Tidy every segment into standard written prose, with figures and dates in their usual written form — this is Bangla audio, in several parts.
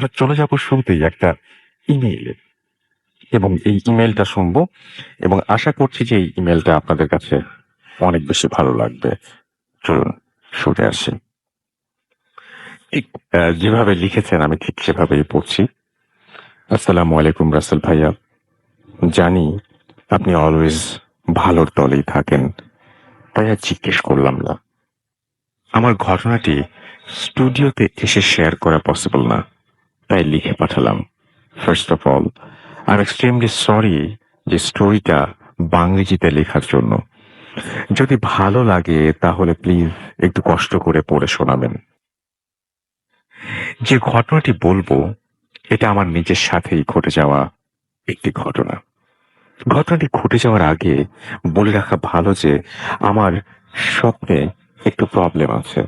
আমরা চলে যাব শুরুতেই একটা ইমেইলে, এবং এই ইমেইলটা শুনবো এবং আশা করছি যে এই ইমেইলটা আপনাদের কাছে অনেক বেশি ভালো লাগবে। চলুন শুরুতে আসি। ঠিক যেভাবে লিখেছেন আমি ঠিক সেভাবেই পড়ছি। আসসালামু আলাইকুম রাসেল ভাইয়া, জানি আপনি অলওয়েজ ভালোর দলেই থাকেন, তাই আর জিজ্ঞেস করলাম না। আমার ঘটনাটি স্টুডিওতে এসে শেয়ার করা পসিবল না, তাই লিখে পাঠালাম। First of all, I am extremely sorry যে স্টোরিটা বাংরেজিতে লেখার জন্য। যদি ভালো লাগে তাহলে প্লিজ একটু কষ্ট করে পড়ে শোনাবেন। যে ঘটনাটি বলবো এটা আমার নিজের সাথেই ঘটে যাওয়া একটি ঘটনা। ঘটনাটি ঘটে যাওয়ার আগে বলে রাখা ভালো যে আমার স্বপ্নে একটু প্রবলেম আছে।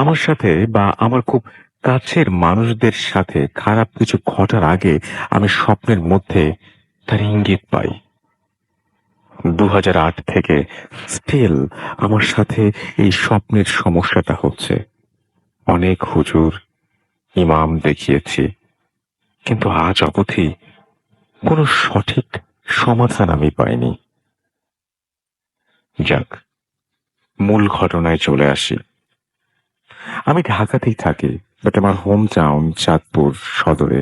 আমার সাথে বা আমার খুব কাছের মানুষদের সাথে খারাপ কিছু ঘটার আগে আমি স্বপ্নের মধ্যে তার ইঙ্গিত পাই। 2008 থেকে স্টিল আমার সাথে এই স্বপ্নের সমস্যাটা হচ্ছে। অনেক হুজুর, ইমাম দেখিয়েছি, কিন্তু আজ অবধি কোনো সঠিক সমাধান আমি পাইনি। যাক, মূল ঘটনায় চলে আসি। আমি ঢাকাতেই থাকি, বাট আমার হোম টাউন চাঁদপুর সদরে,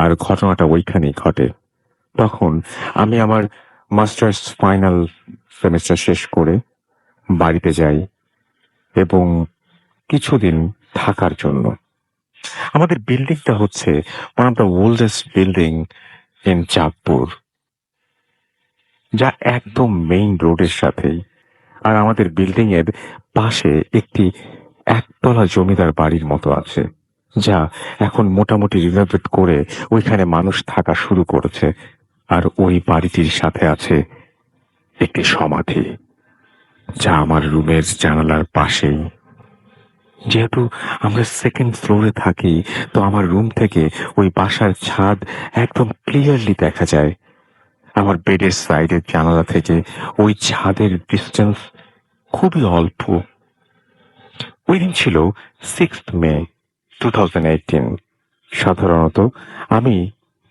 আর ঘটনাটা ওইখানেই ঘটে। তখন আমি আমার মাস্টার্স ফাইনাল সেমিস্টার শেষ করে বাড়িতে যাই এবং কিছুদিন থাকার জন্য। আমাদের বিল্ডিংটা হচ্ছে one of the oldest building in Chandpur, যা একদম মেইন রোডের সাথেই। আর আমাদের বিল্ডিং এর পাশে একটি একতলা জমিদার বাড়ির মতো আছে, যা এখন মোটামুটি রিনোভেট করে ওইখানে মানুষ থাকা শুরু করেছে। আর ওই বাড়িটির সাথে আছে একটি সমাধি, যা আমার রুমের জানালার পাশেই। যেহেতু আমরা সেকেন্ড ফ্লোরে থাকি, তো আমার রুম থেকে ওই বাসার ছাদ একদম ক্লিয়ারলি দেখা যায়। আমার বেডের সাইডের জানালা থেকে ওই ছাদের ডিস্টেন্স খুবই অল্প। ওই দিন ছিল 6th মে 2018। সাধারণত আমি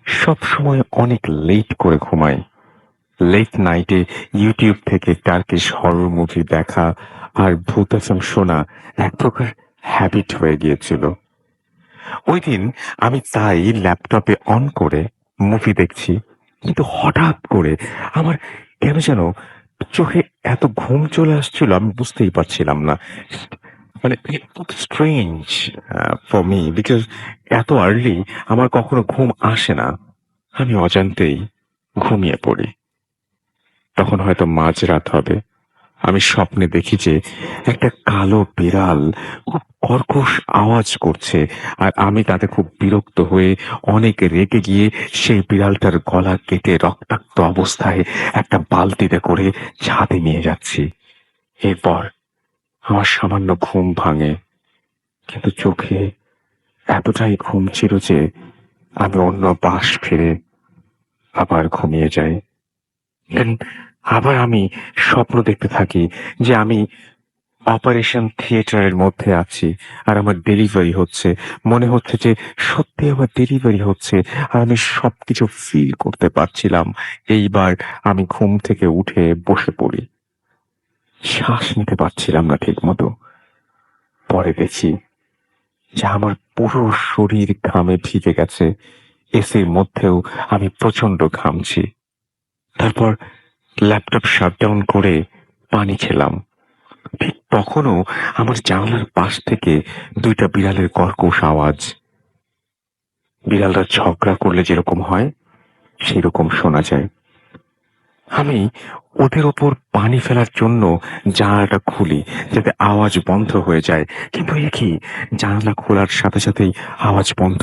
সব সময় অনেক লেট করে ঘুমাই। লেট নাইটে ইউটিউব থেকে টার্কিশ হরর মুভি দেখা আর ভূত এফএম শোনা এক প্রকার হ্যাবিট হয়ে গিয়েছিল। ওই দিন আমি তাই ল্যাপটপে অন করে মুভি দেখছি, কিন্তু হঠাৎ করে আমার কেন যেন চোখে এত ঘুম চলে আসছিল, আমি বুঝতেই পারছিলাম না। মানে খুব স্ট্রেঞ্জ ফর মি, বিকজ এত আর্লি আমার কখনো ঘুম আসে না। আমি অজান্তেই ঘুমিয়ে পড়ি। তখন হয়তো মাঝরাত হবে। আমি স্বপ্নে দেখি যে একটা কালো বিড়াল খুব কর্কশ আওয়াজ করছে, আর আমি তাতে খুব বিরক্ত হয়ে অনেক রেগে গিয়ে সেই বিড়ালটার গলা কেটে রক্তাক্ত অবস্থায় একটা বালতিতে করে ছাদে নিয়ে যাচ্ছি। এরপর আমার সামান্য ঘুম ভাঙে, কিন্তু চোখে এতটাই ঘুম ছিল যে আমি অন্য পাশ ফিরে আবার ঘুমিয়ে যাই। Then আবার আমি স্বপ্ন দেখতে থাকি যে আমি অপারেশন থিয়েটারের মধ্যে আছি আর আমার ডেলিভারি হচ্ছে। মনে হচ্ছে যে সত্যি আমার ডেলিভারি হচ্ছে, আর আমি সবকিছু ফিল করতে পারছিলাম। এইবার আমি ঘুম থেকে উঠে বসে পড়ি। শ্বাস নিতে পারছিলাম না ঠিক মতো। পরে দেখি যে আমার পুরো শরীর ঘামে ভিজে গেছে। এসির মধ্যেও আমি প্রচন্ড ঘামছি। তারপর ল্যাপটপ শাটডাউন করে পানি খেলাম। ঠিক তখনও আমার জানলার পাশ থেকে দুইটা বিড়ালের কর্কশ আওয়াজ। বিড়ালরা ঝগড়া করলে যেরকম হয় সেরকম শোনা যায়। আমি ওদের ওপর পানি ফেলার জন্য জানালাটা খুলি যাতে আওয়াজ বন্ধ হয়ে যায়, কিন্তু এ কি, জানালা খোলার সাথে সাথেই আওয়াজ বন্ধ।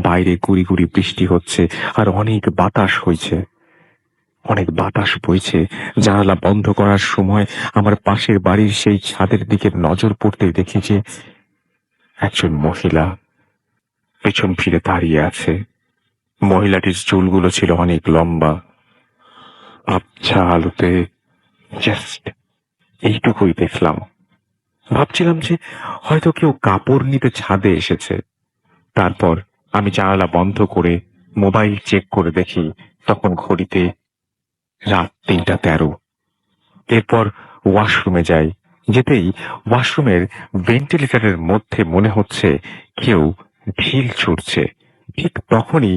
বাইরে গুড়ি গুড়ি বৃষ্টি হচ্ছে আর অনেক বাতাস হয়েছে, অনেক বাতাস বইছে। জানালা বন্ধ করার সময় আমার পাশের বাড়ির সেই ছাদের দিকে নজর পড়তেই দেখি যে একজন মহিলা পেছন ফিরে দাঁড়িয়ে আছে। মহিলাটির চুলগুলো ছিল অনেক লম্বা, আবছা আলোতে জাস্ট এইটুকুই দেখলাম। ভাবছিলাম যে হয়তো কেউ কাপড় নিতে ছাদে এসেছে, তারপর আমি জানালা বন্ধ করে মোবাইল চেক করে দেখি, তখন ঘড়িতে রাত ৩:১৩। এরপর ওয়াশরুমে যাই। যেতেই ওয়াশরুমের ভেন্টিলেটরের মধ্যে মনে হচ্ছে কেউ ঢিল ছুড়ছে। ঠিক তখনই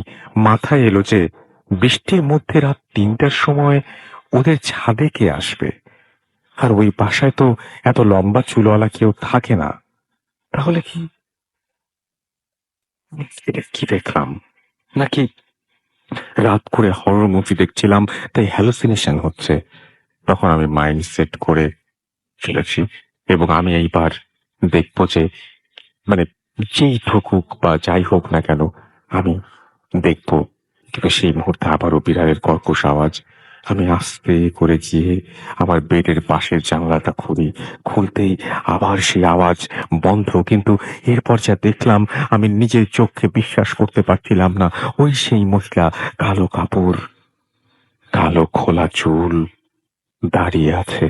মাথায় এলো যে বৃষ্টির মধ্যে রাত ৩টার সময় ওদের ছাদে কে আসবে? আর ওই বাসায় তো এত লম্বা চুলওয়ালা কেউ থাকে না। তাহলে কি এটা কি দেখলাম? নাকি রাত করে হরর মুভি দেখছিলাম, তাই হ্যালুসিনেশন হচ্ছে? তখন আমি মাইন্ড সেট করে ফেলেছি এবং আমি এইবার দেখবো যে মানে যেই ঠকুক বা যাই হোক না কেন, আমি দেখবো। কিন্তু সেই মুহূর্তে আবারও বিড়ালের কর্কশ আওয়াজ। আমি আস্তে করে গিয়ে আমার বেডের পাশের জানলাটা খুলি। খুলতেই আবার সেই আওয়াজ বন্ধ। কিন্তু এরপর যা দেখলাম, আমি নিজের চোখে বিশ্বাস করতে পারছিলাম না। ওই সেই মহিলা, কালো কাপড়, কালো খোলা চুল, দাঁড়িয়ে আছে।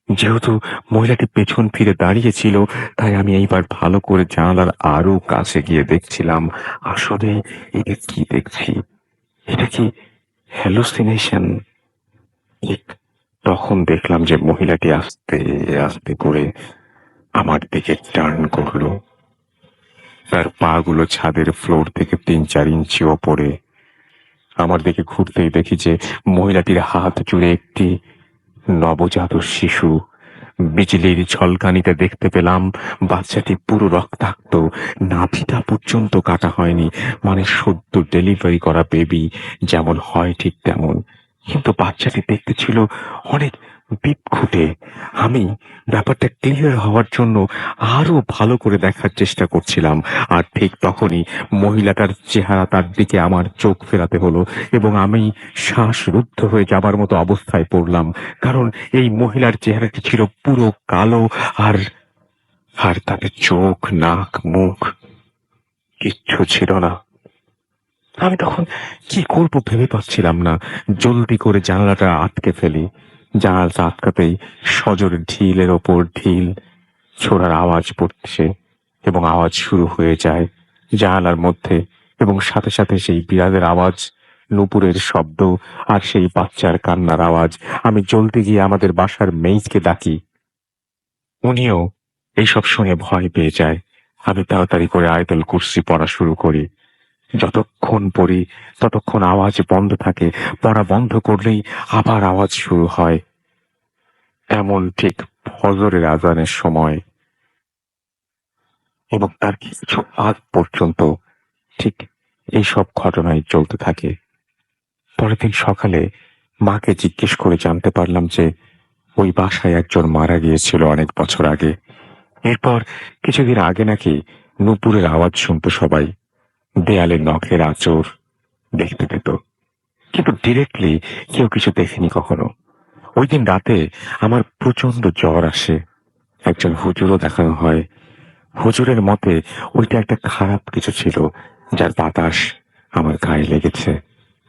যেহেতু মহিলাটি পেছন ফিরে দাঁড়িয়েছিল, তাই আমি এইবার ভালো করে জানালার আরো কাছে গিয়ে দেখছিলাম। আসলে এটা কি দেখছি? এটা কি হ্যালুসিনেশন? ঠিক তখন দেখলাম যে মহিলাটি আস্তে আস্তে করে আমার দিকে টার্ন করলো। তার পা গুলো ছাদের ফ্লোর থেকে ৩-৪ ইঞ্চি ওপরে। আমার দিকে ঘুরতেই দেখি যে মহিলাটির হাত জুড়ে একটি নবজাত শিশু। বিজলির ঝলকানিতে দেখতে পেলাম বাচ্চাটি পুরো রক্তাক্ত, নাভিটা পর্যন্ত কাটা হয়নি। মানে সদ্য ডেলিভারি করা বেবি যেমন হয় ঠিক তেমন। কিন্তু বাচ্চাটি দেখতে ছিল অনেক বিদঘুটে। আমি ব্যাপারটা ক্লিয়ার হওয়ার জন্য আরো ভালো করে দেখার চেষ্টা করছিলাম। আর ঠিক তখনই মহিলাটার চেহারা তার দিকে আমার চোখ ফেরাতে হলো এবং আমি শ্বাসরুদ্ধ হয়ে যাবার মতো অবস্থায় পড়লাম। কারণ এই মহিলার চেহারাটি ছিল পুরো কালো, আর আর তাতে চোখ, নাক, মুখ কিচ্ছু ছিল না। আমি তখন কি করব ভেবে পাচ্ছিলাম না। জলদি করে জানালাটা আটকে ফেলি। জানালাটা আটকাতেই সজোরে ঢিলের ওপর ঢিল ছোড়ার আওয়াজ পড়ছে এবং আওয়াজ শুরু হয়ে যায় জানালার মধ্যে, এবং সাথে সাথে সেই বিড়ালের আওয়াজ, নুপুরের শব্দ, আর সেই বাচ্চার কান্নার আওয়াজ। আমি জলদি গিয়ে আমাদের বাসার মেইজকে ডাকি। উনিও এইসব শুনে ভয় পেয়ে যায়। আমি তাড়াতাড়ি করে আয়াতুল কুরসি পড়া শুরু করি। যতক্ষণ পড়ি ততক্ষণ আওয়াজ বন্ধ থাকে। পড়া বন্ধ করলেই আবার আওয়াজ শুরু হয়। এমন ঠিক ফজরের আজানের সময়, এবং তার কিছু আগ পর্যন্ত ঠিক এইসব ঘটনাই চলতে থাকে। পরের দিন সকালে মাকে জিজ্ঞেস করে জানতে পারলাম যে ওই বাসায় একজন মারা গিয়েছিল অনেক বছর আগে। এরপর কিছুদিন আগে নাকি নুপুরের আওয়াজ শুনতো সবাই। দেয়ালে নখের আঁচড় দেখতে পেত, কিন্তু ডিরেক্টলি কেউ কিছু দেখেনি কখনো। ওই দিন রাতে আমার প্রচন্ড জ্বর আসে। একজন হুজুরও দেখানো হয়। হুজুরের মতে ওইটা একটা খারাপ কিছু ছিল, যার বাতাস আমার গায়ে লেগেছে।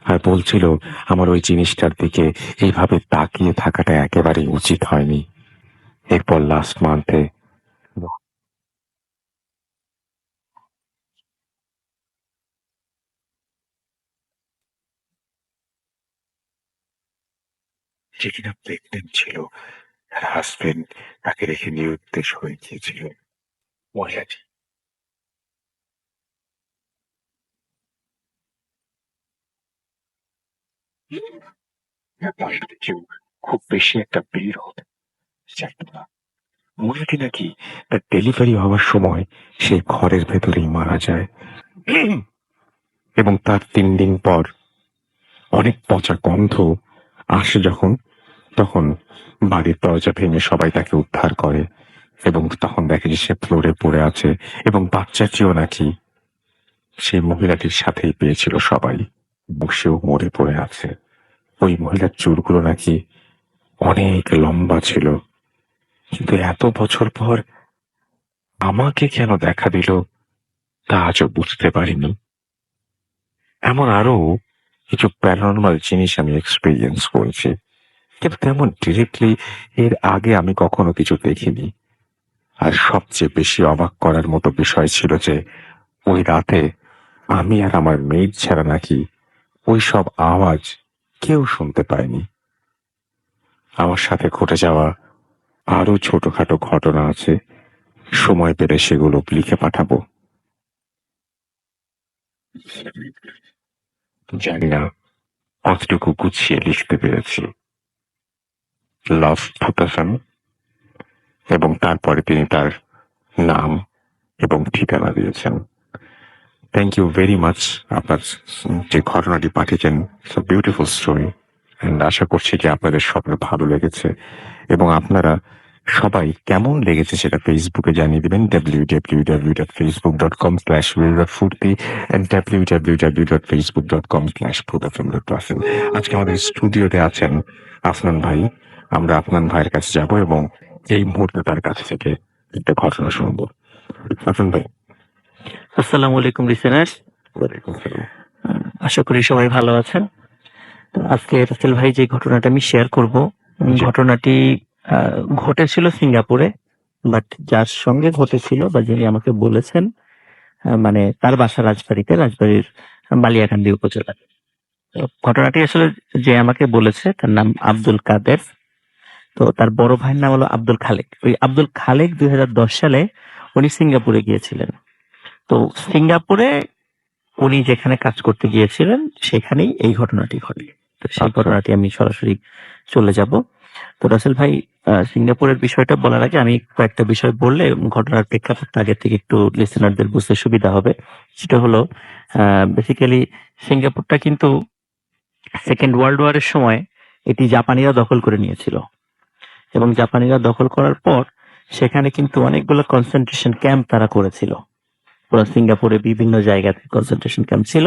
আর বলছিল আমার ওই জিনিসটার দিকে এইভাবে তাকিয়ে থাকাটা একেবারেই উচিত হয়নি। এরপর লাস্ট মান্থে যে কিনা প্রেগনেন্ট ছিল, তার হাজবেন্ড তাকে রেখে নিরুদ্দেশ হয়ে গিয়েছিল। মহিলাটি মহিলাটি কেউ খুব বেশি একটা বের হতে চাইতো না। মহিলাটি নাকি তার ডেলিভারি হওয়ার সময় সেই ঘরের ভেতরেই মারা যায়। এবং তার ৩ দিন পর অনেক পচা গন্ধ আসে যখন, তখন বাড়ির দরজা ভেঙে সবাই তাকে উদ্ধার করে এবং তখন দেখে যে সে ফ্লোরে পড়ে আছে, এবং বাচ্চাটিও নাকি সেই মহিলাটির সাথেই পেয়েছিল সবাই, বসেও মরে পড়ে আছে। ওই মহিলার চুলগুলো নাকি অনেক লম্বা ছিল। কিন্তু এত বছর পর আমাকে কেন দেখা দিল তা আজও বুঝতে পারিনি। এমন আরো কিছু প্যারানর্মাল জিনিস আমি এক্সপিরিয়েন্স করেছি, কিন্তু তেমন ডিরেক্টলি এর আগে আমি কখনো কিছু দেখিনি। আর সবচেয়ে বেশি অবাক করার মতো বিষয় ছিল যে ওই রাতে আমি আর আমার মেয়ের ছাড়া নাকি ওই সব আওয়াজ কেউ শুনতে পায়নি। আমার সাথে ঘটে যাওয়া আরো ছোটখাটো ঘটনা আছে, সময় পেলে সেগুলো লিখে পাঠাবো। জানি না কতটুকু গুছিয়ে লিখতে পেরেছি। লাভ ফুটাফান, এবং তারপরে তিনি তার নাম এবং ঠিকানা দিয়েছেন। Thank you very much. আপনার যে ঘটনাটি পাঠিয়েছেন, বিউটিফুল স্টোরি, অ্যান্ড আশা করছি যে আপনাদের সবার ভালো লেগেছে, এবং আপনারা সবাই কেমন লেগেছে সেটা ফেসবুকে জানিয়ে দেবেন, www.facebook.com/ফুর্তি and www.facebook.com/ফুর্তিfm.fm। আজকে আমাদের স্টুডিওতে আছেন আফনান ভাই। আমরা আফনান ভাইয়ের কাছে যাব এবং এই মুহূর্তে তার কাছ থেকে একটা ঘটনা শুনবো। আফনান ভাই। আসসালামু আলাইকুম লিসেনার্স, ওয়ালাইকুম আসসালাম। আশা করি সবাই ভালো আছেন। তো আজকে রাসেল ভাই যে ঘটনাটা আমি শেয়ার করব, জি। ঘটনাটি ঘটেছিল সিঙ্গাপুরে, বাট যার সঙ্গে ঘটেছিল বা যিনি আমাকে বলেছেন, মানে তার বাসা রাজবাড়ির বালিয়াকান্দি উপজেলা। ঘটনাটি আসলে যে আমাকে বলেছে তার নাম আব্দুল কাদের। তো তার বড় ভাইয়ের নাম হলো আব্দুল খালেক। ওই আব্দুল খালেক 2010 সালে উনি সিঙ্গাপুরে গিয়েছিলেন। তো সিঙ্গাপুরে উনি যেখানে কাজ করতে গিয়েছিলেন সেখানেই এই ঘটনাটি ঘটে। তো সেই আচ্ছা। ঘটনাটি আমি সরাসরি চলে যাব। তো রাসেল ভাই, সিঙ্গাপুরের বিষয়টা বলার আগে আমি কয়েকটা বিষয় বললে ঘটনার প্রেক্ষাপটটা আগে থেকে একটু লিসেনারদের বুঝতে সুবিধা হবে। সেটা হলো, বেসিক্যালি সিঙ্গাপুরটা কিন্তু সেকেন্ড ওয়ার্ল্ড ওয়ারের সময় এটি জাপানিরা দখল করে নিয়েছিল, এবং জাপানিরা দখল করার পর সেখানে কিন্তু অনেকগুলো কনসেন্ট্রেশন ক্যাম্প তারা করেছিল। পুরো সিঙ্গাপুরে বিভিন্ন জায়গাতে কনসেন্ট্রেশন ক্যাম্প ছিল।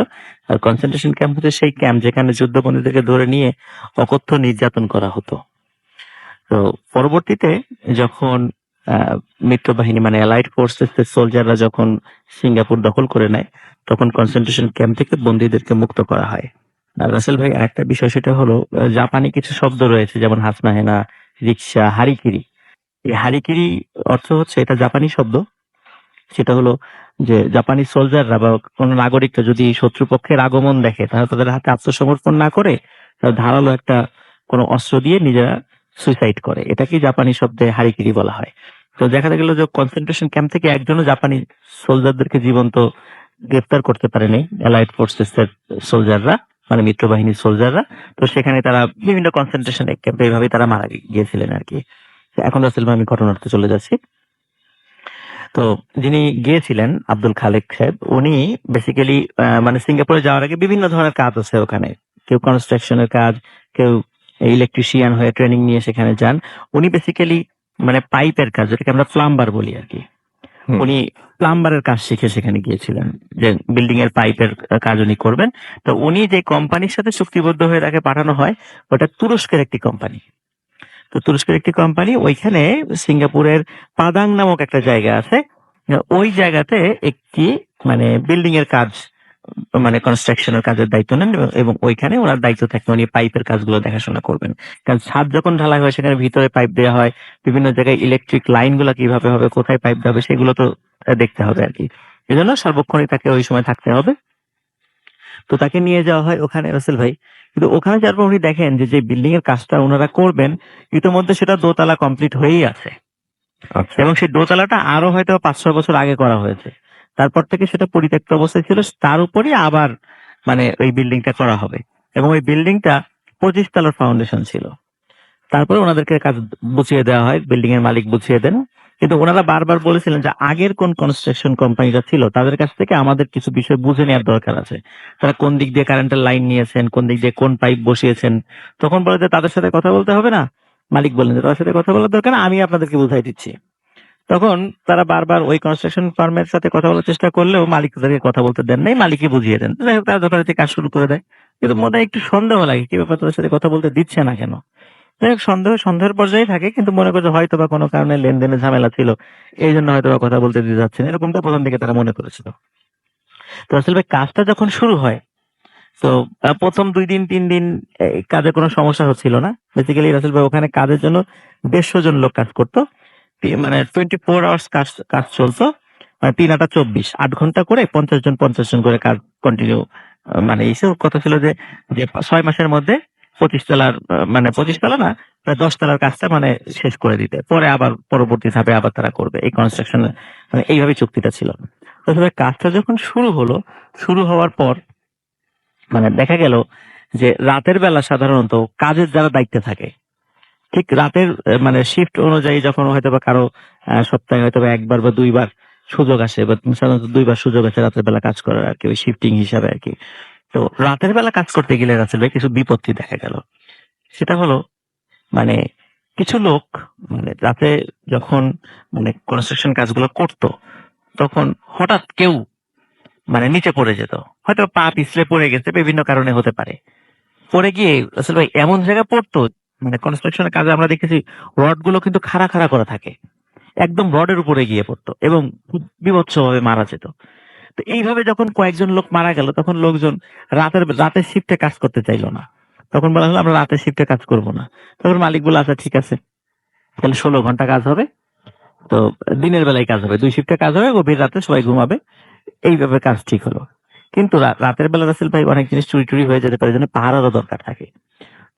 আর কনসেন্ট্রেশন ক্যাম্প হচ্ছে সেই ক্যাম্প যেখানে যুদ্ধবন্দীদেরকে ধরে নিয়ে অকথ্য নির্যাতন করা হতো। তো পরবর্তীতে যখন মিত্রবাহিনী মানে অ্যালাইড ফোর্সেস এর সোলজাররা যখন সিঙ্গাপুর দখল করে নেয়, তখন কনসেন্ট্রেশন ক্যাম্প থেকে বন্দীদেরকে মুক্ত করা হয়। আর রাসেল ভাই, আরেকটা বিষয় সেটা হলো, জাপানি কিছু শব্দ রয়েছে যেমন হাসনাহেনা, রিক্সা, হারিকিরি। এই হারিকিরি অর্থ হচ্ছে, এটা জাপানি শব্দ। সেটা হলো যে জাপানি সোলজাররা বা কোন নাগরিকরা যদি শত্রুপক্ষের আগমন দেখে, তাহলে তাদের হাতে আত্মসমর্পণ না করে তারা ধারালো একটা কোনো অস্ত্র দিয়ে নিজেরা সুইসাইড করে। এটাকে জাপানি শব্দে হারিকিরি বলা হয়। তো দেখা গেল যে কনসেন্ট্রেশন ক্যাম্প থেকে একজনও জাপানি সোলজারদেরকে জীবন্ত গ্রেপ্তার করতে পারেনি অ্যালাইড ফোর্সেস এর সোলজাররা, মানে মিত্রবাহিনীর সোলজাররা। তো সেখানে তারা বিভিন্ন কনসেন্ট্রেশন ক্যাম্পে এইভাবে তারা মারা গিয়েছিলেন আর কি। এখন আসলে আমি ঘটনাতে চলে যাচ্ছি। তো যিনি গিয়েছিলেন আব্দুল খালেক সাহেব, উনি বেসিক্যালি মানে সিঙ্গাপুরে যাওয়ার আগে বিভিন্ন ধরনের কাজ আছে ওখানে। কেউ কনস্ট্রাকশনের কাজ, কেউ ইলেকট্রিশিয়ান হয়ে ট্রেনিং নিয়ে সেখানে যান। উনি বেসিক্যালি মানে পাইপের কাজ, যেটাকে আমরা প্লাম্বার বলি আর কি। উনি প্লাম্বারের কাজ শিখে সেখানে গিয়েছিলেন, যে বিল্ডিং এর পাইপের কাজ উনি করবেন। তো উনি যে কোম্পানির সাথে চুক্তিবদ্ধ হয়ে তাকে পাঠানো হয়, ওটা তুরস্কের একটি কোম্পানি। তো তুরস্কের একটি কোম্পানি, ওইখানে সিঙ্গাপুরের পাদাং নামক একটা জায়গা আছে। ওই জায়গাতে একটি মানে বিল্ডিং এর কাজ, মানে কনস্ট্রাকশনের কাজের দায়িত্ব নেন, এবং ওইখানে ওনার দায়িত্ব থাকে উনি পাইপের কাজগুলো দেখাশোনা করবেন। কারণ ছাদ যখন ঢালাই হয় সেখানে ভিতরে পাইপ দেওয়া হয়, বিভিন্ন জায়গায় ইলেকট্রিক লাইন গুলো কিভাবে হবে, কোথায় পাইপ দেওয়া হবে, সেগুলো তো দেখতে হবে আর কি। এজন্য সার্বক্ষণিক তাকে ওই সময় থাকতে হবে। তো তাকে নিয়ে যাওয়া হয় ওখানে রাসেল ভাই। কিন্তু ওখানে যাওয়ার পর উনি দেখেন যে যে বিল্ডিং এর কাজটা ওনারা করবেন, ইতিমধ্যে সেটা দোতলা কমপ্লিট হয়েই আছে, আচ্ছা। এবং সেই দোতলাটা আরো হয়তো 5-6 বছর আগে করা হয়েছে। তারপর থেকে সেটা পরিত্যক্ত অবস্থায় ছিল, তার উপরে আবার মানে ওই বিল্ডিংটা করা হবে, এবং ওই বিল্ডিংটা 25 তলার ফাউন্ডেশন ছিল। তারপরে ওনাদেরকে কাজ বুঝিয়ে দেওয়া হয়, বিল্ডিং এর মালিক বুঝিয়ে দেন। কিন্তু ওনারা বারবার বলেছিলেন যে আগের কোন কনস্ট্রাকশন কোম্পানিটা ছিল তাদের কাছ থেকে আমাদের কিছু বিষয় বুঝে নেওয়ার দরকার আছে। তারা কোন দিক দিয়ে কারেন্টের লাইন নিয়েছেন, কোন দিক দিয়ে কোন পাইপ বসিয়েছেন। তখন বলে যে তাদের সাথে কথা বলতে হবে না। মালিক বললেন যে তাদের সাথে কথা বলার দরকার না, আমি আপনাদেরকে বুঝাই দিচ্ছি। তখন তারা বারবার ওই কনস্ট্রাকশন ফার্মের সাথে কথা বলার চেষ্টা করলেও মালিক তাদেরকে কথা বলতে দেন নাই, মালিকই বুঝিয়ে দেন। যাই হোক, তারা যথারীতি কাজ শুরু করে দেয়। কিন্তু মনে হয় একটু সন্দেহ লাগে, কি ব্যাপার, তাদের সাথে কথা বলতে দিচ্ছে না কেন। যাই হোক, সন্দেহের পর্যায়ে থাকে, কিন্তু মনে করছে হয়তো বা কোনো কারণে লেনদেনের ঝামেলা ছিল, এই জন্য হয়তো বা কথা বলতে দিতে যাচ্ছে না, এরকমটা প্রথম দিকে তারা মনে করেছিল। তো আসলে ভাই, কাজটা যখন শুরু হয়, তো প্রথম 2 দিন 3 দিন কাজে কোনো সমস্যা হচ্ছিল না। বেসিক্যালি রাসেল ভাই, ওখানে কাজের জন্য 150 জন লোক কাজ করতো। মানে 24 আওয়ার্স কাজ কাজ চলতো। মানে 3 8 24 8 ঘন্টা করে 50 জন করে কাজ কন্টিনিউ। মানে এইসব কথা ছিল যে 6 মাসের মধ্যে 25 তলার মানে 25 তলা না, প্রায় 10 তলার কাজটা মানে শেষ করে দিতে, পরে আবার পরবর্তী ধাপে আবার তারা করবে এই কনস্ট্রাকশন। মানে এইভাবে চুক্তিটা ছিল। তো আসলে কাজটা যখন শুরু হলো, শুরু হওয়ার পর মানে দেখা গেল যে রাতের বেলা সাধারণত কাজের যারা দায়িত্বে থাকে, ঠিক রাতের মানে শিফট অনুযায়ী যখন হয়তো বা কারো সপ্তাহে হয়তো বা 1 বার বা 2 বার সুযোগ আসে, বা সাধারণত 2 বার সুযোগ আছে রাতের বেলা কাজ করার আর কি, ওই শিফটিং হিসাবে আর কি। তো রাতের বেলা কাজ করতে গেলে রাসেল ভাই কিছু বিপত্তি দেখা গেল। সেটা হলো মানে কিছু লোক মানে রাতে যখন মানে কনস্ট্রাকশন কাজগুলো করতো, তখন হঠাৎ কেউ মানে নিচে পড়ে যেত, হয়তো পা পিছলে পড়ে গেছে, বিভিন্ন কারণে হতে পারে। পড়ে গিয়ে রাসেল ভাই এমন জায়গায় পড়তো, মানে কনস্ট্রাকশনের কাজে আমরা দেখেছি রড গুলো কিন্তু খাড়া খাড়া করা থাকে, একদম রডের উপরে গিয়ে পড়তো এবং খুব বীভৎসভাবে মারা যেত। তো এইভাবে যখন কয়েকজন লোক মারা গেল, তখন লোকজন রাতের শিফটে কাজ করতে চাইলো না। তখন বলা হলো আমরা রাতের শিফটে কাজ করব না। তখন মালিক বলে আচ্ছা ঠিক আছে, তাহলে 16 ঘন্টা কাজ হবে। তো দিনের বেলায় কাজ হবে, 2 শিফটে কাজ হবে, গভীর রাতে সবাই ঘুমাবে। এইভাবে কাজ ঠিক হলো। কিন্তু রাতের বেলা রাসেল ভাই অনেক জিনিস চুরি টুরি হয়ে যেতে পারে, জন্য পাহারারও দরকার থাকে।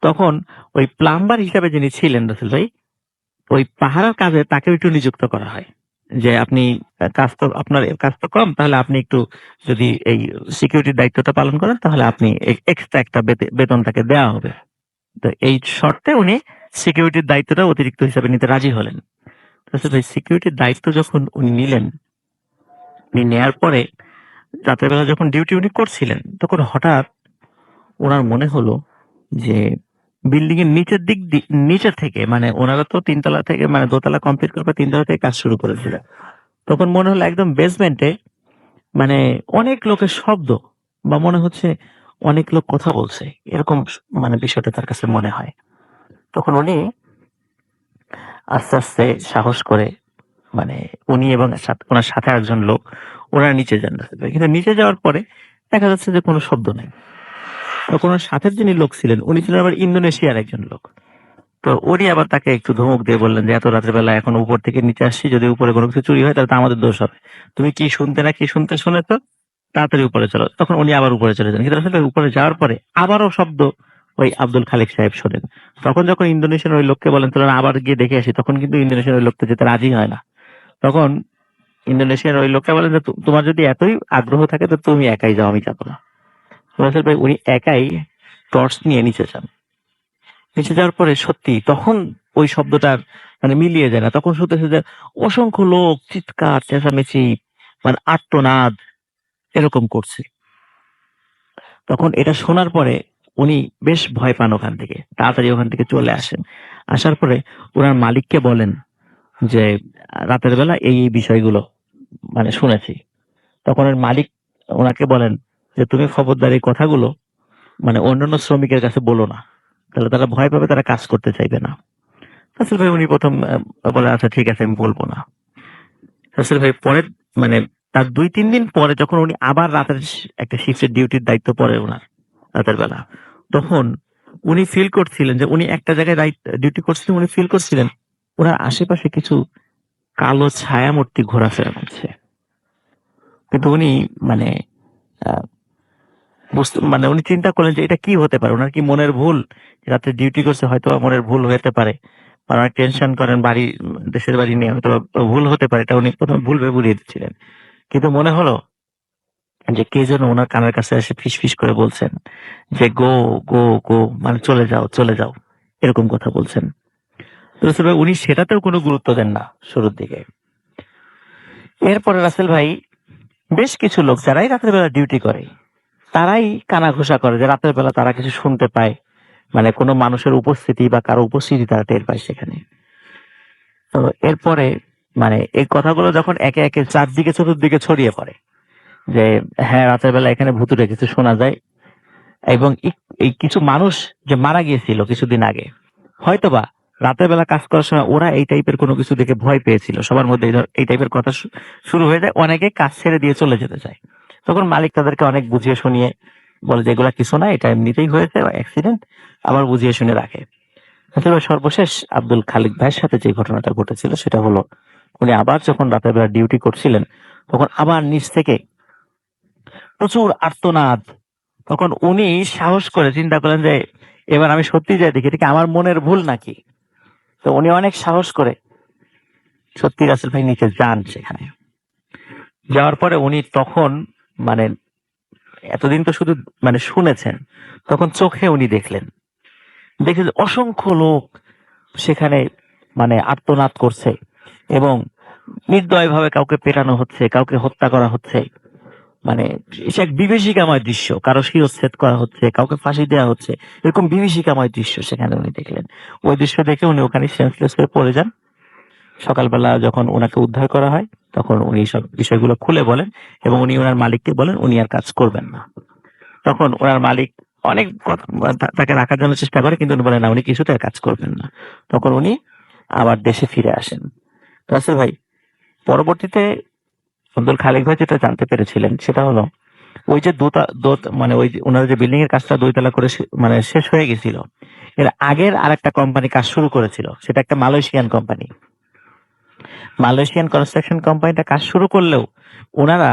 তখন ওই প্লাম্বার হিসাবে যিনি ছিলেন রাসেল ভাই, ওই পাহারার কাজে তাকে একটু নিযুক্ত করা হয় যে আপনি কাজ তো আপনার কাজ তো কম, তাহলে আপনি একটু যদি এই সিকিউরিটির দায়িত্বটা পালন করেন তাহলে আপনি এক্সট্রা একটা বেতন তাকে দেওয়া হবে। তো এই শর্তে উনি সিকিউরিটির দায়িত্বটা অতিরিক্ত হিসাবে নিতে রাজি হলেন। তো ভাই সিকিউরিটির দায়িত্ব যখন উনি নিলেন, উনি নেয়ার পরে রাতের বেলা যখন ডিউটি উনি করছিলেন, তখন হঠাৎ ওনার মনে হলো যে বিল্ডিং এর নিচের থেকে, মানে ওনারা তো 3 তলা থেকে মানে দোতলা কমপ্লিট করবে, 3 তলা থেকে কাজ শুরু করেছিল। তখন মনে হলো একদম বেসমেন্টে মানে অনেক লোকের শব্দ, বা মনে হচ্ছে অনেক লোক কথা বলছে, এরকম মানে বিষয়টা তার কাছে মনে হয়। তখন উনি আস্তে আস্তে সাহস করে মানে উনি এবং ওনার সাথে একজন লোক ওনারা নিচে যান। কিন্তু নিচে যাওয়ার পরে দেখা যাচ্ছে যে কোনো শব্দ নেই। তখন ওনার সাথের যিনি লোক ছিলেন, উনি ছিলেন আবার ইন্দোনেশিয়ার একজন লোক। তো উনি আবার তাকে একটু ধমক দিয়ে বললেন যে এত রাতের বেলা এখন উপর থেকে নিচে আসছি, যদি উপরে কোনো কিছু চুরি হয় তাহলে তো আমাদের দোষ হবে। তুমি কি শুনতে না কি শুনতে শুনেছো, তাড়াতাড়ি উপরে চলো। তখন উনি আবার উপরে চলে যান, কিন্তু আসলে উপরে যাওয়ার পরে আবারও শব্দ ওই আব্দুল খালিক সাহেব শোনেন। তখন যখন ইন্দোনেশিয়ার ওই লোককে বলেন চলেন আবার গিয়ে দেখে আসি, তখন কিন্তু ইন্দোনেশিয়ার ওই লোকটা যেতে রাজি হয় না। তখন ইন্দোনেশিয়ার ওই লোকটা বলেন যে তোমার যদি এতই আগ্রহ থাকে তো তুমি একাই যাও, আমি যাবো না। রাসেল ভাই উনি একাই টর্চ নিয়ে নিচে যান। নিচে যাওয়ার পরে সত্যি তখন ওই শব্দটার মানে মিলিয়ে যায় না, তখন শুনতেছে যে অসংখ্য লোক চিৎকার চেঁচামেচি মানে আর্তনাদ এরকম করছে। তখন এটা শোনার পরে উনি বেশ ভয় পান, ওখান থেকে তাড়াতাড়ি ওখান থেকে চলে আসেন। আসার পরে ওনার মালিককে বলেন যে রাতের বেলা এই বিষয়গুলো মানে শুনেছি। তখন ওর মালিক ওনাকে বলেন যে তুমি খবরদার এই কথাগুলো মানে অন্যান্য শ্রমিকের কাছে বলো না, তাহলে তারা ভয় পাবে, তারা কাজ করতে চাইবে না। রাসেল ভাই উনি প্রথম বলে আচ্ছা ঠিক আছে আমি বলবো না। রাসেল ভাই পরের মানে তার 2 3 দিন পরে যখন উনি আবার রাতের একটা শিফটের ডিউটির দায়িত্ব পড়ে ওনার রাতের বেলা, তখন উনি ফিল করছিলেন যে উনি একটা জায়গায় ডিউটি করছিলেন, উনি ফিল করছিলেন ওনার আশেপাশে কিছু কালো ছায়ামূর্তি ঘোরাফেরা করছে। কিন্তু উনি মানে আহ, মানে উনি চিন্তা করলেন যে এটা কি হতে পারে, ওনার কি মনের ভুল, রাতে ডিউটি করছে হয়তো বা মনের ভুল হতে পারে, বা অনেক টেনশন করেন বাড়ি দেশের বাড়ি নিয়ে, হয়তো বা ভুল হতে পারে, এটা উনি প্রথমে ভুল ভেবে উড়িয়ে দিচ্ছিলেন। কিন্তু মনে হলো যে কে যেন ওনার কানের কাছে এসে ফিস ফিস করে বলছেন যে গো গো গো, মানে চলে যাও চলে যাও, এরকম কথা বলছেন। তো রাসেল ভাই উনি সেটাতেও কোনো গুরুত্ব দেন না শুরুর দিকে। এরপরে রাসেল ভাই বেশ কিছু লোক যারাই রাতের বেলা ডিউটি করে তারাই কানা ঘোষা করে যে রাতের বেলা তারা কিছু শুনতে পায়, মানে কোনো মানুষের উপস্থিতি বা কারো উপস্থিতি তারা টের পায় সেখানে। তো এরপরে মানে এই কথাগুলো যখন একে একে চারদিকে চতুর্দিকে ছড়িয়ে পড়ে যে হ্যাঁ রাতের বেলা এখানে ভুতুরে কিছু শোনা যায়, এবং এই কিছু মানুষ যে মারা গিয়েছিল কিছুদিন আগে, হয়তোবা রাতের বেলা কাজ করার সময় ওরা এই টাইপের কোনো কিছু দেখে ভয় পেয়েছিল, সবার মধ্যে এই টাইপের কথা শুরু হয়ে যায়, অনেকে কাজ ছেড়ে দিয়ে চলে যেতে চায়। তখন মালিক তাদেরকে অনেক বুঝিয়ে শুনিয়ে বলে যে এগুলা কিছু না, এটা এমনিতেই হয়েছে অ্যাক্সিডেন্ট, আবার বুঝিয়ে শুনে রাখে। আসলে সর্বশেষ আব্দুল খালিক ভাইয়ের সাথে যে ঘটনাটা ঘটেছিল সেটা হলো উনি আবার যখন রাতের বেলা ডিউটি করছিলেন, তখন আবার নিচ থেকে প্রচুর আর্তনাদ। তখন উনি সাহস করে চিন্তা করলেন যে এবার আমি সত্যি যাই দেখি এটা কি আমার মনের ভুল নাকি। তো উনি অনেক সাহস করে সত্যি রাসেল ভাই নিচে যান। সেখানে যাওয়ার পরে উনি তখন মানে এতদিন তো শুধু মানে শুনেছেন, তখন চোখে উনি দেখলেন, দেখে যে অসংখ্য লোক সেখানে মানে আর্তনাদ করছে এবং নির্দয়ভাবে কাউকে পেটানো হচ্ছে, কাউকে হত্যা করা হচ্ছে। মানে সে এক বিভীষিকাময় দৃশ্য, কারো শিরচ্ছেদ করা হচ্ছে, কাউকে ফাঁসি দেওয়া হচ্ছে, এরকম বিভীষিকাময় দৃশ্য সেখানে উনি দেখলেন। ওই দৃশ্য দেখে উনি ওখানে সেন্সলেস হয়ে পড়ে যান। সকালবেলা যখন ওনাকে উদ্ধার করা হয় তখন উনি সব বিষয়গুলো খুলে বলেন এবং উনি ওনার মালিককে বলেন উনি আর কাজ করবেন না। তখন ওনার মালিক অনেক তাকে রাখার জন্য চেষ্টা করে, কিন্তু উনি বলেন না, উনি কিছুতে আর কাজ করবেন না। তখন উনি আবার দেশে ফিরে আসেন। রাসেল ভাই পরবর্তীতে আব্দুল খালেক ভাই যেটা জানতে পেরেছিলেন সেটা হলো ওই যে মানে ওই ওনার যে বিল্ডিং এর কাজটা 2 তলা করে মানে শেষ হয়ে গেছিল, এর আগের আরেকটা কোম্পানি কাজ শুরু করেছিল, সেটা একটা মালয়েশিয়ান কোম্পানি। মালয়েশিয়ান কনস্ট্রাকশন কোম্পানিটা কাজ শুরু করলেও ওনারা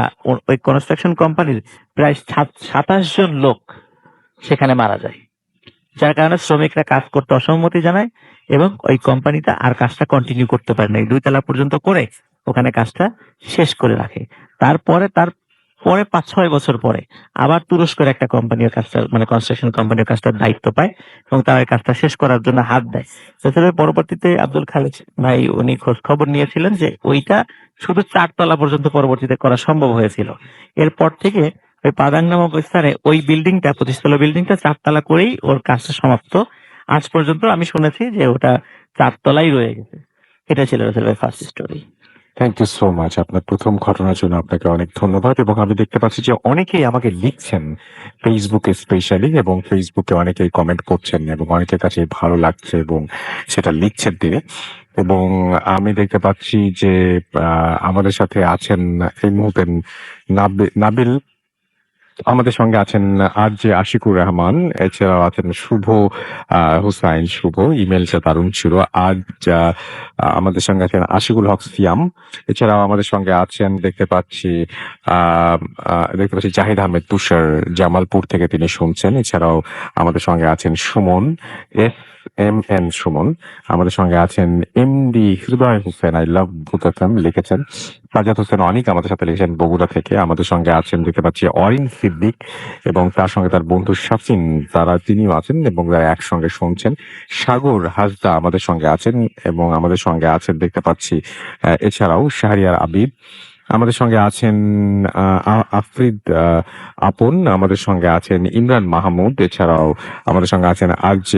ওই কনস্ট্রাকশন কোম্পানির প্রায় 27 জন লোক সেখানে মারা যায়, যার কারণে শ্রমিকরা কাজ করতে অসম্মতি জানায় এবং ওই কোম্পানিটা আর কাজটা কন্টিনিউ করতে পারে না। 2 তলা পর্যন্ত করে ওখানে কাজটা শেষ করে রাখে। তার পরে 5-6 বছর পরে আবার তুরস্কের একটা কোম্পানির কাজটা মানে কনস্ট্রাকশন কোম্পানির কাজটার দায়িত্ব পায় এবং তারা এই কাজটা শেষ করার জন্য হাত দেয়। তাছাড়া পরবর্তীতে আব্দুল খালেক ভাই উনি খোঁজ খবর নিয়েছিলেন যে ওইটা শুধু 4 তলা পর্যন্ত পরবর্তীতে করা সম্ভব হয়েছিল। এরপর থেকে ওই পাদাং নামক স্থানে ওই বিল্ডিংটা 25 তলা বিল্ডিংটা 4 তলা করেই ওর কাজটা সমাপ্ত। আজ পর্যন্ত আমি শুনেছি যে ওটা 4 তলাই রয়ে গেছে। এটা ছিল আসলে first story. Thank you so much. আপনার প্রথম ঘটনার জন্য আপনাকে অনেক ধন্যবাদ। এবং আমি দেখতে পাচ্ছি যে অনেকেই আমাকে লিখছেন ফেসবুকে স্পেশালি, এবং ফেসবুকে অনেকেই কমেন্ট করছেন এবং অনেকের কাছে ভালো লাগছে এবং সেটা লিখছেন তিনি। এবং আমি দেখতে পাচ্ছি যে আমাদের সাথে আছেন এই মুহূর্তে নাবিল, আমাদের সঙ্গে আছেন আর জে আশিকুর রহমান, এছাড়াও আছেন শুভ হুসাইন শুভ, ইমেলটা দারুণ ছিল। আজ আমাদের সঙ্গে আছেন আশিকুল হক সিয়াম, এছাড়াও আমাদের সঙ্গে আছেন দেখতে পাচ্ছি জাহিদ আহমেদ তুষার, জামালপুর থেকে তিনি শুনছেন। এছাড়াও আমাদের সঙ্গে আছেন সুমন SMN সুমন, আমাদের সঙ্গে আছেন MD Hridoy Hossain, I love Bhoot FM লিখেছেন। সাজাদ হোসেন অনিক আমাদের সাথে লিখেছেন বগুড়া থেকে। আমাদের সঙ্গে আছেন দেখতে পাচ্ছি অরিন সিদ্দিক এবং তার সঙ্গে তার বন্ধু শাফিন, তিনিও আছেন এবং তারা একসঙ্গে শুনছেন। সাগর হাসদা আমাদের সঙ্গে আছেন এবং আমাদের সঙ্গে আছেন দেখতে পাচ্ছি এছাড়াও শাহরিয়ার আবিদ, আমাদের সঙ্গে আছেন আফরিদ আপন, আমাদের সঙ্গে আছেন ইমরান মাহমুদ, এছাড়াও আমাদের সঙ্গে আছেন RJ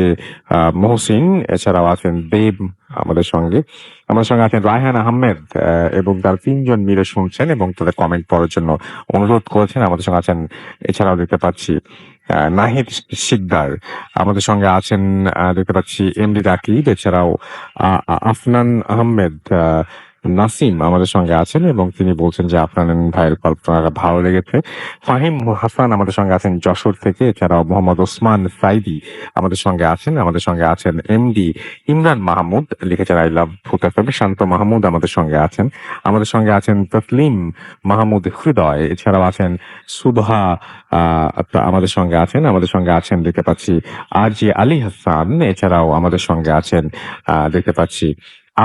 মহসিন, এছাড়াও আছেন দেব আমাদের সঙ্গে আছেন রায়হান আহমেদ এবং তার 3 জন মিলে শুনছেন এবং তাদের কমেন্ট পড়ার জন্য অনুরোধ করেছেন। আমাদের সঙ্গে আছেন এছাড়াও দেখতে পাচ্ছি নাহিদ শিকদার, আমাদের সঙ্গে আছেন দেখতে পাচ্ছি MD রাকিব, এছাড়াও আফনান আহমেদ নাসিম আমাদের সঙ্গে আছেন এবং তিনি বলছেন যে আপনার ভাইয়ের কল্পনাটা ভালো লেগেছে। ফাহিম হাসান আমাদের সঙ্গে আছেন যশোর থেকে, এছাড়াও মোহাম্মদ ওসমান সাইদি আমাদের সঙ্গে আছেন MD ইমরান মাহমুদ লিখেছেন আই লাভ ভূত FM। শান্ত মাহমুদ আমাদের সঙ্গে আছেন তসলিম মাহমুদ হৃদয়, এছাড়াও আছেন সুধা আমাদের সঙ্গে আছেন দেখতে পাচ্ছি RJ আলী হাসান, এছাড়াও আমাদের সঙ্গে আছেন দেখতে পাচ্ছি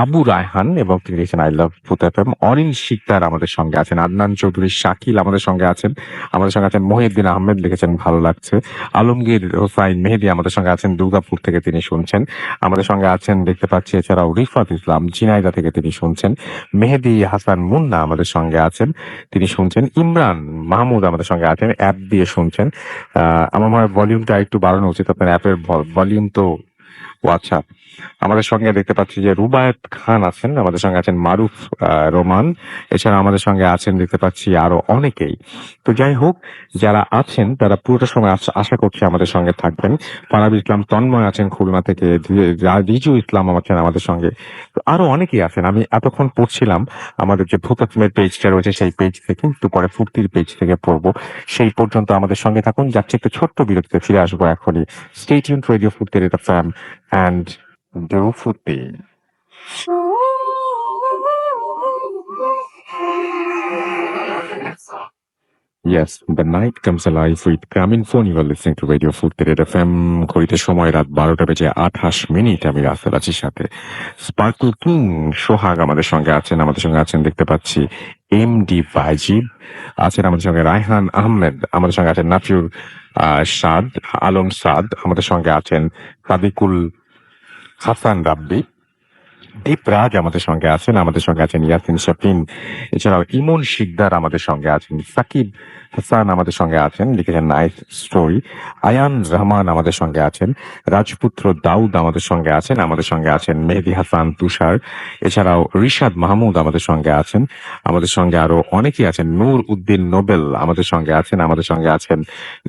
আবু রায়হান এবং তিনি লিখেছেন I love Bhoot FM। Orin Sikdar আমাদের সঙ্গে আছেন, আদনান চৌধুরী শাকিল আমাদের সঙ্গে আছেন মহিউদ্দিন আহমেদ লিখেছেন ভালো লাগছে। আলমগীর হোসাইন মেহেদি আমাদের সঙ্গে আছেন দুর্গাপুর থেকে, তিনি শুনছেন। আমাদের সঙ্গে আছেন দেখতে পাচ্ছি এছাড়াও রিফাত ইসলাম ঝিনাইদহ থেকে, তিনি শুনছেন। মেহেদি হাসান মুন্না আমাদের সঙ্গে আছেন, তিনি শুনছেন। ইমরান মাহমুদ আমাদের সঙ্গে আছেন, অ্যাপ দিয়ে শুনছেন। আমার মনে হয় ভলিউমটা একটু বাড়ানো উচিত, আপনার অ্যাপের ভলিউম তো। ও আচ্ছা, আমাদের সঙ্গে দেখতে পাচ্ছি যে রুবায়েত খান আছেন, আমাদের সঙ্গে আছেন মারুফ রোমান, এছাড়া আমাদের সঙ্গে আছেন দেখতে পাচ্ছি আরো অনেকেই। তো যাই হোক, যারা আছেন তারা পুরোটা সময় আশা করছি আমাদের সঙ্গে থাকবেন। ফারাবি ইসলাম তন্ময় আছেন খুলনা থেকে, রিজু ইসলাম আছেন আমাদের সঙ্গে, তো আরো অনেকেই আছেন। আমি এতক্ষণ পড়ছিলাম আমাদের যে ভূত FM'ের পেজটা রয়েছে সেই পেজ থেকে, একটু পরে ফুর্তির পেজ থেকে পড়বো। সেই পর্যন্ত আমাদের সঙ্গে থাকুন, যাচ্ছে একটু ছোট্ট বিরতিতে, ফিরে আসবো এখনই। স্টে টিউনড রেডিও ফুর্তির FM and do ফুর্তি। Yes, the night comes alive with Grameenphone. You are listening to Radio Full FM. ঘড়িতে সময় রাত 12:28 আমি রাসেল আছি সাথে স্পার্কল কিং সোহাগ আমাদের সঙ্গে আছেন দেখতে পাচ্ছি এমডি বাজিব আছেন আমাদের সঙ্গে, রায়হান আহমেদ আমাদের সঙ্গে আছেন, নাফিউর সাদ আলম সাদ আমাদের সঙ্গে আছেন, সাদিকুল হাসান রাব্বি, দীপ রাজ আমাদের সঙ্গে আছেন ইয়াসিন শাফিন, এছাড়াও ইমন শিকদার আমাদের সঙ্গে আছেন, সাকিব হাসান আমাদের সঙ্গে আছেন, লিখেছেন নাইস স্টোরি, আয়ান রহমান আমাদের সঙ্গে আছেন, রাজপুত্র দাউদ আমাদের সঙ্গে আছেন মেহেদি হাসান তুষার, এছাড়াও রিশাদ মাহমুদ আমাদের সঙ্গে আরো অনেকেই আছেন, নূর উদ্দিন নোবেল আমাদের সঙ্গে আছেন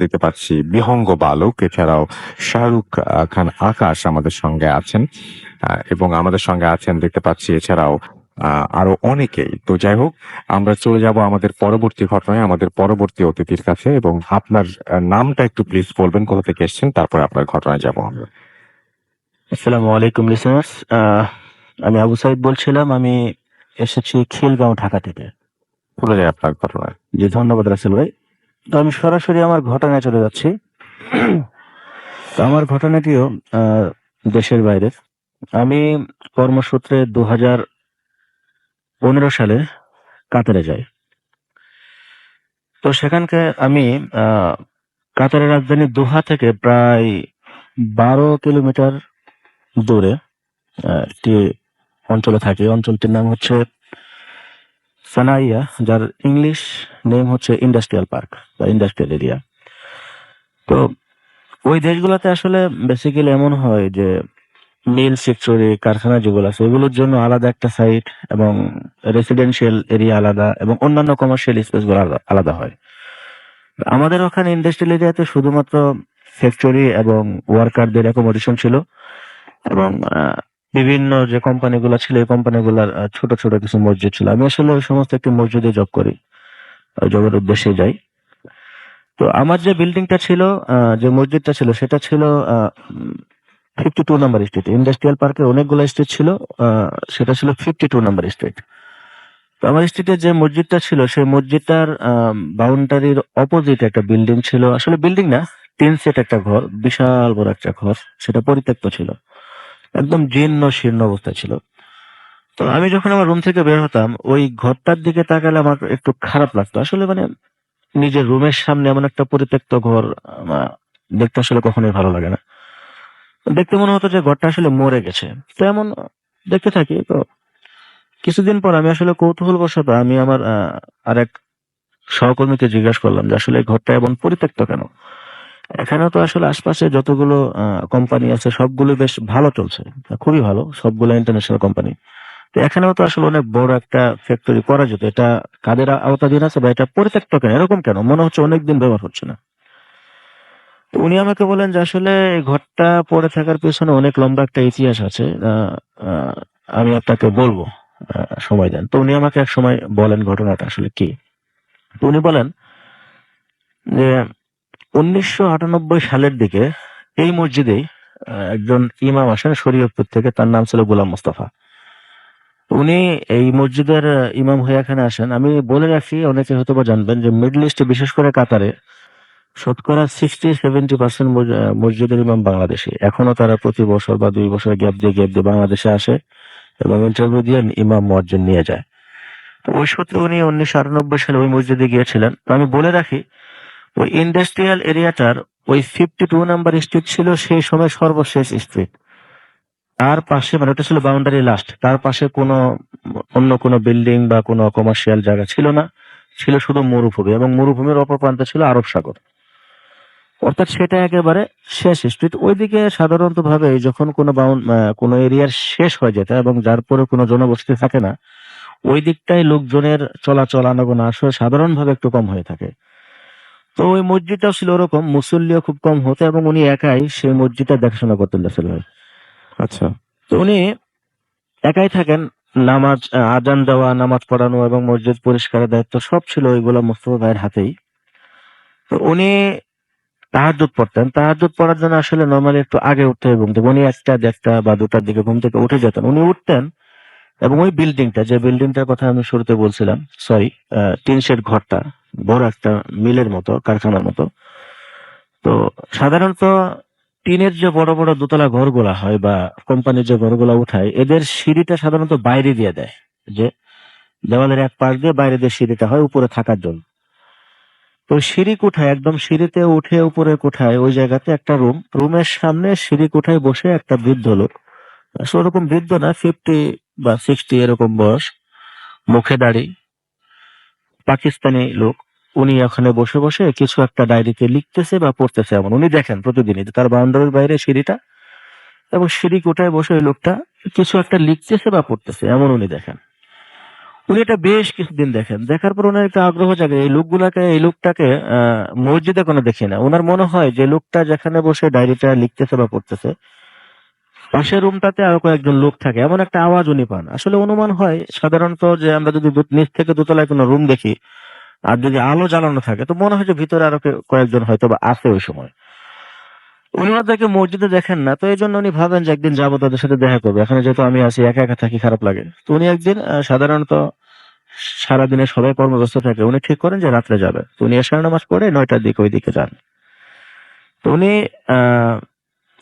দেখতে পাচ্ছি, বিহঙ্গ বালক, এছাড়াও শাহরুখ খান আকাশ আমাদের সঙ্গে আছেন, এবং আমাদের সঙ্গে আছেন দেখতে পাচ্ছি এছাড়াও আরো অনেকেই। তো যাই হোক, আমরা চলে যাব আমাদের পরবর্তী ঘটনায়, আমাদের পরবর্তী অতিথির কাছে, এবং আপনার নামটা একটু প্লিজ বলবেন, কোথা থেকে এসেছেন, তারপর আপনার ঘটনায় যাব আমরা। আসসালামু আলাইকুম লিসেনার্স, আমি আবু সাইদ বলছিলাম। আমি এসেছি খিলগাঁও, ঢাকা থেকে। চলে যায় আপনার ঘটনায়। জি, ধন্যবাদ রাসেল ভাই। তো আমি সরাসরি আমার ঘটনায় চলে যাচ্ছি। তো আমার ঘটনাটিও দেশের বাইরে। আমি কর্মসূত্রে 2015 সালে কাতারে যাই। তো সেখানকে আমি কাতারের রাজধানী দোহা থেকে প্রায় 12 কিলোমিটার দূরে একটি অঞ্চলে থাকি। অঞ্চলটির নাম হচ্ছে সানাইয়া, যার ইংলিশ নেম হচ্ছে ইন্ডাস্ট্রিয়াল পার্ক বা ইন্ডাস্ট্রিয়াল এরিয়া। তো ওই দেশগুলোতে আসলে বেসিক্যালি এমন হয় যে মিল ফ্যাক্টরি, কারখানা যেগুলো আছে ওইগুলোর জন্য আলাদা একটা সাইট, এবং রেসিডেন্সিয়াল এরিয়া আলাদা, এবং অন্যান্য কমার্শিয়াল স্পেস গুলো আলাদা হয়। আমাদের ওখানে ইন্ডাস্ট্রিয়াল এরিয়াতে শুধুমাত্র ফ্যাক্টরি এবং ওয়ার্কারদের অ্যাকোমোডেশন ছিল, এবং বিভিন্ন যে কোম্পানিগুলো ছিল এই কোম্পানিগুলোর ছোট ছোট কিছু মসজিদ ছিল। আমি আসলে ওই সমস্ত একটি মসজিদে জব করি, জবের উদ্দেশ্যে যাই। তো আমার যে বিল্ডিংটা ছিল, যে মসজিদটা ছিল, সেটা ছিল 52 নাম্বার স্ট্রিট। ইন্ডাস্ট্রিয়াল পার্কে অনেকগুলো স্ট্রিট ছিল, সেটা ছিল 52 নাম্বার স্ট্রিট। তো আমার স্ট্রিটে যে মসজিদটা ছিল, সেই মসজিদটার বাউন্ডারির অপোজিট একটা বিল্ডিং ছিল। আসলে বিল্ডিং না, টিন সেট একটা ঘর, বিশাল বড় একটা ঘর, সেটা পরিত্যক্ত ছিল, একদম জীর্ণ শীর্ণ অবস্থায় ছিল। তো আমি যখন আমার রুম থেকে বের হতাম, ওই ঘরটার দিকে তাকালে আমার একটু খারাপ লাগতো। আসলে মানে নিজের রুমের সামনে এমন একটা পরিত্যক্ত ঘর দেখতে আসলে কখনোই ভালো লাগে না। দেখতে মনে হতো যে ঘরটা আসলে মরে গেছে। তো এমন দেখতে থাকি। তো কিছুদিন পর আমি আসলে কৌতূহলবশত আমি আমার আরেক সহকর্মীকে জিজ্ঞাসা করলাম যে আসলে এই ঘরটা এমন পরিত্যক্ত কেন। এখানে তো আসলে আশপাশে যতগুলো কোম্পানি আছে সবগুলো বেশ ভালো চলছে, খুবই ভালো, সবগুলো ইন্টারন্যাশনাল কোম্পানি। তো এখানেও তো আসলে অনেক বড় একটা ফ্যাক্টরি করা যেত, এটা কাদের আওতাধীন আছে বা এটা পরিত্যক্ত কেন, এরকম কেন মনে হচ্ছে অনেকদিন ব্যবহার হচ্ছে না। তো উনি আমাকে বলেন যে আসলে এই ঘরটা পড়ে থাকার পেছনে অনেক লম্বা একটা ইতিহাস আছে। আহ, আমি আপনাকে বলবো, সময় দেন। তো উনি আমাকে এক সময় বলেন ঘটনাটা আসলে কি। তো উনি বলেন যে 1998 সালের দিকে এই মসজিদেই একজন ইমাম আসেন শরীয়তপুর থেকে, তার নাম ছিল গোলাম মোস্তফা। উনি এই মসজিদের ইমাম হয়ে এখানে আসেন। আমি বলে রাখি, অনেকে হয়তো বা জানবেন যে মিডল ইস্টে, বিশেষ করে কাতারে, শতকরা 60-70% মসজিদের ইমাম বাংলাদেশি। এখনো তারা প্রতি বছর বা 2 বছর গ্যাপ দিয়ে বাংলাদেশে আসে এবং ইন্টারভিউ দিয়ে ইমাম মুয়াজ্জিন নিয়ে যায়। তো ওই সূত্রে উনি 1998 সালে ওই মসজিদে গিয়েছিলেন। তো আমি বলে রাখি, ওই ইন্ডাস্ট্রিয়াল এরিয়াটার ওই 52 নাম্বার স্ট্রিট ছিল সেই সময় সর্বশেষ স্ট্রিট। তার পাশে, মানে ওটা ছিল বাউন্ডারি লাস্ট, তার পাশে কোনো অন্য কোনো বিল্ডিং বা কোনো কমার্শিয়াল জায়গা ছিল না, ছিল শুধু মরুভূমি, এবং মরুভূমির অপর প্রান্তে ছিল আরব সাগর। অর্থাৎ সেটা একেবারে শেষ স্ট্রিট। ওইদিকে সাধারণত ভাবে যখন কোনো এরিয়ার শেষ হয়ে যেত এবং যার পরে কোনো জনবসতি থাকে না, ওই দিকটাই লোকজনের চলাচল আনাগোনা আসলে সাধারণভাবে একটু কম হয়ে থাকে। তো ওই মসজিদটাও ছিল ওরকম, মুসল্লিও খুব কম হতো, এবং উনি একাই সেই মসজিদটা দেখাশোনা করতেন রাসেল ভাই। আচ্ছা, তো উনি একাই থাকেন। নামাজ, আজান দেওয়া, নামাজ পড়ানো এবং মসজিদ পরিষ্কারের দায়িত্ব সব ছিল ওইগুলা মোস্তফা ভাইয়ের হাতেই। তো উনি তাহাজ্জুদ পড়তেন। তাহাজ্জুদ পড়ার জন্য আসলে নরমালি একটু আগে উঠতে হয় ঘুম থেকে। উনি 1টা, 1:30 বা 2টার দিকে ঘুম থেকে উঠে যেতেন। উনি উঠতেন এবং ওই বিল্ডিংটা, যে বিল্ডিংটার কথা আমি শুরুতে বলছিলাম, সরি, টিন শেড ঘরটা, বড় একটা মিলের মতো, কারখানার মতো। তো সাধারণত টিনের যে বড় বড় দোতলা ঘরগুলা হয় বা কোম্পানির যে ঘরগুলা উঠায়, এদের সিঁড়িটা সাধারণত বাইরে দিয়ে দেয়, যে দেওয়ালের এক পাশ দিয়ে বাইরে দিয়ে সিঁড়িটা হয় উপরে থাকার জন্য। তো সিঁড়ি কোঠায়, একদম সিঁড়িতে উঠে উপরে কোঠায়, ওই জায়গাতে একটা রুমের সামনে সিঁড়ি কোঠায় বসে একটা বৃদ্ধ লোক, আসলে ওরকম বৃদ্ধ না, 50 বা 60 এরকম বয়স, মুখে দাড়ি, পাকিস্তানি লোক। উনি ওখানে বসে বসে কিছু একটা ডায়েরিতে লিখতেছে বা পড়তেছে, এমন উনি দেখেন প্রতিদিনই, যে তার বাউন্ডারির বাইরে সিঁড়িটা, এবং সিঁড়ি কোঠায় বসে ওই লোকটা কিছু একটা লিখতেছে বা পড়তেছে, এমন উনি দেখেন। উনি এটা বেশ কিছুদিন দেখেন, দেখার পর ওনার একটা আগ্রহ জাগে, এই লোকটাকে মসজিদে কোনো দেখি না। ওনার মনে হয় যে লোকটা যেখানে বসে ডায়েরিটা লিখতেছে বা পড়তেছে, পাশের রুমটাতে আরো কয়েকজন লোক থাকে, এমন একটা আওয়াজ উনি পান। আসলে অনুমান হয় সাধারণত যে আমরা যদি নিচ থেকে দোতলায় কোনো রুম দেখি, আর যদি আলো জ্বালানো থাকে, তো মনে হয় যে ভিতরে আরো কয়েকজন হয়তো বা আছে ওই সময়। উনি ওনাদেরকে মসজিদে দেখেন না, তো এই জন্য উনি ভাবেন যে একদিন যাবো তাদের সাথে দেখা করবে, এখানে যেহেতু আমি আছি, একা একা থাকি, খারাপ লাগে। তো উনি একদিন, সাধারণত সারাদিনে সবাই কর্মব্যস্ত থাকে, উনি ঠিক করেন যে রাত্রে যাবে। তো উনি এশার নামাজ পড়ে 9টার দিকে ওই দিকে যান। তো উনি আহ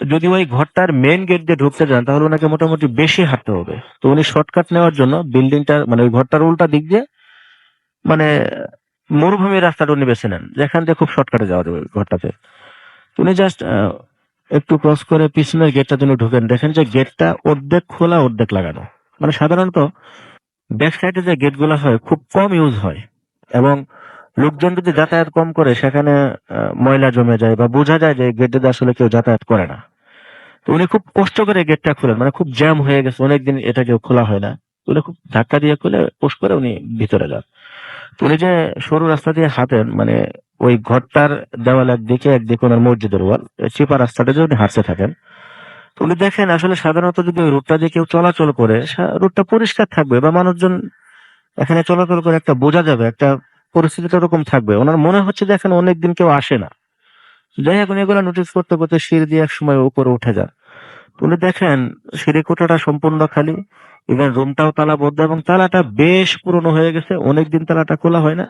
যদি ওই ঘরটার মেইন গেট দিয়ে ঢুকতে যান, তাহলে ওনাকে মোটামুটি বেশি হাঁটতে হবে। তো উনি শর্টকাট নেওয়ার জন্য বিল্ডিংটার, মানে ওই ঘরটার উল্টা দিক দিয়ে, মানে মরুভূমির রাস্তাটা উনি বেছে নেন, যেখান দিয়ে খুব শর্টকাটে যাওয়া যাবে ওই ঘরটাতে। তো উনি জাস্ট একটু ক্রস করে পিছনের গেটটা তিনি ঢুকেন, দেখেন যে গেটটা অর্ধেক খোলা অর্ধেক লাগানো। মানে সাধারণত ব্যাক সাইডে যে গেট গুলা হয় খুব কম ইউজ হয়, এবং লোকজন যদি যাতায়াত কম করে, সেখানে ময়লা জমে যায় বা বোঝা যায় যে গেট দিয়ে আসলে কেউ যাতায়াত করে না। তো উনি খুব কষ্ট করে গেটটা খুলেন, মানে খুব জ্যাম হয়ে গেছে, অনেকদিন এটা কেউ খোলা হয় না। তো উনি খুব ধাক্কা দিয়ে খুলে পুশ করে উনি ভিতরে যান। তো উনি যে সরু রাস্তা দিয়ে হাঁটেন, মানে ওই ঘরটার দেওয়াল একদিকে, একদিকে ওনার মসজিদের ওয়াল, চিপা রাস্তাটা যে উনি হাঁটতে থাকেন। তো উনি দেখেন আসলে সাধারণত যদি ওই রুটটা দিয়ে কেউ চলাচল করে, রুটটা পরিষ্কার থাকবে বা মানুষজন এখানে চলাচল করে, একটা বোঝা যাবে, একটা পরিস্থিতিটা ওরকম থাকবে। ওনার মনে হচ্ছে যে এখানে অনেকদিন কেউ আসে না। যাই হোক, উনি এগুলো নোটিস করতে করতে সিঁড়ি দিয়ে এক সময় উপরে উঠে যান। তো উনি দেখেন সিঁড়ি কোঠাটা সম্পূর্ণ খালি, ইভেন রুমটাও তালাবদ্ধ, এবং তালাটা বেশ পুরনো হয়ে গেছে, অনেকদিন তালাটা খোলা হয় না,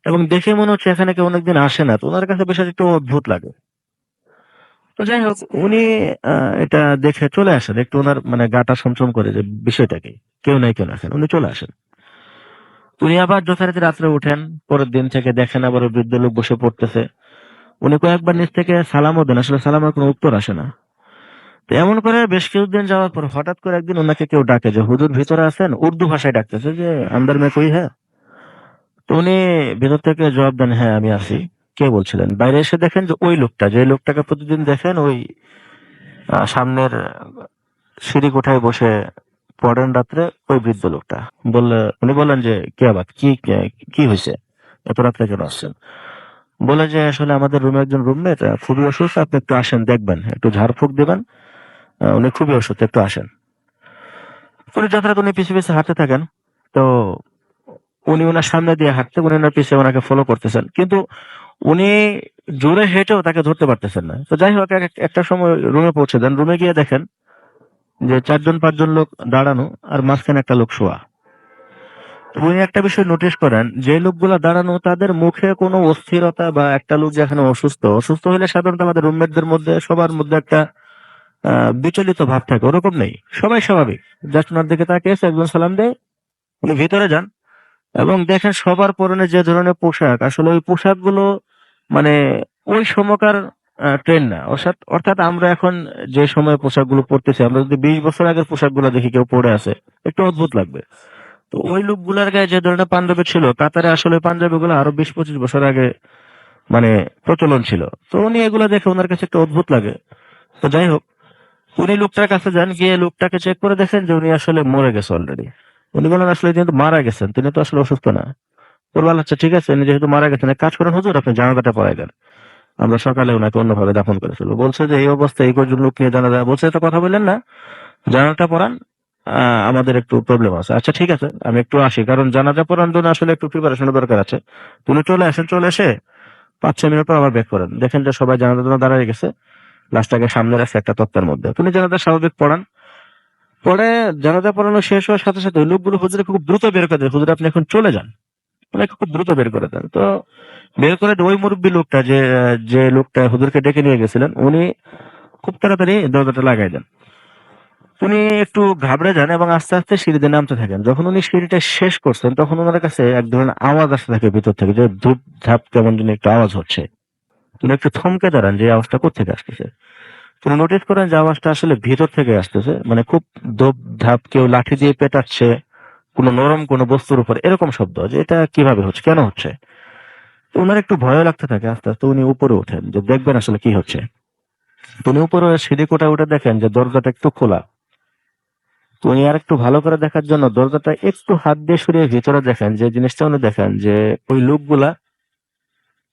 এবং দেখে মনে হচ্ছে এখানে কেউ অনেকদিন আসে না। তো ওনার কাছে বেশ একটু অদ্ভুত লাগে। তো যাই হোক, উনি এটা দেখে চলে আসেন, একটু ওনার মানে গাটা ছমছম করে যে বিষয়টা কি, কেউ নাই কেউ না, উনি চলে আসেন। উনি আবার যথারীতি রাত্রে উঠেন, পরের দিন থেকে দেখেন আবার ওই বৃদ্ধ লোক বসে পড়তেছে। উনি কয়েকবার নিচ থেকে সালামও দেন, আসলে সালামের কোনো উত্তর আসে না। তো এমন করে বেশ কিছুদিন যাওয়ার পর হঠাৎ করে একদিন ওনাকে কেউ ডাকে যে হুজুর ভিতরে আছেন, উর্দু ভাষায় ডাকতেছে যে আন্দার মে কোই হ্যাঁ। তো উনি ভেতর থেকে জবাব দেন, হ্যাঁ আমি আছি, কে বলছিলেন। বাইরে এসে দেখেন যে ওই লোকটা, যে লোকটাকে প্রতিদিন দেখেন ওই সামনের সিঁড়ি কোঠায় বসে পড়েন রাত্রে, ওই বৃদ্ধ লোকটা। উনি বললেন যে কে আবার কি হয়েছে, এত রাত্রে কেন আসছেন? বলে যে আসলে আমাদের রুমে একজন রুমমেট খুবই অসুস্থ, আপনি একটু আসেন, দেখবেন, একটু ঝাড়ফুঁক দিবেন, উনি খুবই অসুস্থ, একটু আসেন। উনি যথারীতি উনি পিছে পিছে হাঁটতে থাকেন। তো উনি ওনার সামনে দিয়ে হাঁটতে, উনি ওনার পিছে ওনাকে ফলো করতেছেন, কিন্তু উনি জোরে হেঁটেও তাকে ধরতে পারতেছেন না। তো যাই হোক, একটা সময় রুমে পৌঁছে দেন, রুমে গিয়ে দেখেন যে 4-5 জন লোক দাঁড়ানো, আর মাঝখানে একটা লোক শোয়া। উনি একটা বিষয় নোটিশ করেন, যে লোকগুলা দাঁড়ানো তাদের মুখে কোনো অস্থিরতা, বা একটা লোক যেখানে অসুস্থ, অসুস্থ হলে সাধারণত আমাদের রুমমেটদের মধ্যে সবার মধ্যে একটা বিচলিত ভাব থাকে, ওরকম নেই, সবাই স্বাভাবিক। জাস্ট ওনার দিকে তাকিয়েছে, একজন সালাম দেয়, উনি ভিতরে যান, এবং দেখেন সবার পরনে যে ধরনের পোশাক, আসলে ওই পোশাকগুলো মানে ওই সময়কার ট্রেন্ড না। অর্থাৎ আমরা এখন যে সময় পোশাকগুলো পরতেছি, আমরা যদি 20 বছর আগের পোশাকগুলো দেখি কেউ পরে আছে, একটু অদ্ভুত লাগবে। তো ওই লোকগুলার গায়ে যে ধরনের পাঞ্জাবি ছিল, কাতারে আসলে পাঞ্জাবি গুলো আরো 20-25 বছর আগে মানে প্রচলন ছিল। তো উনি এগুলা দেখে ওনার কাছে একটু অদ্ভুত লাগে। তো যাই হোক, উনি লোকটার কাছে যান, গিয়ে লোকটাকে চেক করে দেখেন যে উনি আসলে মরে গেছে অলরেডি। উনি বলেন আসলে তিনি তো মারা গেছেন, তিনি তো আসলে অসুস্থ না। বললেন আচ্ছা ঠিক আছে, উনি যেহেতু মারা গেছেন, এক কাজ করেন হুজুর, আপনি জানাজাটা পড়াই দেন, আমরা সকালে ওনাকে অন্যভাবে দাফন করে ফেলবো। বলছে যে এই অবস্থায় এই কজন লোক নিয়ে জানাজা, বলছে তো কথা বললেন না, জানাজাটা পড়ান, আমাদের একটু প্রবলেম আছে। আচ্ছা ঠিক আছে, আমি একটু আসি, কারণ জানাজা পড়ার জন্য আসলে একটু প্রিপারেশনের দরকার আছে। তুমি চলে আসেন, চলে এসে 5-6 মিনিট পর আবার ব্যাক করেন, দেখেন যে সবাই জানাজার জন্য দাঁড়িয়ে গেছে, লাস্টটাকে সামনে রাখছে একটা তক্তার মধ্যে। তুমি জানাজা স্বাভাবিক পড়ান, পরে জানাজা পড়ানো শেষ হওয়ার সাথে সাথে ওই লোকগুলো হুজুরে খুব দ্রুত বের করে দেয়, হুজুর আপনি এখন চলে যান, ওনাকে খুব দ্রুত বের করে দেন। তো বের করে দিয়ে ওই মুরব্বী লোকটা যে লোকটা হুজুরকে ডেকে নিয়ে গেছিলেন, উনি খুব তাড়াতাড়ি দরজাটা লাগাই দেন। উনি একটু ঘাবড়ে যান এবং আস্তে আস্তে সিঁড়িতে নামতে থাকেন। যখন উনি সিঁড়িটা শেষ করছেন তখন ওনার কাছে এক ধরনের আওয়াজ আসতে থাকে ভিতর থেকে, যে ধূপ ধাপ কেমন যেন একটা আওয়াজ হচ্ছে। উনি একটু থমকে দাঁড়ান যে এই আওয়াজটা কোত্থেকে আসতেছে। তিনি নোটিস করেন যে আওয়াজটা আসলে ভিতর থেকে আসতেছে, মানে খুব ধূপ ধাপ, কেউ লাঠি দিয়ে পেটাচ্ছে কোনো নরম কোনো বস্তুর উপর, এরকম শব্দ, যে এটা কিভাবে হচ্ছে, কেন হচ্ছে। তো ওনার একটু ভয় লাগতে থাকে। আস্তে আস্তে উনি উপরে ওঠেন যে দেখবেন আসলে কি হচ্ছে। তো উনি উপরে সিঁড়ি কোঠায় উঠে দেখেন যে দরজাটা একটু খোলা। তো উনি আর একটু ভালো করে দেখার জন্য দরজাটা একটু হাত দিয়ে সরিয়ে ভিতরে দেখেন, যে জিনিসটা উনি দেখেন যে ওই লোকগুলা,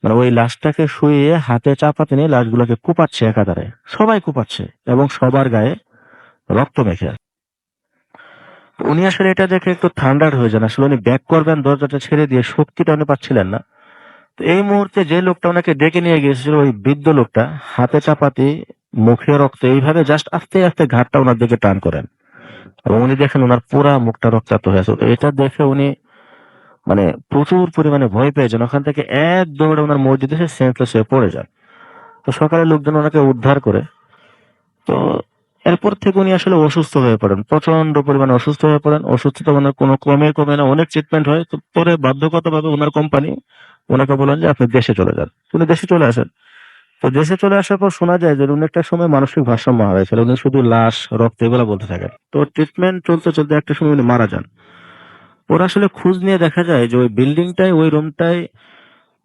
মানে ওই লাশটাকে শুয়ে হাতে চাপাতে নিয়ে লাশগুলোকে কুপাচ্ছে একাধারে, সবাই কুপাচ্ছে এবং সবার গায়ে রক্ত মেখে আছে। উনি আসলে এটা দেখে একটু থান্ডার হয়ে যান। আসলে উনি ব্যাক করবেন দরজাটা ছেড়ে দিয়ে, শক্তিটা উনি পাচ্ছিলেন না। তো এই মুহূর্তে যে লোকটা ওনাকে ডেকে নিয়ে গিয়েছিল, ওই বৃদ্ধ লোকটা হাতে চাপাতি, মুখে রক্ত, এইভাবে জাস্ট আস্তে আস্তে ঘাটটা ওনার দিকে টান করেন এবং উনি দেখেন ওনার পুরা মুখটা রক্তাক্ত হয়ে আছে। তো এটা দেখে উনি মানে প্রচুর পরিমাণে ভয় পেয়ে যান। ওখান থেকে এক দৌড়ে ওনার মসজিদে এসে সেন্সলেস হয়ে পড়ে যান। তো সকালে লোকজন ওনাকে উদ্ধার করে। তো এরপর থেকে উনি আসলে অসুস্থ হয়ে পড়েন, প্রচন্ড পরিমাণে অসুস্থ হয়ে পড়েন। অসুস্থতা ওনার কোনো কমে না, অনেক ট্রিটমেন্ট হয়। তো পরে বাধ্যগতভাবে ওনার কোম্পানি ওনাকে বলেন যে আপনি দেশে চলে যান। উনি দেশে চলে আসেন। তো দেশে চলে আসার পর শোনা যায় যে উনি একটা সময় মানসিক ভারসাম্য হারাইছিল, উনি শুধু লাশ রক্ত এগুলো বলতে থাকেন। তো ট্রিটমেন্ট চলতে চলতে একটা সময় উনি মারা যান। ওরা আসলে খোঁজ নিয়ে দেখা যায় যে ওই বিল্ডিংটায়, ওই রুমটায়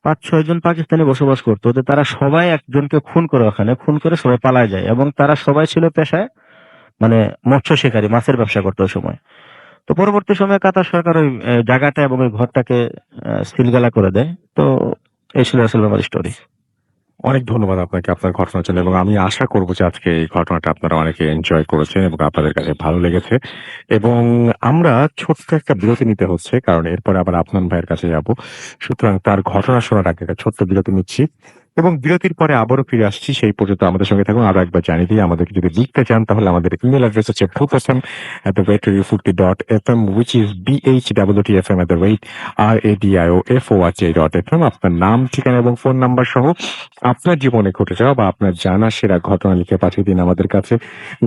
5-6 জন পাকিস্তানি বসবাস করতো। তো তারা সবাই একজনকে খুন করে, ওখানে খুন করে সবাই পালায় যায় এবং তারা সবাই ছিল পেশায় মানে মৎস্য শিকারী, মাছের ব্যবসা করতো ওই সময়। তো পরবর্তী সময়ে কাতার সরকার ওই জায়গাটা এবং ওই ঘরটাকে সিলগালা করে দেয়। তো এই ছিল আসলে আমার স্টোরি। অনেক ধন্যবাদ আপনাকে আপনার ঘটনার জন্য, এবং আমি আশা করব যে আজকে এই ঘটনাটা আপনারা অনেকে এনজয় করেছেন এবং আপনাদের কাছে ভালো লেগেছে। এবং আমরা ছোট্ট একটা বিরতি নিতে হচ্ছে, কারণ এরপরে আবার আপনার ভাইয়ের কাছে যাব। সুতরাং তার ঘটনা শোনার আগে একটা ছোট্ট বিরতি নিচ্ছি এবং বিরতির পরে আবারও ফিরে আসছি। সেই পর্যন্ত আমাদের সঙ্গে থাকুন। আরো একবার জানিয়ে দিই, আমাদেরকে যদি লিখতে চান তাহলে আমাদের ইমেল অ্যাড্রেস হচ্ছে bhutfm@radio40.fm, which is bhwtfm@radioforj.fm। আপনার নাম, ঠিকানা এবং ফোন নাম্বার সহ আপনার জীবনে ঘটে যাওয়া বা আপনার জানা সেরা ঘটনা লিখে পাঠিয়ে দিন আমাদের কাছে।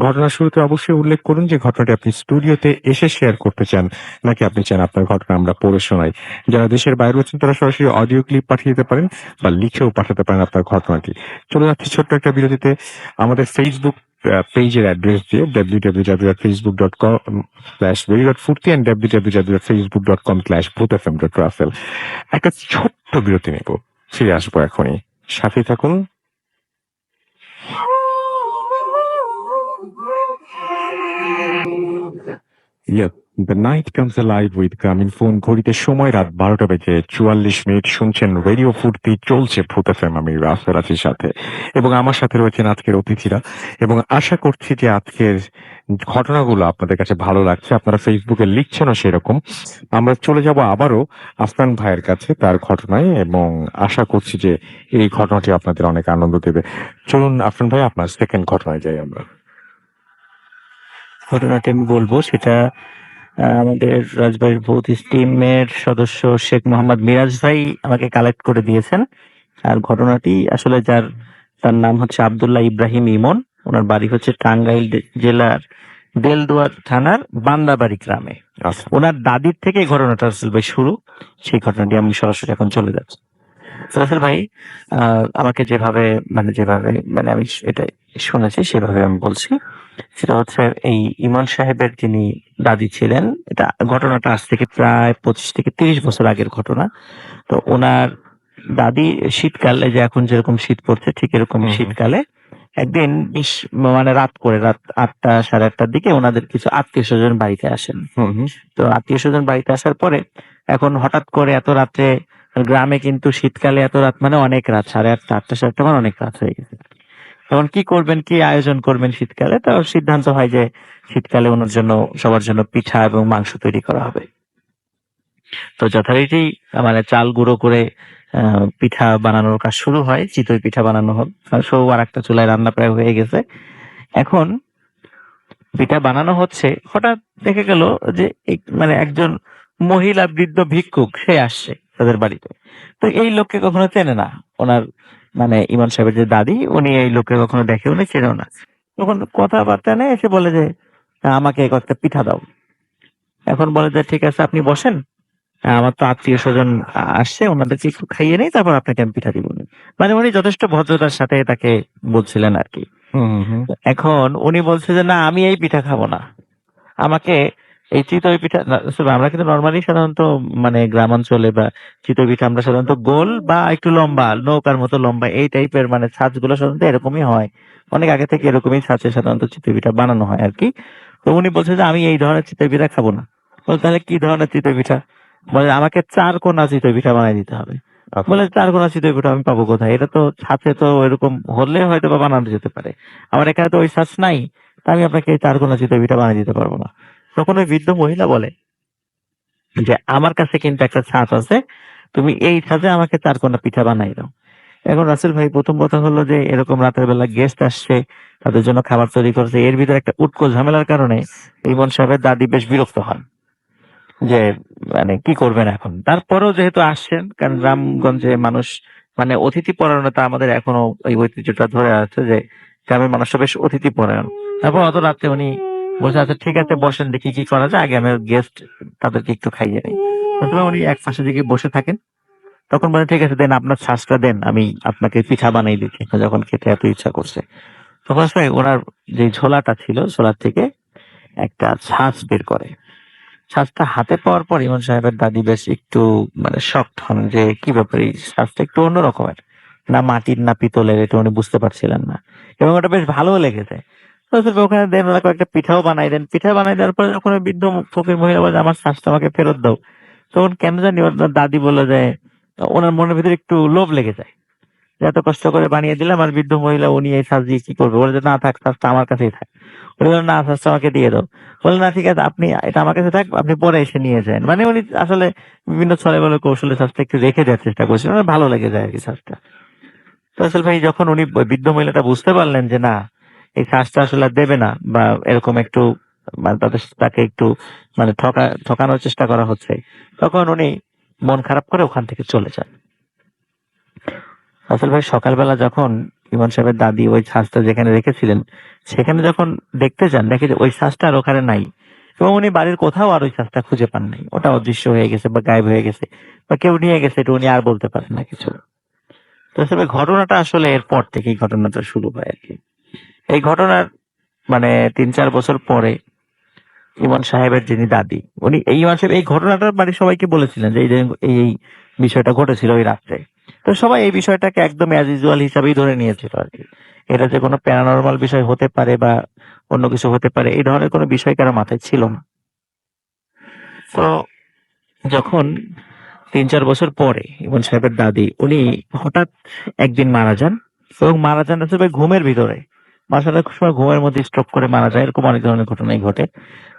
ঘটনার শুরুতে অবশ্যই উল্লেখ করুন যে ঘটনাটি আপনি স্টুডিওতে এসে শেয়ার করতে চান, নাকি আপনি চান আপনার ঘটনা আমরা পড়ে শোনাই। যারা দেশের বাইরে রয়েছেন তারা সরাসরি অডিও ক্লিপ পাঠিয়ে দিতে পারেন বা লিখেও পাঠাতে পারেন আপনার ঘটনাটি। চলে যাচ্ছি ছোট্ট একটা বিরতিতে। আমাদের ফেসবুক পেজের অ্যাড্রেস দিয়ে www.facebook.com/very.furti and www.facebook.com/bhutfm.raffle। একটা ছোট্ট বিরতি নেব, ফিরে আসবো এখনই, সাথে থাকুন। Yep, the night comes alive with Grameenphone. ঘড়িতে সময় রাত 12টা বেজে 44 মিনিট। শুনছেন রেডিও ফুর্তি, চলছে ভূত এফএম। আমি রাসেল আছি সাথে, এবং আমার সাথে রয়েছেন আজকের অতিথিরা। এবং আশা করছি যে আজকের ঘটনাগুলো আপনাদের কাছে ভালো লাগছে, আপনারা ফেসবুকে লিখছেনও সেরকম। আমরা চলে যাব আবারও আফনান ভাইয়ের কাছে তার ঘটনায়, এবং আশা করছি যে এই ঘটনাটি আপনাদের অনেক আনন্দ দেবে। চলুন আফনান ভাই, আপনার সেকেন্ড ঘটনায় যাই আমরা। ঘটনাটি আমি বলবো সেটা আমাদের রাজবাড়ির ভূত টিমের সদস্য শেখ মোহাম্মদ মিরাজ ভাই আমাকে কালেক্ট করে দিয়েছেন। আর ঘটনাটি আসলে তার নাম হচ্ছে আব্দুল্লাহ ইব্রাহিম ইমন। ওনার বাড়ি হচ্ছে টাঙ্গাইল জেলার দেলদুয়ার থানার বান্দাবাড়ি গ্রামে। আচ্ছা, ওনার দাদির থেকে এই ঘটনাটা আসলে ভাই শুরু। সেই ঘটনাটি আমি সরাসরি এখন চলে যাচ্ছি। রাসেল ভাই আমাকে যেভাবে আমি এটা শুনেছি সেভাবে আমি বলছি। সেটা হচ্ছে এই ইমন সাহেবের যিনি দাদি ছিলেন, এটা ঘটনাটা আজ থেকে প্রায় 25 থেকে 30 বছর আগের ঘটনা। তো ওনার দাদি শীতকালে, যে এখন যেরকম শীত পড়ছে ঠিক এরকম শীতকালে একদিন রাত 8টা 8:30টার দিকে ওনাদের কিছু আত্মীয় স্বজন বাড়িতে আসেন। তো আত্মীয় স্বজন বাড়িতে আসার পরে এখন হঠাৎ করে এত রাত্রে, গ্রামে কিন্তু শীতকালে এত রাত মানে অনেক রাত, 8:30 8টা 7টা মানে অনেক রাত হয়ে গেছে। তখন কি করবেন, কি আয়োজন করবেন শীতকালে? তো সিদ্ধান্ত হয় যে শীতকালে ওনার জন্য, সবার জন্য পিঠা এবং মাংস তৈরি করা হবে। তো যথারীতি চাল গুঁড়ো করে পিঠা বানানোর কাজ শুরু হয়। চিতই পিঠা বানানো হোক, সব আর একটা চুলায় রান্না প্রায় হয়ে গেছে। এখন পিঠা বানানো হচ্ছে, হঠাৎ দেখে গেল যে মানে একজন মহিলা বৃদ্ধ ভিক্ষুক সে আসছে তাদের বাড়িতে। তো এই লোককে কখনো চেনে না। ওনার মানে ইমাম সাহেবের যে দাদি, উনি এই লোককে কখনো দেখেও না, চেনেও না। তখন কথাবার্তা নেই, এসে বলে যে আমাকে কয়েকটা পিঠা দাও। এখন বলে যে ঠিক আছে আপনি বসেন, আমার তো আত্মীয় স্বজন আসছে, ওনাদেরকে একটু খাইয়ে নেই, তারপর আপনাকে আমি পিঠা দিব। মানে উনি যথেষ্ট ভদ্রতার সাথে তাকে বলছিলেন আর কি। হুম। এখন উনি বলছে যে না, আমি এই পিঠা খাবো না, আমাকে এই চিতই পিঠা আসলে আমরা কিন্তু নর্মালি সাধারণত মানে গ্রামাঞ্চলে বা চিতই পিঠা আমরা সাধারণত গোল বা একটু লম্বা, নৌকার মতো লম্বা এই টাইপের মানে ছাঁচগুলো সাধারণত এরকমই হয়। অনেক আগে থেকে এরকমই ছাঁচে সাধারণত চিতই পিঠা বানানো হয় আর কি। তো উনি বলছে যে আমি এই ধরনের চিতই পিঠা খাবো না। বলে তাহলে কি ধরনের চিতই পিঠা? বলে আমাকে 4 কোনা চিতই পিঠা বানাই দিতে হবে। আচ্ছা। বলে 4 কোনা চিতই পিঠা আমি পাবো কোথায়? এটা তো ছাঁচে তো এরকম হলে হয়তো বা বানানো যেতে পারে। আমার এখানে তো ওই ছাঁচ নাই। তা আমি আপনাকে 4 কোনা চিতই পিঠা বানিয়ে দিতে পারবো না। তখন ওই বৃদ্ধ মহিলা বলে যে আমার কাছে কিন্তু একটা ছাঁচ আছে, তুমি এই ছাঁচে আমাকে 4 কোনা পিঠা বানাই দাও। এখন রাসেল ভাই প্রথম কথা হলো যে এরকম রাতের বেলা গেস্ট আসছে, তাদের জন্য খাবার তৈরি করছে, এর ভিতরে একটা উটকো ঝামেলার কারণে ইমন সাহেবের দাদি বেশ বিরক্ত হন যে মানে কি করবেন এখন। তারপরেও যেহেতু আসছেন, কারণ গ্রামগঞ্জে মানুষ মানে অতিথি পরায়ণতা আমাদের এখনো এই ঐতিহ্যটা ধরে আছে যে গ্রামের মানুষরা বেশ অতিথি পরায়ণ। তারপর অত রাতে উনি বসে আছে, ঠিক আছে বসেন, দেখি কি করা যায়, আগে আমি গেস্ট তাদেরকে একটু খাইয়ে নেই। প্রথমে উনি এক পাশে দিকে বসে থাকেন, তখন বলে ঠিক আছে দেন আপনার ছাঁচটা দেন, আমি আপনাকে পিঠা বানিয়ে দিচ্ছি, আপনার যখন খেতে এত ইচ্ছা করছে। তখন আসলে ওনার যে ঝোলাটা ছিল, ঝোলার থেকে একটা ছাঁচ বের করে। ছাঁচটা হাতে পাওয়ার পর ইমাম সাহেবের দাদি বেশ একটু মানে শকড হন যে কি ব্যাপার, এই ছাঁচটা একটু অন্য রকমের, না মাটির না পিতলের, এটা উনি বুঝতে পারছিলেন না, এবং ওটা বেশ ভালোও লেগেছে। তো আসলে ওখানে দেন ওরা কয়েকটা পিঠাও বানাই দেন। পিঠা বানাই দেওয়ার পরে যখন ওই বৃদ্ধ ফকির মহিলা বলে আমার ছাঁচটা আমাকে ফেরত দাও, তখন কেন জানি ওর দাদি বলে যে ওনার মনের ভিতরে একটু লোভ লেগে যায় যে এত কষ্ট করে বানিয়ে দিলাম, আর বৃদ্ধ মহিলা উনি এই ছাঁচ দিয়ে কি করবে। বলে যে না থাক, ছাঁচটা আমার কাছেই থাক। বলে না, ছাঁচটা আমাকে দিয়ে দাও। বলে না ঠিক আছে, আপনি এটা আমার কাছে থাক, আপনি পরে এসে নিয়ে যান। মানে উনি আসলে বিভিন্ন ছলে বলে কৌশলে ছাঁচটা একটু রেখে দেওয়ার চেষ্টা করছেন, মানে ভালো লেগে যায় আর কি ছাঁচটা। তো আসলে ভাই যখন উনি ওই বৃদ্ধ মহিলাটা বুঝতে পারলেন যে না, এই ছাঁচটা আসলে আর দেবে না, বা এরকম একটু মানে তাকে একটু মানে ঠকানোর চেষ্টা করা হচ্ছে, তখন উনি মন খারাপ করে ওখান থেকে চলে যান। আসল ভাই সকালবেলা যখন ইমন সাহেবের দাদি ওই ছাঁচটা যেখানে রেখেছিলেন, সেখানে যখন দেখতে যান, দেখে যে ওই ছাঁচটা আর ওখানে নাই, এবং উনি বাড়ির কোথাও আর ওই ছাঁচটা খুঁজে পান নাই। ওটা অদৃশ্য হয়ে গেছে বা গায়েব হয়ে গেছে বা কেউ নিয়ে গেছে, এটা উনি আর বলতে পারেন না কিছু। তো আসলে ঘটনাটা আসলে এরপর থেকেই ঘটনাটা শুরু হয় আর কি। এই ঘটনার মানে 3-4 বছর পরে ইমন সাহেবের যিনি দাদি, উনি এই ইমন সাহেব এই ঘটনাটা বাড়ির সবাইকে বলেছিলেন যে এই বিষয়টা ঘটেছিল ওই রাত্রে। তো সবাই এই বিষয়টাকে একদম অ্যাজ ইউজুয়াল হিসাবেই ধরে নিয়েছিল আর কি। এটা যে কোনো প্যারানরমাল বিষয় হতে পারে বা অন্য কিছু হতে পারে, এই ধরনের কোনো বিষয় কারো মাথায় ছিল না। তো যখন 3-4 বছর পরে ইমন সাহেবের দাদি উনি হঠাৎ একদিন মারা যান, এবং মারা যান আসলে ঘুমের ভিতরে। মাসার সময় ঘুমের মধ্যে স্ট্রোক করে মারা যায়, এরকম অনেক ধরনের ঘটনাই ঘটে।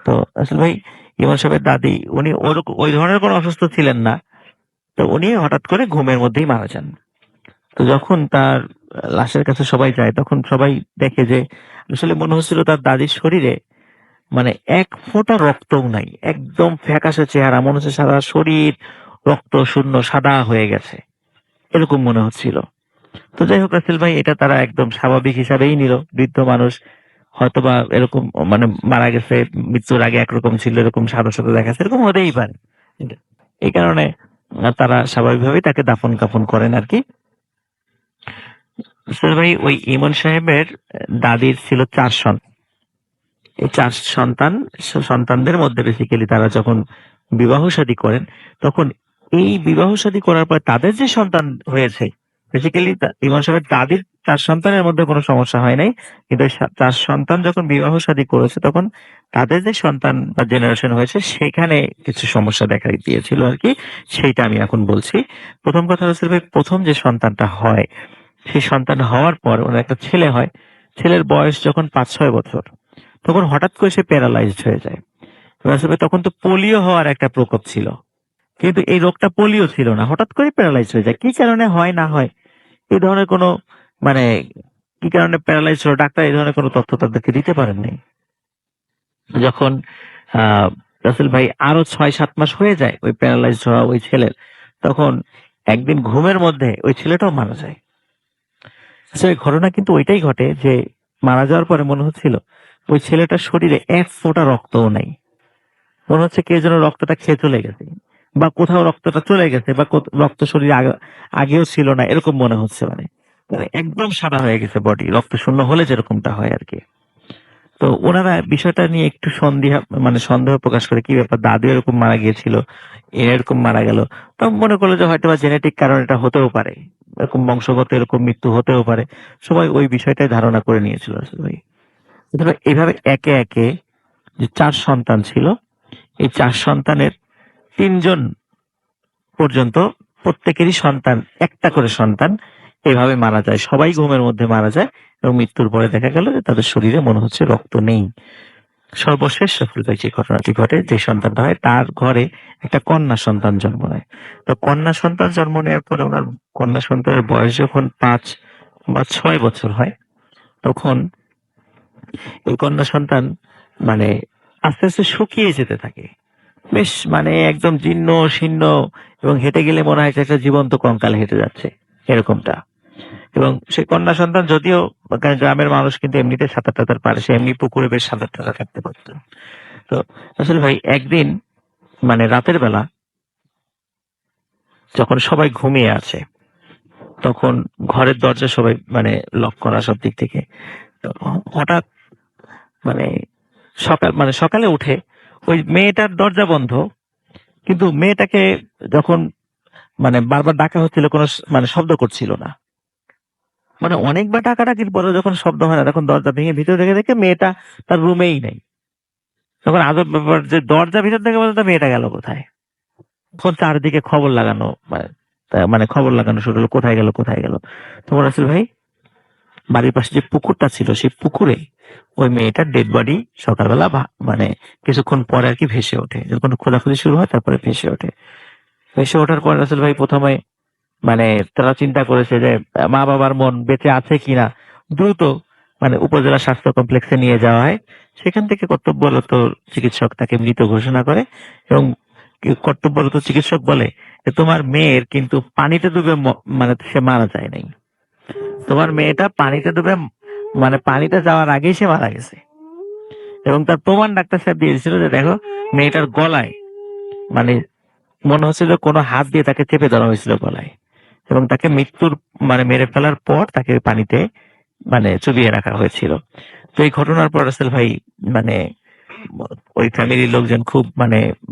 তো আসলে ভাই ইমন সাহেবের দাদি উনি ওরকম ওই ধরনের কোনো অসুস্থ ছিলেন না। তো উনি হঠাৎ করে ঘুমের মধ্যেই মারা যান। তো যখন তার লাশের কাছে সবাই যায়, তখন সবাই দেখে যে আসলে মনে হচ্ছিল তার দাদির শরীরে মানে এক ফোঁটা রক্তও নাই, একদম ফ্যাকাশে চেহারা, মনে হচ্ছে সারা শরীর রক্ত শূন্য সাদা হয়ে গেছে, এরকম মনে হচ্ছিল। তো যাই হোক রাসেল ভাই, এটা তারা একদম স্বাভাবিক হিসাবেই নিল। বৃদ্ধ মানুষ হয়তোবা এরকম মানে মারা গেছে, মৃত্যুর আগে একরকম ছিল, এরকম সাদা সাদা দেখাচ্ছে, এরকম হতেই পারে। এই কারণে তারা স্বাভাবিকভাবেই তাকে দাফন কাফন করেন আর কি। রাসেল ভাই ওই ইমন সাহেবের দাদির ছিল 4 সন্তান। এই 4 সন্তানদের মধ্যে বেসিক্যালি তারা যখন বিবাহ শাদী করেন, তখন এই বিবাহ শাদী করার পর তাদের যে সন্তান হয়েছে, বেসিক্যালি ইমাম সাহেবের দাদির 4 সন্তানের মধ্যে কোনো সমস্যা হয় নাই, কিন্তু ওই 4 সন্তান যখন বিবাহ শাদী করেছে, তখন তাদের যে সন্তান বা জেনারেশন হয়েছে সেখানে কিছু সমস্যা দেখা দিয়েছিল আর কি। সেইটা আমি এখন বলছি। প্রথম কথা হচ্ছে ভাই, প্রথম যে সন্তানটা হয়, সেই সন্তান হওয়ার পর ওনার একটা ছেলে হয়। ছেলের বয়স যখন 5-6 বছর, তখন হঠাৎ করে সে প্যারালাইজড হয়ে যায়। আসলে তখন তো পোলিও হওয়ার একটা প্রকোপ ছিল, কিন্তু এই রোগটা পোলিও ছিল না, হঠাৎ করে প্যারালাইজ হয়ে যায়। কি কারণে হয় না হয় এই ধরনের কোনো মানে কি কারণে প্যারালাইজ হলো, ডাক্তার এই ধরনের কোনো তথ্য তাদেরকে দিতে পারেন নাই। যখন রাসেল ভাই আরো 6-7 মাস হয়ে যায় ওই প্যারালাইজড হওয়া ওই ছেলের, তখন একদিন ঘুমের মধ্যে ওই ছেলেটাও মারা যায়। আসলে ঘটনা কিন্তু ওইটাই ঘটে যে মারা যাওয়ার পরে মনে হচ্ছিল ওই ছেলেটার শরীরে এক ফোঁটা রক্তও নাই। মনে হচ্ছে কে যেন রক্তটা খেয়ে চলে গেছে, বা কোথাও রক্তটা চলে গেছে, বা রক্ত শরীরে আগেও ছিল না, এরকম মনে হচ্ছে। মানে একদম সাদা হয়ে গেছে বডি, রক্ত শূন্য হলে যেরকমটা হয় আর কি। তো ওনারা বিষয়টা নিয়ে একটু সন্দেহ প্রকাশ করে, কি ব্যাপার, দাদু এরকম মারা গিয়েছিল, এরকম মারা গেল। তো মনে করলো যে হয়তো বা জেনেটিক কারণ এটা হতেও পারে, এরকম বংশগত এরকম মৃত্যু হতেও পারে। সবাই ওই বিষয়টাই ধারণা করে নিয়েছিল আসলে ভাই। সুতরাং এইভাবে একে একে যে 4 সন্তান ছিল, এই 4 সন্তানের 3 জন পর্যন্ত প্রত্যেকেরই সন্তান, একটা করে সন্তান এভাবে মারা যায়। সবাই ঘুমের মধ্যে মারা যায় এবং মৃত্যুর পরে দেখা গেল যে তাদের শরীরে মনে হচ্ছে রক্ত নেই। সর্বশেষ সফল ভাই যে ঘটনাটি ঘটে, যে সন্তানটা হয় তার ঘরে একটা কন্যা সন্তান জন্ম নেয়। তো কন্যা সন্তান জন্ম নেওয়ার পরে ওনার কন্যা সন্তানের বয়স যখন 5 বা 6 বছর হয়, তখন এই কন্যা সন্তান মানে আস্তে আস্তে শুকিয়ে যেতে থাকে। বেশ একদম জীর্ণ শীর্ণ, এবং হেঁটে গেলে মনে হয় যে একটা জীবন্ত কঙ্কাল হেঁটে যাচ্ছে, এরকমটা। এবং সেই কন্যা সন্তান যদিও গ্রামের মানুষ কিন্তু এমনিতে সাঁতার টাতার পারে, সে এমনি পুকুরে বেশ সাঁতার টাতার কাটতে পারতো। তো আসলে ভাই একদিন রাতের বেলা যখন সবাই ঘুমিয়ে আছে, তখন ঘরের দরজা সবাই লক করা সব দিক থেকে। তো হঠাৎ মানে সকালে উঠে ওই মেয়েটার দরজা বন্ধ, কিন্তু মেয়েটাকে যখন বারবার ডাকা হচ্ছিল, কোনো শব্দ করছিল না। অনেকবার ডাকাডাকির পরে যখন শব্দ হয় না, তখন দরজা ভেঙে ভিতরে দেখে মেয়েটা তার রুমেই নেই। তখন আজব ব্যাপার যে দরজা ভিতর থেকে বলতে মেয়েটা গেল কোথায়। তখন চারিদিকে খবর লাগানো খবর লাগানো শুরু হলো, কোথায় গেল কোথায় গেল। তখন রাসেল ভাই বাড়ির পাশে যে পুকুরটা ছিল, সেই পুকুরে ওই মেয়েটার ডেড বডি সকালবেলা কিছুক্ষণ পরে আর কি ভেসে ওঠে। যখন খোঁজাখুঁজি শুরু হয় তারপরে ভেসে ওঠে। ভেসে ওঠার পর রাসেল ভাই প্রথমে তারা চিন্তা করেছে যে মা বাবার মন বেঁচে আছে কিনা। দ্রুত উপজেলা স্বাস্থ্য কমপ্লেক্সে নিয়ে যাওয়া হয়। সেখান থেকে কর্তব্যরত চিকিৎসক তাকে মৃত ঘোষণা করে, এবং কর্তব্যরত চিকিৎসক বলে যে তোমার মেয়ের কিন্তু পানিতে ডুবে সে মারা যায় নাই। তোমার মেয়েটা পানিতে ডুবে পানিতে যাওয়ার আগেই সে মারা গেছে। এবং তার প্রমাণ ডাক্তার সাহেব দিয়েছিল যে দেখো, মেয়েটার গলায় মনে হচ্ছিল কোনো হাত দিয়ে তাকে চেপে ধরা হয়েছিল গলায়, এবং তাকে মৃত্যুর মেরে ফেলার পর তাকে পানিতে চুবিয়ে রাখা হয়েছিল। তো এই ঘটনার পর রাসেল ভাই ওই ফ্যামিলির লোকজন খুব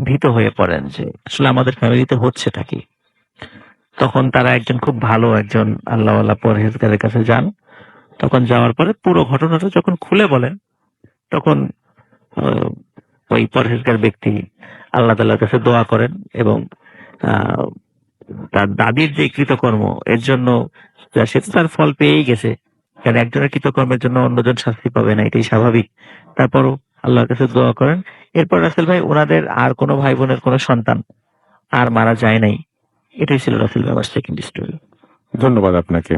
ভীত হয়ে পড়েন যে আসলে আমাদের ফ্যামিলিতে হচ্ছেটা কি। তখন তারা একজন খুব ভালো একজন আল্লাহওয়ালা পরহেজগারের কাছে যান। তখন যাওয়ার পরে পুরো ঘটনাটা যখন খুলে বলেন, তখন ওই পরহেজগার ব্যক্তি আল্লাহ তাআলার কাছে দোয়া করেন, এবং তার দাদির যে কৃতকর্ম এর জন্য সে তো তার ফল পেয়েই গেছে, কারণ একজনের কৃতকর্মের জন্য অন্যজন শাস্তি পাবে না, এটাই স্বাভাবিক। তারপরও আল্লাহর কাছে দোয়া করেন। এরপর রাসেল ভাই ওনাদের আর কোনো ভাই বোনের কোনো সন্তান আর মারা যায় নাই। এটাই ছিল রাসেল ভাই আমার সেকেন্ড স্টোরি। ধন্যবাদ আপনাকে।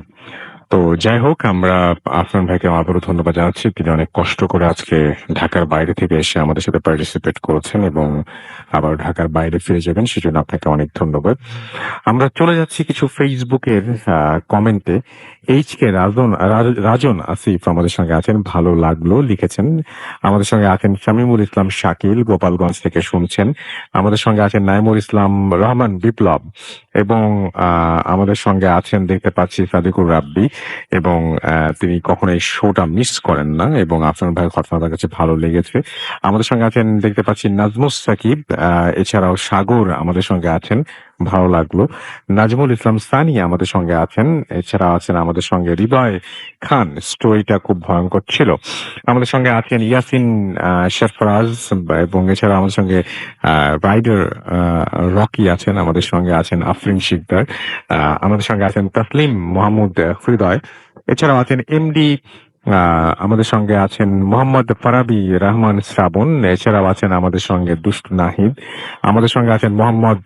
তো যাই হোক, আমরা আফরান ভাইকে আবারও ধন্যবাদ জানাচ্ছি। তিনি অনেক কষ্ট করে আজকে ঢাকার বাইরে থেকে এসে আমাদের সাথে পার্টিসিপেট করেছেন এবং আবার ঢাকার বাইরে ফিরে যাবেন, সেজন্য আপনাকে অনেক ধন্যবাদ। আমরা চলে যাচ্ছি কিছু ফেসবুকের কমেন্টে। এইচ.কে রাজন আসিফ আমাদের সঙ্গে আছেন, ভালো লাগলো লিখেছেন। আমাদের সঙ্গে আছেন শামীমুল ইসলাম শাকিল, গোপালগঞ্জ থেকে শুনছেন। আমাদের সঙ্গে আছেন নাইমুল ইসলাম রহমান বিপ্লব, এবং আমাদের সঙ্গে আছেন দেখতে পাচ্ছি সাদিকুর রাব্বি, এবং তিনি কখনো এই শোটা মিস করেন না, এবং আপনার ভাই ঘটনা তার কাছে ভালো লেগেছে। আমাদের সঙ্গে আছেন দেখতে পাচ্ছি নাজমুস সাকিব, এছাড়াও সাগর আমাদের সঙ্গে আছেন, ভালো লাগলো। নাজমুল ইসলাম সানি আমাদের সঙ্গে আছেন, এছাড়া আছেন আমাদের সঙ্গে হৃদয় খান, স্টোরিটা খুব ভয়ঙ্কর ছিল। আমাদের সঙ্গে আছেন ইয়াসিন শেফরাজ, এবং এছাড়া আমাদের সঙ্গে রাইডার রকি আছেন, আমাদের সঙ্গে আছেন আফরিন শিকদার, আমাদের সঙ্গে আছেন তাসলিম মোহাম্মদ হৃদয়, এছাড়াও আছেন এমডি, আমাদের সঙ্গে আছেন মোহাম্মদ ফারাবি রহমান শ্রাবণ, এছাড়াও আছেন আমাদের সঙ্গে দুষ্ট নাহিদ, আমাদের সঙ্গে আছেন মোহাম্মদ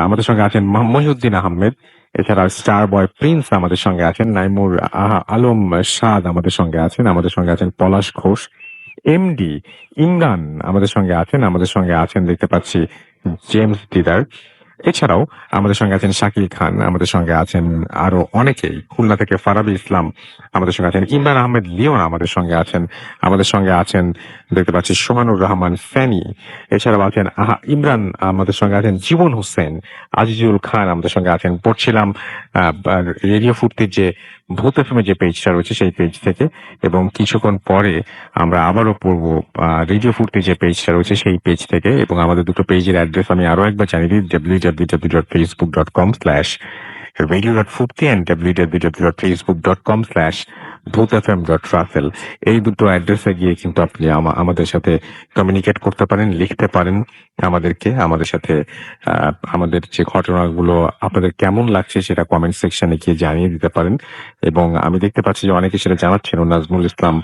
আমাদের সঙ্গে আছেন মহিউদ্দিন আহমেদ, এছাড়া স্টার বয় প্রিন্স আমাদের সঙ্গে আছেন, নাইমুর আলম সাদ আমাদের সঙ্গে আছেন, আমাদের সঙ্গে আছেন পলাশ ঘোষ, এমডি ইমরান আমাদের সঙ্গে আছেন দেখতে পাচ্ছি জেমস দিদার। এছাড়াও আমাদের সঙ্গে আছেন শাকিল খান, আমাদের সঙ্গে আছেন আরো অনেকেই। খুলনা থেকে ফারাবি ইসলাম আমাদের সঙ্গে আছেন, ইমরান আহমেদ লিওন আমাদের সঙ্গে আছেন দেখতে পাচ্ছি সোহানুর রহমান ফ্যানি। এছাড়াও আছেন ইমরান, আমাদের সঙ্গে আছেন জীবন হোসেন, আজিজুল খান আমাদের সঙ্গে আছেন। পড়ছিলাম রেডিও ফুর্তির যে ভূত এফএমের যে পেজটা রয়েছে সেই পেজ থেকে, এবং কিছুক্ষণ পরে আমরা আবারও পড়বো রেডিও ফুর্তি যে পেজটা রয়েছে সেই পেজ থেকে। এবং আমাদের দুটো পেজের অ্যাড্রেস আমি আরো একবার জানিয়ে দিই, www.facebook.com/radio.furti and www.facebook.com/bhutfm.raffle। এই দুটো অ্যাড্রেসে গিয়ে কিন্তু আপনি আমাদের সাথে কমিউনিকেট করতে পারেন, লিখতে পারেন আমাদের সাথে আমাদের যে ঘটনাগুলো আপনাদের কেমন লাগছে সেটা কমেন্ট সেকশনে গিয়ে জানিয়ে দিতে পারেন। এবং আমি দেখতে পাচ্ছি যে অনেকে সেটা জানাচ্ছেন। নাজমুল ইসলাম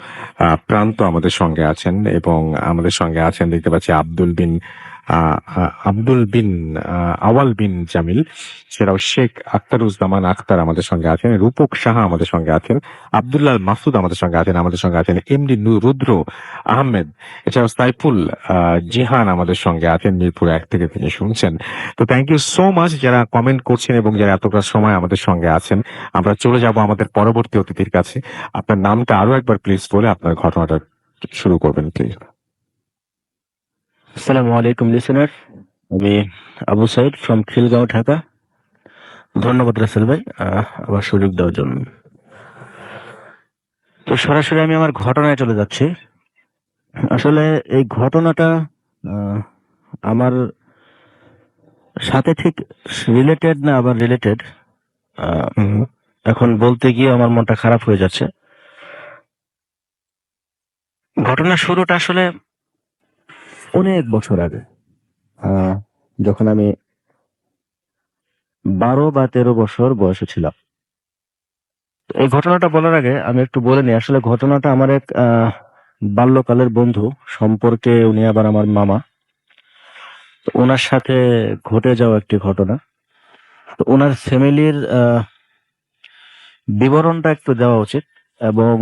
প্রান্ত আমাদের সঙ্গে আছেন, এবং আমাদের সঙ্গে আছেন দেখতে পাচ্ছি আব্দুল বিন আওয়াল বিন জামিল। সেটাও শেখ আখতারুজ্জামান আখতার আমাদের সঙ্গে আছেন, রূপক সাহা আমাদের সঙ্গে আছেন, আব্দুল্লাহ মাসুদ আমাদের সঙ্গে আছেন এমডি রুদ্র আহমেদ। এছাড়াও সাইফুল জিহান আমাদের সঙ্গে আছেন, মিরপুর 1 থেকে তিনি শুনছেন। তো থ্যাংক ইউ সো মাচ যারা কমেন্ট করছেন এবং যারা এতটা সময় আমাদের সঙ্গে আছেন। আমরা চলে যাব আমাদের পরবর্তী অতিথির কাছে। আপনার নামটা আরো একবার প্লিজ বলে আপনার ঘটনাটা শুরু করবেন প্লিজ। আসসালামু আলাইকুম লিসেনার, আমি আবু সাইদ ফ্রম খিলগাঁও, ঢাকা। ধন্যবাদ রাসেল ভাই আবার সুযোগ দেওয়ার জন্য। তো সরাসরি আমি আমার ঘটনায় চলে যাচ্ছি। আসলে এই ঘটনাটা আমার সাথে ঠিক রিলেটেড না, আবার রিলেটেড। এখন বলতে গিয়ে আমার মনটা খারাপ হয়ে যাচ্ছে। ঘটনার শুরুটা আসলে অনেক বছর আগে, যখন আমি 12 বা 13 বছর বয়সে ছিলাম। এই ঘটনাটা বলার আগে আমি একটু বলে নিই, আসলে ঘটনাটা আমার এক বাল্যকালের বন্ধু সম্পর্কে, উনি আবার আমার মামা। তো ওনার সাথে ঘটে যাওয়া একটি ঘটনা। তো ওনার ফ্যামিলির বিবরণটা একটু দেওয়া উচিত, এবং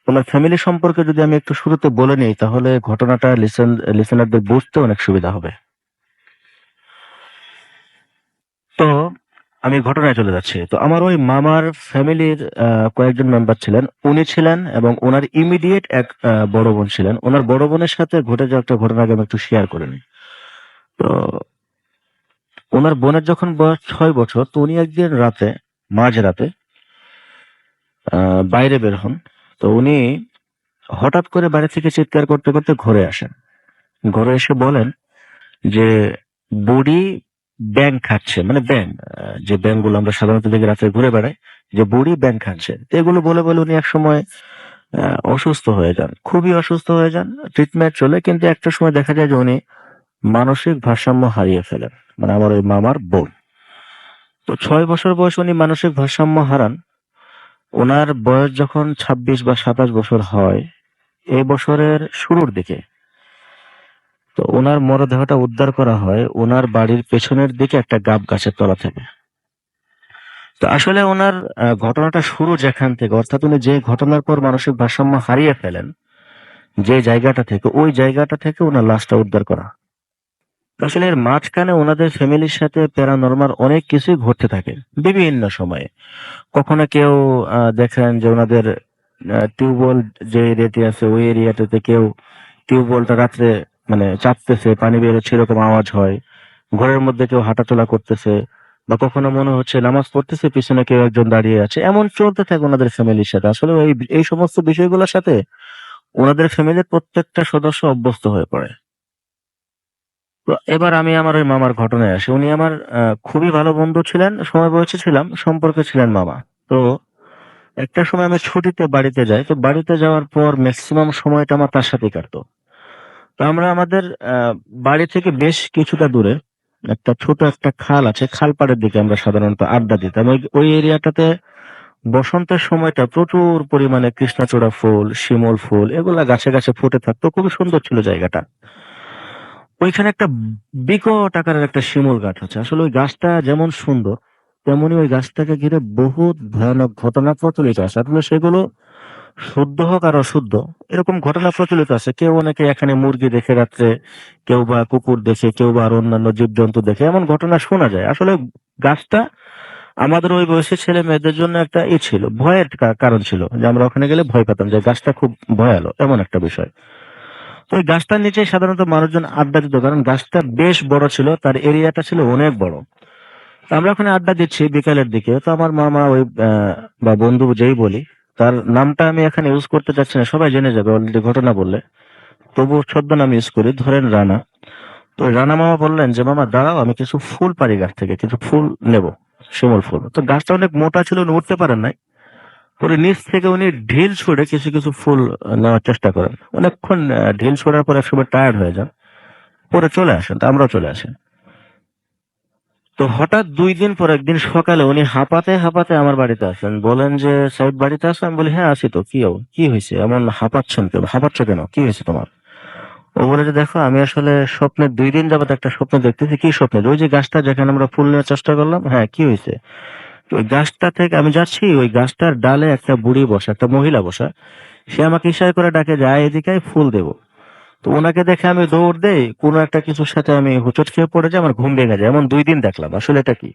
ওনার ফ্যামিলি সম্পর্কে যদি আমি একটু শুরুতে বলে নিই, তাহলে ঘটনাটা লিসেনারদের বুঝতে অনেক সুবিধা হবে। তো আমি ঘটনায় চলে যাচ্ছি। তো আমার ওই মামার ফ্যামিলির কয়েকজন মেম্বার ছিলেন, উনি ছিলেন, এবং ওনার ইমিডিয়েট এক বড় বোন ছিলেন। ওনার বড় বোনের সাথে ঘটে যাওয়া একটা ঘটনাকে আমি একটু শেয়ার করে নিই। তো ওনার বোনের যখন বয়স 6 বছর, তো উনি একদিন রাতে, মাঝরাতে বাইরে বের হন। তো উনি হঠাৎ করে বাড়ি থেকে চিৎকার করতে করতে ঘরে আসেন। ঘরে এসে বলেন যে বুড়ি ব্যাং খাচ্ছে, মানে ব্যাং, যে ব্যাং গুলো আমরা সাধারণত দেখি রাতে ঘুরে বেড়াই, যে বুড়ি ব্যাং খাচ্ছে। তো এগুলো বলে বলে উনি এক সময় অসুস্থ হয়ে যান, খুবই অসুস্থ হয়ে যান। ট্রিটমেন্ট চলে, কিন্তু একটা সময় দেখা যায় যে উনি মানসিক ভারসাম্য হারিয়ে ফেলেন, মানে আমার ওই মামার বোন। তো 6 বছর বয়সে উনি মানসিক ভারসাম্য হারান। ওনার বয়স যখন 26 বা 27 বছর হয়, এই বছরের শুরুর দিকে, তো ওনার মরদেহটা উদ্ধার করা হয় ওনার বাড়ির পেছনের দিকে একটা গাব গাছের তলা থেকে। তো আসলে ওনার ঘটনাটা শুরু যেখান থেকে, অর্থাৎ উনি যে ঘটনার পর মানসিক ভারসাম্য হারিয়ে ফেলেন, যে জায়গাটা থেকে, ওই জায়গাটা থেকে ওনার লাশটা উদ্ধার করা। আসলে এর মাঝখানে ওনাদের ফ্যামিলির সাথে প্যারানরমাল অনেক কিছুই ঘটতে থাকে বিভিন্ন সময়ে। কখনো কেউ দেখেন যে ওনাদের টিউবওয়েল যে এরিয়াতে আছে, ওই এরিয়াটাতে কেউ টিউবওয়েলটা রাত্রে মানে চাপতেছে, পানি বেরোচ্ছে, এরকম আওয়াজ হয়। ঘরের মধ্যে কেউ হাঁটাচলা করতেছে, বা কখনো মনে হচ্ছে নামাজ পড়তেছে, পিছনে কেউ একজন দাঁড়িয়ে আছে। এমন চলতে থাকে ওনাদের ফ্যামিলির সাথে। আসলে এই সমস্ত বিষয়গুলোর সাথে ওনাদের ফ্যামিলির প্রত্যেকটা সদস্য অভ্যস্ত হয়ে পড়ে। তো এবার আমি আমার ওই মামার ঘটনায় আসি। উনি আমার খুবই ভালো বন্ধু ছিলেন, সমবয়সী ছিলাম, সম্পর্কে ছিলেন মামা। তো একটা সময় আমি ছুটিতে বাড়িতে যাই। তো বাড়িতে যাওয়ার পর ম্যাক্সিমাম সময়টা আমার তার সাথে কাটতো। তো আমরা আমাদের বাড়ি থেকে বেশ কিছুটা দূরে একটা ছোট একটা খাল আছে, খাল পাড়ের দিকে আমরা সাধারণত আড্ডা দিতাম। ওই এরিয়াটাতে বসন্তের সময়টা প্রচুর পরিমাণে কৃষ্ণচূড়া ফুল, শিমুল ফুল, এগুলা গাছে গাছে ফুটে থাকতো। খুবই সুন্দর ছিল জায়গাটা। ওইখানে একটা বিকট আকারের একটা শিমুল গাছ আছে। আসলে ওই গাছটা যেমন সুন্দর, তেমনি ওই গাছটাকে ঘিরে বহুত ভয়ানক ঘটনা প্রচলিত আছে। আসলে সেগুলো শুদ্ধ হোক আর অশুদ্ধ, এরকম ঘটনা প্রচলিত আছে। কেউ অনেকে এখানে মুরগি দেখে রাত্রে, কেউ বা কুকুর দেখে, কেউ বা আর অন্যান্য জীবজন্তু দেখে, এমন ঘটনা শোনা যায়। আসলে গাছটা আমাদের ওই বয়সী ছেলে মেয়েদের জন্য একটা ছিল, ভয়ের কারণ ছিল, যে আমরা ওখানে গেলে ভয় পেতাম, যে গাছটা খুব ভয়ালো, এমন একটা বিষয়। তো ওই গাছটার নিচে সাধারণত মানুষজন আড্ডা দিত, কারণ গাছটা বেশ বড় ছিল, তার এরিয়াটা ছিল অনেক বড়। তো আমরা ওখানে আড্ডা দিচ্ছি বিকালের দিকে, তো আমার মামা ওই বা বন্ধু যেই বলি, তার নামটা আমি এখানে ইউজ করতে চাচ্ছি না, সবাই জেনে যাবে অলরেডি ঘটনা বললে, তবু ছদ্মনাম ইউজ করি, ধরেন রানা। তো ওই রানা মামা বললেন যে, মামা দাঁড়াও, আমি কিছু ফুল পারি গাছ থেকে, কিছু ফুল নেব, শিমুল ফুল। তো গাছটা অনেক মোটা ছিল, উনি উঠতে পারেন নাই। পরে নিচ থেকে উনি ঢিল ছুঁড়ে কিছু কিছু ফুল নেওয়ার চেষ্টা করেন। অনেকক্ষণ ঢিল ছোড়ার পর একসময় টায়ার্ড হয়ে যান, পরে চলে আসেন, তো আমরাও চলে আসি। তো হঠাৎ 2 দিন পর একদিন সকালে উনি হাঁপাতে হাঁপাতে আমার বাড়িতে আসেন, বলেন যে, সাহেব বাড়িতে আসেন? আমি বলি, হ্যাঁ আছি তো, কি হয়েছে, এমন হাঁপাচ্ছেন কেন, হাঁপাচ্ছ কেন, কি হয়েছে তোমার? ও বলে যে, দেখো আমি আসলে স্বপ্নে 2 দিন যাবত একটা স্বপ্ন দেখতেছি। কি স্বপ্নে? ওই যে গাছটা যেখানে আমরা ফুল নেওয়ার চেষ্টা করলাম, হ্যাঁ কি হয়েছে? তো ওই গাছটা থেকে আমি যাচ্ছি, ওই গাছটার ডালে একটা বুড়ি বসা, একটা মহিলা বসা। সে আমাকে ইশারা করে ডাকে, যায় এদিকে আয়, ফুল দেবো। তো ওনাকে দেখে আমি দৌড় দেই, কোনো একটা কিছুর সাথে আমি হোঁচট খেয়ে পড়ে যাই, আমার ঘুম ভেঙে যায়। এমন 2 দিন দেখলাম, আসলে এটা কি?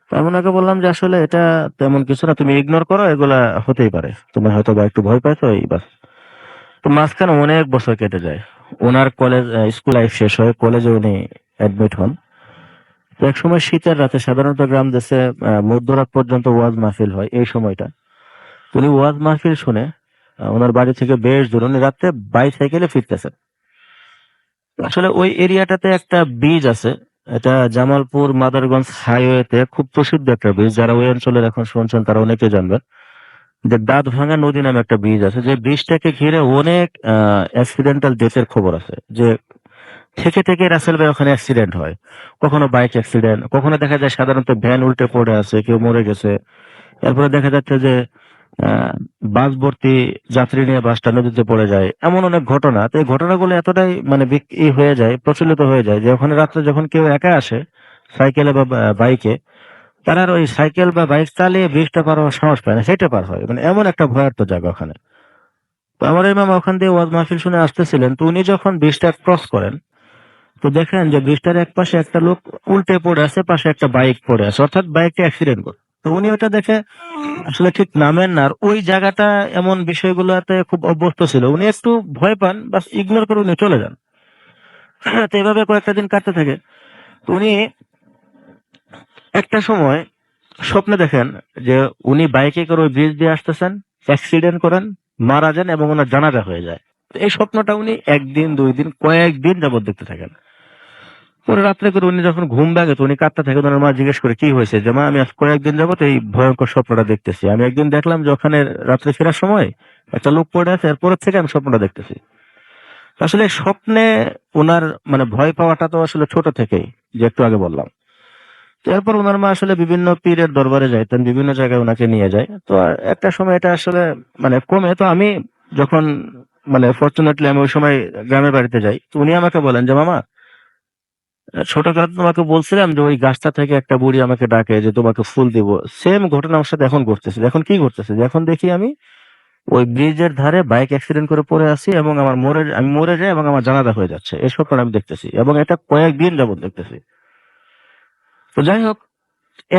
তো আমি ওনাকে বললাম যে, আসলে এটা তেমন কিছু না, তুমি ইগনোর করো, এগুলা হতেই পারে, তুমি হয়তো বা একটু ভয় পাইছো, এই বাস। তো মাঝখানে অনেক বছর কেটে যায়, ওনার কলেজ স্কুল লাইফ শেষ হয়, কলেজে উনি অ্যাডমিট হন। তো এক সময় শীতের রাতে সাধারণত গ্রাম দেশে মধ্যরাত পর্যন্ত ওয়াজ মাহফিল হয় এই সময়টা। তো উনি ওয়াজ মাহফিল শুনে ওনার বাড়ি থেকে বেশ দূর, উনি রাত্রে বাইসাইকেলে ফিরতেছেন। আসলে ওই এরিয়াটাতে একটা ব্রিজ আছে, এটা জামালপুর মাদারগঞ্জ হাইওয়েতে খুব প্রসিদ্ধ একটা ব্রিজ, যারা ওই অঞ্চলের এখন শুনছেন তারা অনেকে জানবেন। যে দাঁত ভাঙা নদী নামে একটা ব্রিজ আছে, যে ব্রিজটাকে ঘিরে অনেক অ্যাক্সিডেন্টাল ডেথের খবর আছে, যে থেকে থেকে রাসেল ভাই ওখানে অ্যাক্সিডেন্ট হয়। কখনো বাইক অ্যাক্সিডেন্ট, কখনো দেখা যায় সাধারণত ভ্যান উল্টে পড়ে আছে, কেউ মরে গেছে। এরপরে দেখা যাচ্ছে যে আহ বাস ভর্তি যাত্রী নিয়ে বাসটা নদীতে পড়ে যায়, এমন অনেক ঘটনা। তো এই ঘটনাগুলো এতটাই মানে হয়ে যায়, প্রচলিত হয়ে যায়, যে ওখানে রাত্রে যখন কেউ একা আসে সাইকেলে বা বাইকে, তারা আর ওই সাইকেল বা বাইক চালিয়ে ব্রিজটা পার হওয়ার সাহস পায় না, হেঁটে পার হয়, মানে এমন একটা ভয়ার্ত জায়গা ওখানে। তো আমার এই মামা ওখান দিয়ে ওয়াজ মাহফিল শুনে আসতেছিলেন, তো উনি যখন ব্রিজটা ক্রস করেন, তো দেখেন যে ব্রিজটার এক পাশে একটা লোক উল্টে পড়ে আছে, পাশে একটা বাইক পড়ে আছে, অর্থাৎ বাইকটা অ্যাক্সিডেন্ট করে। তো উনি ওটা দেখে আসলে ঠিক নামেন না, আর ওই জায়গাটা এমন বিষয়গুলোতে খুব অভ্যস্ত ছিল, উনি একটু ভয় পান, বাস ইগনোর করে উনি চলে যান। তো এভাবে কয়েকটা দিন কাটতে থাকে। তো উনি একটা সময় স্বপ্নে দেখেন যে উনি বাইকে করে ওই ব্রিজ দিয়ে আসতেছেন, অ্যাক্সিডেন্ট করেন, মারা যান এবং ওনার জানাজা হয়ে যায়। তো এই স্বপ্নটা উনি 1 দিন 2 দিন কয়েকদিন যাবত দেখতে থাকেন। পরে রাত্রে করে উনি যখন ঘুম ভাঙে, তো উনি কাঁদতে থাকে, ওনার মা জিজ্ঞেস করে, কি হয়েছে? যে, মা আমি আজ কয়েকদিন যাবত এই ভয়ঙ্কর স্বপ্নটা দেখতেছি। আমি একদিন দেখলাম যে ওখানে রাত্রে ফেরার সময় একটা লোক পড়ে আছে, এরপরের থেকে আমি স্বপ্নটা দেখতেছি। আসলে স্বপ্নে ওনার মানে ভয় পাওয়াটা তো আসলে ছোট থেকেই, যে একটু আগে বললাম। তো এরপর ওনার মা আসলে বিভিন্ন পীরের দরবারে যাইতেন, বিভিন্ন জায়গায় ওনাকে নিয়ে যায়। তো একটা সময় এটা আসলে মানে কমে। তো আমি যখন মানে ফর্চুনেটলি আমি ওই সময় গ্রামের বাড়িতে যাই, তো উনি আমাকে বলেন যে, মামা ছোটকালে তোমাকে বলছিলাম যে ওই গাছটা থেকে একটা বুড়ি আমাকে ডাকে যে তোমাকে ফুল দিব। সেম ঘটনা আমার সাথে এখন ঘটতেছে। এখন কি ঘটতেছে, যে এখন দেখি আমি ওই ব্রিজের ধারে বাইক অ্যাক্সিডেন্ট করে পড়ে আছি, এবং আমি মরে যাই এবং আমার জানাজা হয়ে যাচ্ছে, এই স্বপ্ন আমি দেখতেছি, এবং এটা কয়েকদিন যাবত দেখতেছি। তো যাই হোক,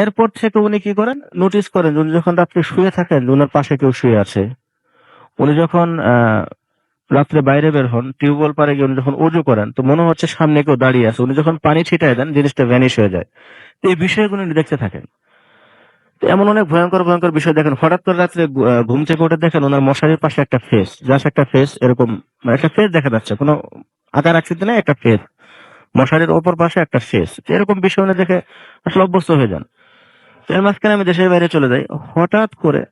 এরপর থেকে উনি কি করেন, নোটিস করেন যে উনি যখন রাত্রে শুয়ে থাকেন, উনার পাশে কেউ শুয়ে আছে। উনি যখন রাত্রে বাইরে বের হন, টিউবওয়েল পাড়ে গিয়ে উনি যখন উজু করেন, তো মনে হচ্ছে সামনে কেউ দাঁড়িয়ে আছে। উনি যখন পানি ছিটায় দেন, জিনিসটা ভ্যানিশ হয়ে যায়। তো এই বিষয়গুলো উনি দেখতে থাকেন। তো এমন অনেক ভয়ঙ্কর ভয়ঙ্কর বিষয় দেখেন। হঠাৎ করে রাত্রে ঘুম থেকে উঠে দেখেন ওনার মশারির পাশে একটা ফেস, জাস্ট একটা ফেস, এরকম মানে একটা ফেস দেখা যাচ্ছে, কোনো আকার আকৃতি নেই, একটা ফেস, মশারির ওপর পাশে একটা ফেস। এরকম বিষয় উনি দেখে আসলে অভ্যস্ত হয়ে যান। তো এর মাঝখানে আমি দেশের বাইরে চলে যাই। হঠাৎ করে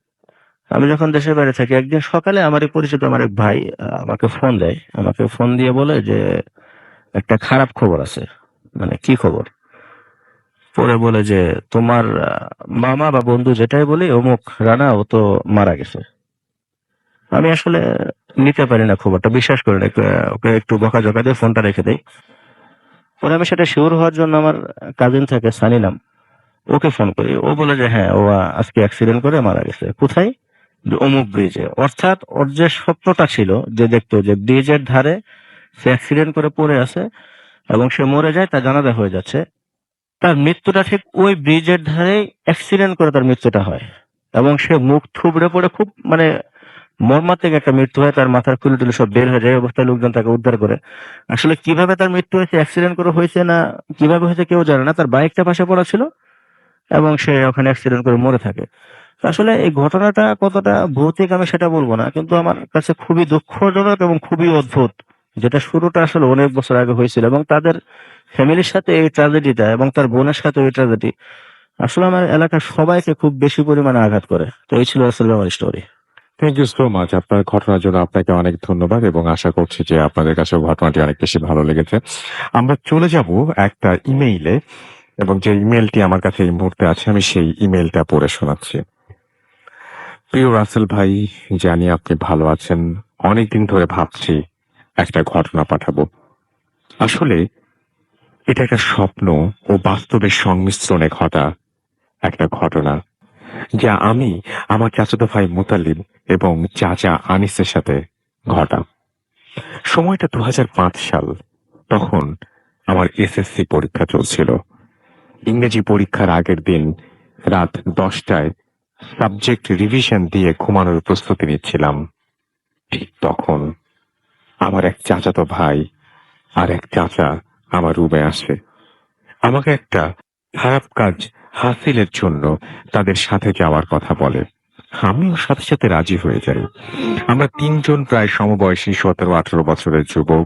আমি যখন দেশের বাইরে থাকি, একদিন সকালে আমারই পরিচিত আমার এক ভাই আমাকে ফোন দেয়, আমাকে ফোন দিয়ে বলে যে একটা খারাপ খবর আছে। মানে কি খবর? পরে বলে যে, তোমার মামা বা বন্ধু যেটাই বলি, অমুক রানা ও তো মারা গেছে। আমি আসলে নিতে পারি না খবরটা, বিশ্বাস করি না, ওকে একটু বকাঝকা দিয়ে ফোনটা রেখে দেই। পরে আমি সেটা শিওর হওয়ার জন্য আমার কাজিন থাকে সানি নাম, ওকে ফোন করি। ও বলে যে হ্যাঁ, ও আজকে অ্যাক্সিডেন্ট করে মারা গেছে। কোথায়? যে অমুক ব্রিজে, অর্থাৎ ওর যে স্বপ্নটা ছিল যে দেখতো যে ব্রিজের ধারে সে অ্যাক্সিডেন্ট করে পড়ে আছে এবং সে মরে যায়, তার জানাজা হয়ে যাচ্ছে, তার মৃত্যুটা ঠিক ওই ব্রিজের ধারে অ্যাক্সিডেন্ট করে তার মৃত্যুটা হয় এবং সে মুখ থুবড়ে পড়ে খুব মানে মর্মান্তিক একটা মৃত্যু হয়, তার মাথার খুলি টুলি সব বের হয়ে যায়, এই অবস্থায় লোকজন তাকে উদ্ধার করে। আসলে কিভাবে তার মৃত্যু হয়েছে, অ্যাক্সিডেন্ট করে হয়েছে না কিভাবে হয়েছে কেউ জানে না, তার বাইকটা পাশে পড়া ছিল এবং সে ওখানে অ্যাক্সিডেন্ট করে মরে থাকে। তো আসলে এই ঘটনাটা কতটা ভৌতিক আমি সেটা বলবো না, কিন্তু আমার কাছে খুবই দুঃখজনক এবং খুবই অদ্ভুত, যেটা শুরুটা আসলে অনেক বছর আগে হয়েছিল এবং তাদের ফ্যামিলির সাথে এই ট্র্যাজেডিটা এবং তার বোনের সাথে ওই ট্র্যাজেডি আসলে আমার এলাকার সবাইকে খুব বেশি পরিমাণে আঘাত করে। তো এই ছিল আসলে আমার story. Thank you so much. আপনার ঘটনার জন্য আপনাকে অনেক ধন্যবাদ এবং আশা করছি যে আপনাদের কাছে ঘটনাটি অনেক বেশি ভালো লেগেছে। আমরা চলে যাব একটা ইমেইলে, এবং যে ইমেলটি আমার কাছে এই মুহূর্তে আছে আমি সেই ইমেলটা পড়ে শোনাচ্ছি। প্রিয় রাসেল ভাই, জানি আপনি ভালো আছেন। অনেকদিন ধরে ভাবছি একটা ঘটনা পাঠাবো। আসলে এটা একটা স্বপ্ন ও বাস্তবের সংমিশ্রণে ঘটা একটা ঘটনা, যা আমি আমার চাচাতো ভাই মুতালিব এবং চাচা আনিসের সাথে ঘটা। সময়টা 2005 সাল। তখন আমার এসএসসি পরীক্ষা চলছিল। ইংরেজি পরীক্ষার আগের দিন রাত 10টায় সাবজেক্ট রিভিশন দিয়ে ঘুমানোর প্রস্তুতি নিচ্ছিলাম। ঠিক তখন আমার এক চাচাতো ভাই আর এক চাচা আমার রুমে আসে। আমাকে একটা খারাপ কাজ হাসিলের জন্য তাদের সাথে যাওয়ার কথা বলে। আমিও সাথে সাথে রাজি হয়ে যাই। আমরা তিনজন প্রায় সমবয়সী 17-18 বছরের যুবক।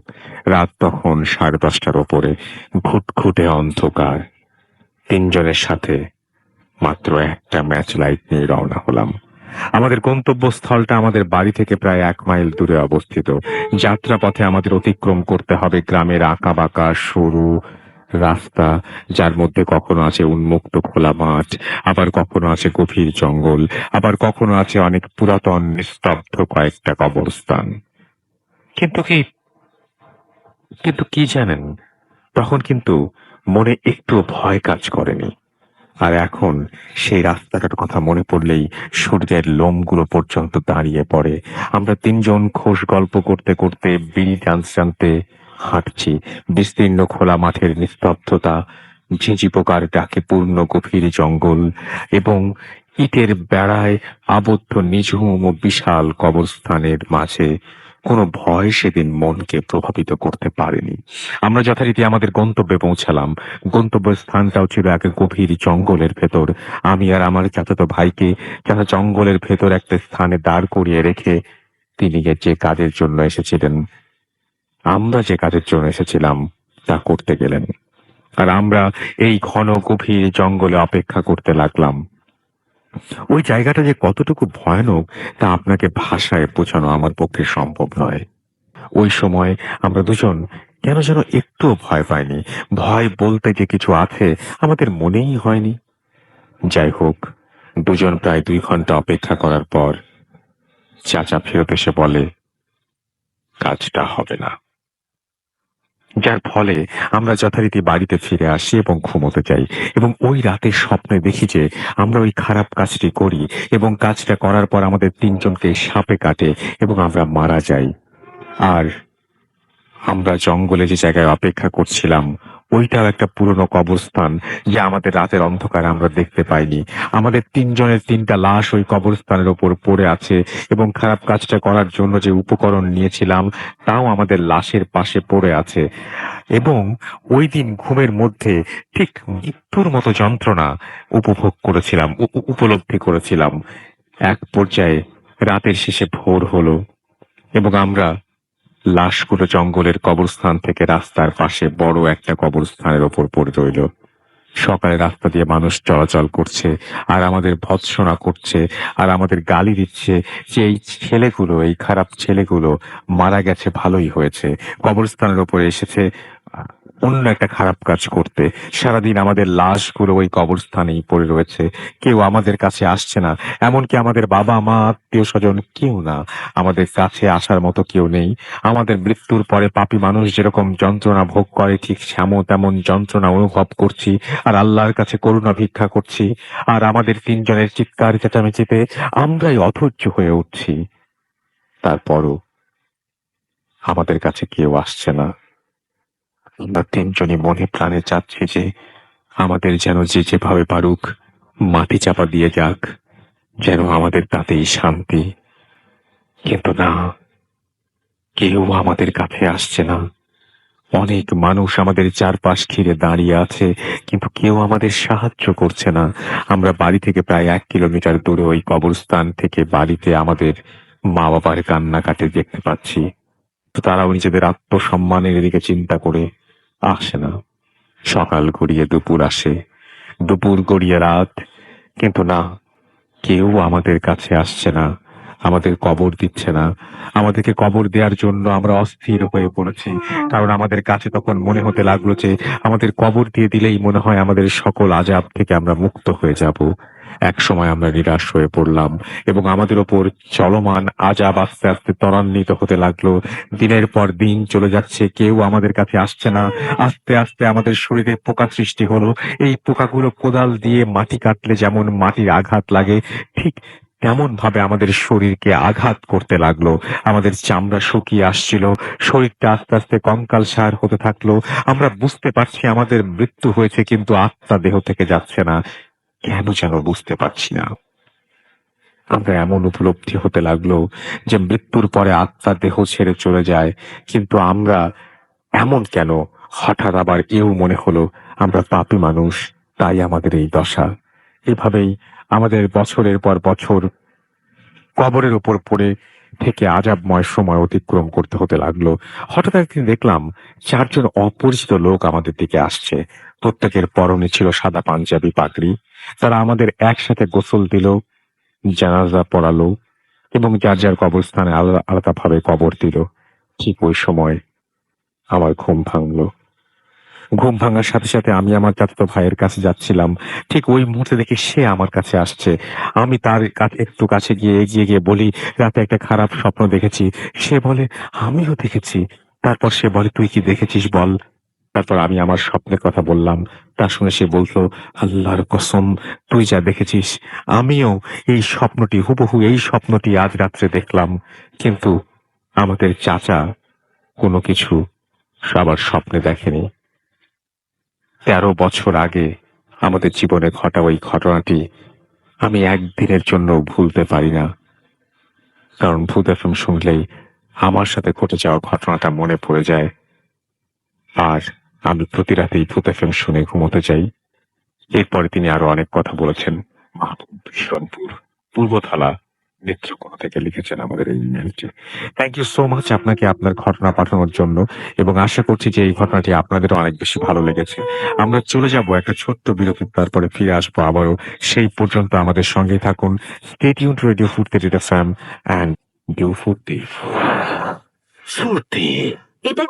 রাত তখন 10:30টার ওপরে। ঘুটঘুটে অন্ধকার। তিনজনের সাথে মাত্র একটা ম্যাচ লাইট নিয়ে রওনা হলাম। আমাদের গন্তব্যস্থলটা আমাদের বাড়ি থেকে প্রায় 1 মাইল দূরে অবস্থিত। যাত্রাপথে আমাদের অতিক্রম করতে হবে গ্রামের আঁকাবাঁকা সরু রাস্তা, যার মধ্যে কখনো আছে উন্মুক্ত খোলা মাঠ, আবার কখনো আছে গভীর জঙ্গল, আবার কখনো আছে অনেক পুরাতন নিস্তব্ধ কয়েকটা কবরস্থান। কিন্তু কি কিন্তু কি জানেন, তখন কিন্তু মনে একটু ভয় কাজ করেনি। আর এখন সেই রাস্তাটার কথা মনে পড়লেই সূর্যের লোমগুলো পর্যন্ত দাঁড়িয়ে পড়ে। আমরা তিনজন খোশ গল্প করতে করতে বিড়ি টানতে হাঁটছি। বিস্তীর্ণ খোলা মাঠের নিস্তব্ধতা, ঝিঁঝি পোকার ডাকে পূর্ণ গভীর জঙ্গল এবং ইটের বেড়ায় আবদ্ধ নিঝুম ও বিশাল কবরস্থানের মাঝে কোনো ভয় সেদিন মনকে প্রভাবিত করতে পারেনি। আমরা যথারীতি আমাদের গন্তব্যে পৌঁছালাম। গন্তব্যস্থানটাও ছিল এক গভীর জঙ্গলের ভেতর। আমি আর আমার চাচাতো ভাইকে চাচা জঙ্গলের ভেতর একটা স্থানে দাঁড় করিয়ে রেখে তিনি যে কাজের জন্য এসেছিলেন, আমরা যে কাজের জন্য এসেছিলাম তা করতে গেলেন। আর আমরা এই ঘন গভীর জঙ্গলে অপেক্ষা করতে লাগলাম। ওই জায়গাটা যে কতটুকু ভয়ানক তা আপনাকে ভাষায় বোঝানো আমার পক্ষে সম্ভব নয়। ওই সময় আমরা দুজন কেন যেন একটুও ভয় পাইনি। ভয় বলতে যে কিছু আছে আমাদের মনেই হয়নি। যাই হোক, দুজন প্রায় 2 ঘন্টা অপেক্ষা করার পর চাচা ফেরত এসে বলে, কাজটা হবে না। যার ফলে আমরা যথারীতি বাড়িতে ফিরে আসি এবং ঘুমোতে যাই, এবং ওই রাতের স্বপ্নে দেখি যে আমরা ওই খারাপ কাজটি করি এবং কাজটা করার পর আমাদের তিনজনকে সাপে কাটে এবং আমরা মারা যাই। আর আমরা জঙ্গলে যে জায়গায় অপেক্ষা করছিলাম ওইটাও একটা পুরনো কবরস্থান, যা আমাদের রাতের অন্ধকারে আমরা দেখতে পাইনি। আমাদের তিনজনের 3টা লাশ ওই কবরস্থানের ওপর পড়ে আছে এবং খারাপ কাজটা করার জন্য যে উপকরণ নিয়েছিলাম তাও আমাদের লাশের পাশে পড়ে আছে। এবং ওই দিন ঘুমের মধ্যে ঠিক মৃত্যুর মতো যন্ত্রণা উপভোগ করেছিলাম, উপলব্ধি করেছিলাম। এক পর্যায়ে রাতের শেষে ভোর হলো এবং আমরা লাশগুলো জঙ্গলের কবরস্থান থেকে রাস্তার পাশে বড় একটা কবরস্থানের ওপর পড়ে রইল। সকালে রাস্তা দিয়ে মানুষ চলাচল করছে আর আমাদের ভৎসনা করছে আর আমাদের গালি দিচ্ছে যে এই ছেলেগুলো, এই খারাপ ছেলেগুলো মারা গেছে, ভালোই হয়েছে, কবরস্থানের ওপরে এসেছে, অন্য একটা খারাপ কাজ করতে। সারাদিন আমাদের লাশগুলো ওই কবরস্থানেই পড়ে রয়েছে। কেউ আমাদের কাছে আসছে না। এমনকি আমাদের বাবা মা আত্মীয় স্বজন কেউ না। আমাদের কাছে আসার মতো কেউ নেই। আমাদের মৃত্যুর পরে পাপী মানুষ যেরকম যন্ত্রণা ভোগ করে ঠিক তেমন যন্ত্রণা অনুভব করছি আর আল্লাহর কাছে করুণা ভিক্ষা করছি। আর আমাদের তিনজনের চিৎকার চেঁচামেচিতে আমরাই অধৈর্য হয়ে উঠছি। তারপরও আমাদের কাছে কেউ আসছে না। আমরা তিনজনই মনে প্রাণে চাচ্ছি যে আমাদের যেন যে যেভাবে পারুক মাটি চাপা দিয়ে যাক, যেন আমাদের তাতেই শান্তি। কিন্তু না, কেউ আমাদের কাছে আসছে না। অনেক মানুষ আমাদের চারপাশ ঘিরে দাঁড়িয়ে আছে, কিন্তু কেউ আমাদের সাহায্য করছে না। আমরা বাড়ি থেকে প্রায় 1 কিলোমিটার দূরে ওই কবরস্থান থেকে বাড়িতে আমাদের মা বাবার কান্নাকাটি দেখতে পাচ্ছি। তো তারাও নিজেদের আত্মসম্মানের দিকে চিন্তা করে আসে না। সকাল গড়িয়ে দুপুর আসে, দুপুর গড়িয়ে রাত, কিন্তু না, কেউ আমাদের কাছে আসছে না, আমাদের কবর দিচ্ছে না। আমাদেরকে কবর দেওয়ার জন্য আমরা অস্থির হয়ে পড়েছি, কারণ আমাদের কাছে তখন মনে হতে লাগলো যে আমাদের কবর দিয়ে দিলেই মনে হয় আমাদের সকল আযাব থেকে আমরা মুক্ত হয়ে যাব। এক সময় আমরা নিরাশ হয়ে পড়লাম এবং আমাদের ওপর চলমান আযাব আস্তে আস্তে ত্বরান্বিত হতে লাগলো। দিনের পর দিন চলে যাচ্ছে, কেউ আমাদের কাছে আসছে না। আস্তে আস্তে আমাদের শরীরে পোকা সৃষ্টি হলো। এই পোকাগুলো কোদাল দিয়ে মাটি কাটলে যেমন মাটির আঘাত লাগে, ঠিক তেমন ভাবে আমাদের শরীরকে আঘাত করতে লাগলো। আমাদের চামড়া শুকিয়ে আসছিল, শরীরটা আস্তে আস্তে কঙ্কালসার হতে থাকলো। আমরা বুঝতে পারছি আমাদের মৃত্যু হয়েছে, কিন্তু আত্মা দেহ থেকে যাচ্ছে না। কেন যেন বুঝতে পারছি না। আমরা এমন উপলব্ধি হতে লাগলো যে মৃত্যুর পরে আত্মা দেহ ছেড়ে চলে যায়, কিন্তু আমরা এমন কেন? হঠাৎ আবার এও মনে হলো আমরা পাপী মানুষ, তাই আমাদের এই দশা। এভাবেই আমাদের বছরের পর বছর কবরের উপর পড়ে থেকে আযাবময় সময় অতিক্রম করতে হতে লাগলো। হঠাৎ একদিন দেখলাম 4 জন অপরিচিত লোক আমাদের দিকে আসছে। প্রত্যেকের পরনে ছিল সাদা পাঞ্জাবি পাগড়ি। তারা আমাদের একসাথে গোসল দিল, জানাজা পড়ালো এবং যার যার কবরস্থানে আলাদাভাবে কবর দিল। ঠিক ওই সময় আমার ঘুম ভাঙলো। ঘুম ভাঙার সাথে সাথে আমি আমার চাচাতো ভাইয়ের কাছে যাচ্ছিলাম। ঠিক ওই মুহূর্তে দেখি সে আমার কাছে আসছে। আমি তার কাছে একটু কাছে গিয়ে এগিয়ে গিয়ে বলি, রাতে একটা খারাপ স্বপ্ন দেখেছি। সে বলে, আমিও দেখেছি। তারপর সে বলে, তুই কি দেখেছিস বল। তারপর আমি আমার স্বপ্নের কথা বললাম। তা শুনে সে বলতো, আল্লাহর কসম, তুই যা দেখেছিস আমিও হুবহু এই স্বপ্নটি আজ রাত্রে দেখলাম। কিন্তু আমাদের চাচা কোনো কিছু আবার স্বপ্নে দেখেনি। 13 বছর আগে আমাদের জীবনে ঘটা ওই ঘটনাটি আমি একদিনের জন্য ভুলতে পারি না। কারণ ভূত এফএম শুনলেই আমার সাথে ঘটে যাওয়া ঘটনাটা মনে পড়ে যায়। আর আমি প্রতি রাতেই ভূত এফএম শুনে ঘুমোতে যাই। এরপরে তিনি আরো অনেক কথা বলেছেন। ভীষণপুর পূর্বথালা নেত্রকোনা থেকে লিখেছেন আমাদের এই ইমেলটি। থ্যাংক ইউ সো মাচ আপনাকে আপনার ঘটনা পাঠানোর জন্য, এবং আশা করছি যে এই ঘটনাটি আপনাদেরও অনেক বেশি ভালো লেগেছে। আমরা চলে যাব একটা ছোট্ট বিরতি, তারপরে ফিরে আসবো আবারও। সেই পর্যন্ত আমাদের সঙ্গেই থাকুন। স্টে টিউনড রেডিও ফুর্তি এফএম অ্যান্ড ডু ফুর্তি। ফুর্তি। এটা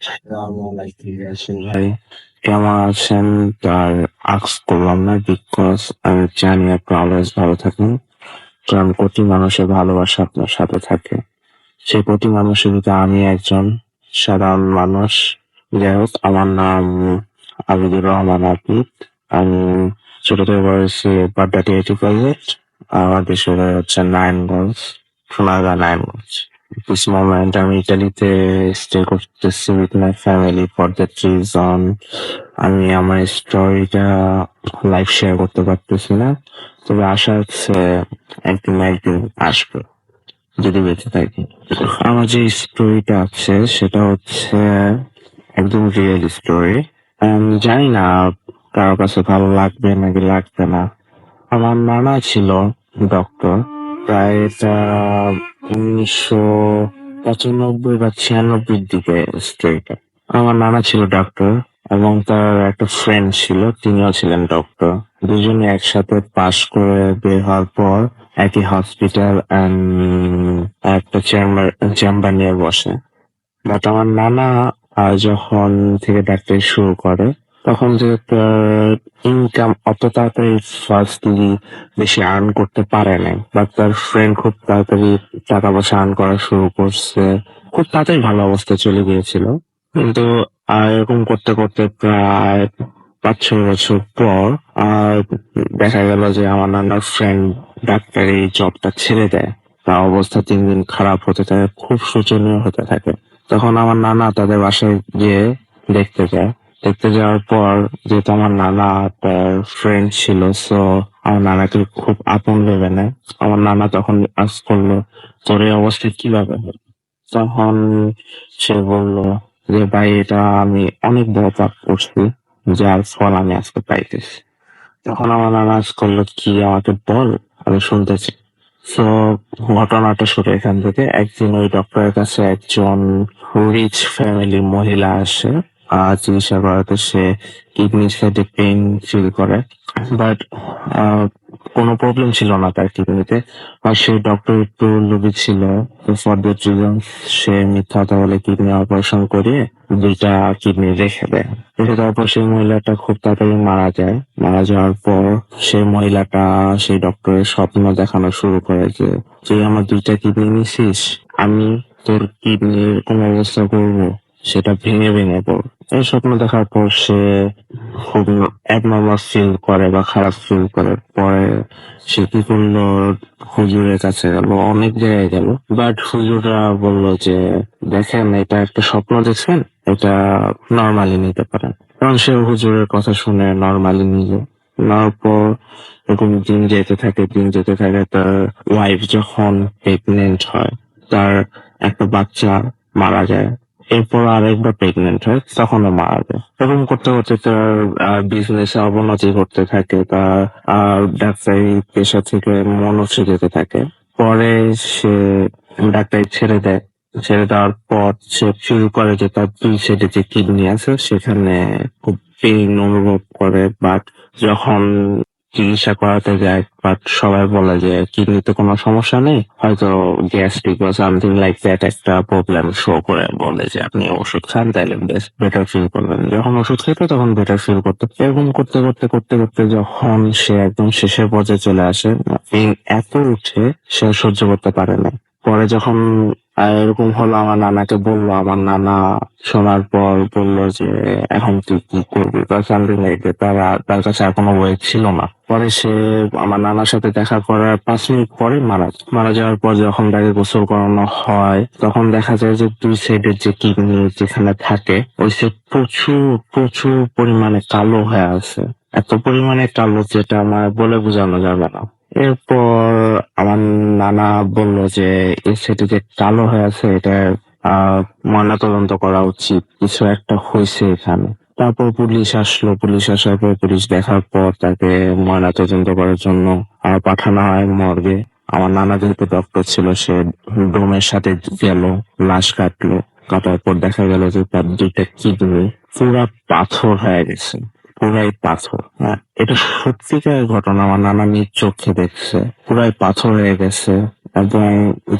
আসসালামাইকুম ভাই, কেমন আছেন? তার আক্স করলাম না, বিকজ আমি জানি আপনি অলওয়েজ ভালো থাকুন, কারণ প্রতি মানুষের ভালোবাসা আপনার সাথে থাকে। সেই প্রতি মানুষের ভিতরে আমি একজন সাধারণ মানুষ। যাই হোক, আমার নাম আবিদুর রহমান আবিদ। আমি ছোট থেকে বয়সে বাড্ডাটি 85। আমার দেশের হচ্ছে নারায়ণগঞ্জ, সোনারগাঁ নারায়ণগঞ্জ। This moment আমি ইতালিতে স্টে করতেছি with my family for that reason আমি আমার স্টোরিটা লাইভ শেয়ার করতে পারতেছি না, তবে আশা আছে একদিন না একদিন আসবে যদি বেঁচে থাকি। আমার যে স্টোরিটা আছে সেটা হচ্ছে একদম রিয়েল স্টোরি। আমি জানি না কারো কাছে ভালো লাগবে নাকি লাগবে না। আমার নানা ছিল ডক্টর, প্রায় এটা 1995 বা 96 দিকে স্টোরিটা। আমার নানা ছিল ডক্টর, এবং তার একটা ফ্রেন্ড ছিল, তিনিও ছিলেন ডক্টর। দুজনে একসাথে পাশ করে বের হওয়ার পর একই হসপিটাল একটা চেম্বার নিয়ে বসে। বাট আমার নানা যখন থেকে ডাক্তারি শুরু করে তখন যে তার ইনকাম অত তাড়াতাড়ি ফার্স্টলি বেশি আর্ন করতে পারে নাই, বাট তার ফ্রেন্ড খুব তাড়াতাড়ি টাকা পয়সা আর্ন করা শুরু করছে, খুব তাড়াতাড়ি ভালো অবস্থায় চলে গিয়েছিল। কিন্তু এরকম করতে করতে প্রায় 5-6 বছর পর আর দেখা গেল যে আমার নানার ফ্রেন্ড ডাক্তারি জবটা ছেড়ে দেয়। তার অবস্থা দিন দিন খারাপ হতে থাকে, খুব শোচনীয় হতে থাকে। তখন আমার নানা তাদের বাসায় গিয়ে দেখতে যায়। দেখতে যাওয়ার পর যেহেতু আমার নানা তার ফ্রেন্ড ছিল, সো আমার নানাকে খুব আপন ভেবে নেয়। আমার নানা তখন আজ করলো, তোর এই অবস্থা কিভাবে হলো? তখন সে বলল যে ভাই, এটা আমি অনেক বড় পাপ করছি, যার ফল আমি আজকে পাইতেছি। তখন আমার নানা আজ করলো কি, আমাকে বল, আমি শুনতেছি। তো ঘটনাটা শুরু এখান থেকে। একদিন ওই ডক্টরের কাছে একজন রিচ ফ্যামিলির মহিলা আসে চিকিৎসা করাতে। সে কিডনি সাইডে পেইন ফিল করে, বাট কোনো প্রবলেম ছিল না তার কিডনিতে। আর সেই ডক্টর একটু লোভী ছিল, তো ফর দ্যাট রিজন সে মিথ্যা কথা বলে কিডনি অপারেশন করিয়ে 2টা কিডনি রেখে দেয়। রেখে দেওয়ার পর সেই মহিলাটা খুব তাড়াতাড়ি মারা যায়। মারা যাওয়ার পর সেই মহিলাটা সেই ডক্টরের স্বপ্ন দেখানো শুরু করে যে তুই আমার 2টা কিডনি নিছিস, আমি তোর কিডনি এরকম অবস্থা করবো সেটা ভেঙে ভেঙে পড়। এই স্বপ্ন দেখার পর সে খুব অ্যাবনর্মাল ফিল করে বা খারাপ ফিল করে। পরে সে কি করলো, হুজুরের কাছে গেল, অনেক জায়গায় গেল, বাট হুজুররা বললো যে দেখেন, এটা একটা স্বপ্ন দেখছেন, এটা নর্মালি নিতে পারেন। কারণ সে হুজুরের কথা শুনে নর্মালি নিল। নেওয়ার পর এরকম দিন যেতে থাকে, দিন যেতে থাকে। তার ওয়াইফ যখন প্রেগনেন্ট হয়, তার একটা বাচ্চা মারা যায়। এরপর আরেকবার প্রেগনেন্ট হয়, তখনও মারা যায়। এরকম করতে করতে তার বিজনেস অবনতি ঘটতে থাকে। তার ডাক্তারি পেশা থেকে মন উঠে যেতে থাকে। পরে সে ডাক্তারি ছেড়ে দেয়। ছেড়ে দেওয়ার পর সে ফিল করে যে তার 2 সাইডে যে কিডনি আছে সেখানে খুব পেইন অনুভব করে। বাট যখন চিকিৎসা করাতে যায়, বাট সবাই বলে যে কিডনিতে কোনো সমস্যা নেই, হয়তো গ্যাস্ট্রিক বা সামথিং লাইক দ্যাট একটা প্রবলেম শো করে, বলে যে আপনি ওষুধ খান তাইলে বেশ বেটার ফিল করবেন। যখন ওষুধ খেতো তখন বেটার ফিল করতো। এরকম করতে করতে করতে করতে যখন সে একদম শেষের পর্যায়ে চলে আসে, পেইন এত উঠে সে আর সহ্য করতে পারে না। পরে যখন এরকম হলো, আমার নানাকে বললো। আমার নানা শোনার পর বললো যে এখন তুই কি করবি বা সামথিং লাইক দ্যাট। তার কাছে আর কোনো ওয়ে ছিল না। পরে সে আমার নানার সাথে দেখা করার 5 মিনিট পরে মারা যাওয়ার পর যখন তাকে গোসল করানো হয়, তখন দেখা যায় যে 2 সাইডের যে কিডনি যেখানে থাকে ওই সাইড প্রচুর প্রচুর পরিমাণে কালো হয়ে আছে। এত পরিমাণে কালো যেটা আমার বলে বোঝানো যাবে না। এরপর আমার নানা বলল যে এই সাইডে যে কালো হয়ে আছে এটা আহ ময়নাতদন্ত করা উচিত, কিছু একটা হয়েছে এখানে। তারপর পুলিশ আসলো। পুলিশ আসার পর পুলিশ দেখার পর তাকে ময়নাতদন্ত করার জন্য পাঠানো হয় মর্গে। আমার নানা যেহেতু ডক্টর ছিল, সে ডোমের সাথে গেল, লাশ কাটলো। কাটার পর দেখা গেল যে তার 2টা কিডনি পুরা পাথর হয়ে গেছে, পুরাই পাথর। হ্যাঁ, এটা সত্যিকার ঘটনা, আমার নানা নিজ চোখে দেখছে। পুরাই পাথর হয়ে গেছে এবং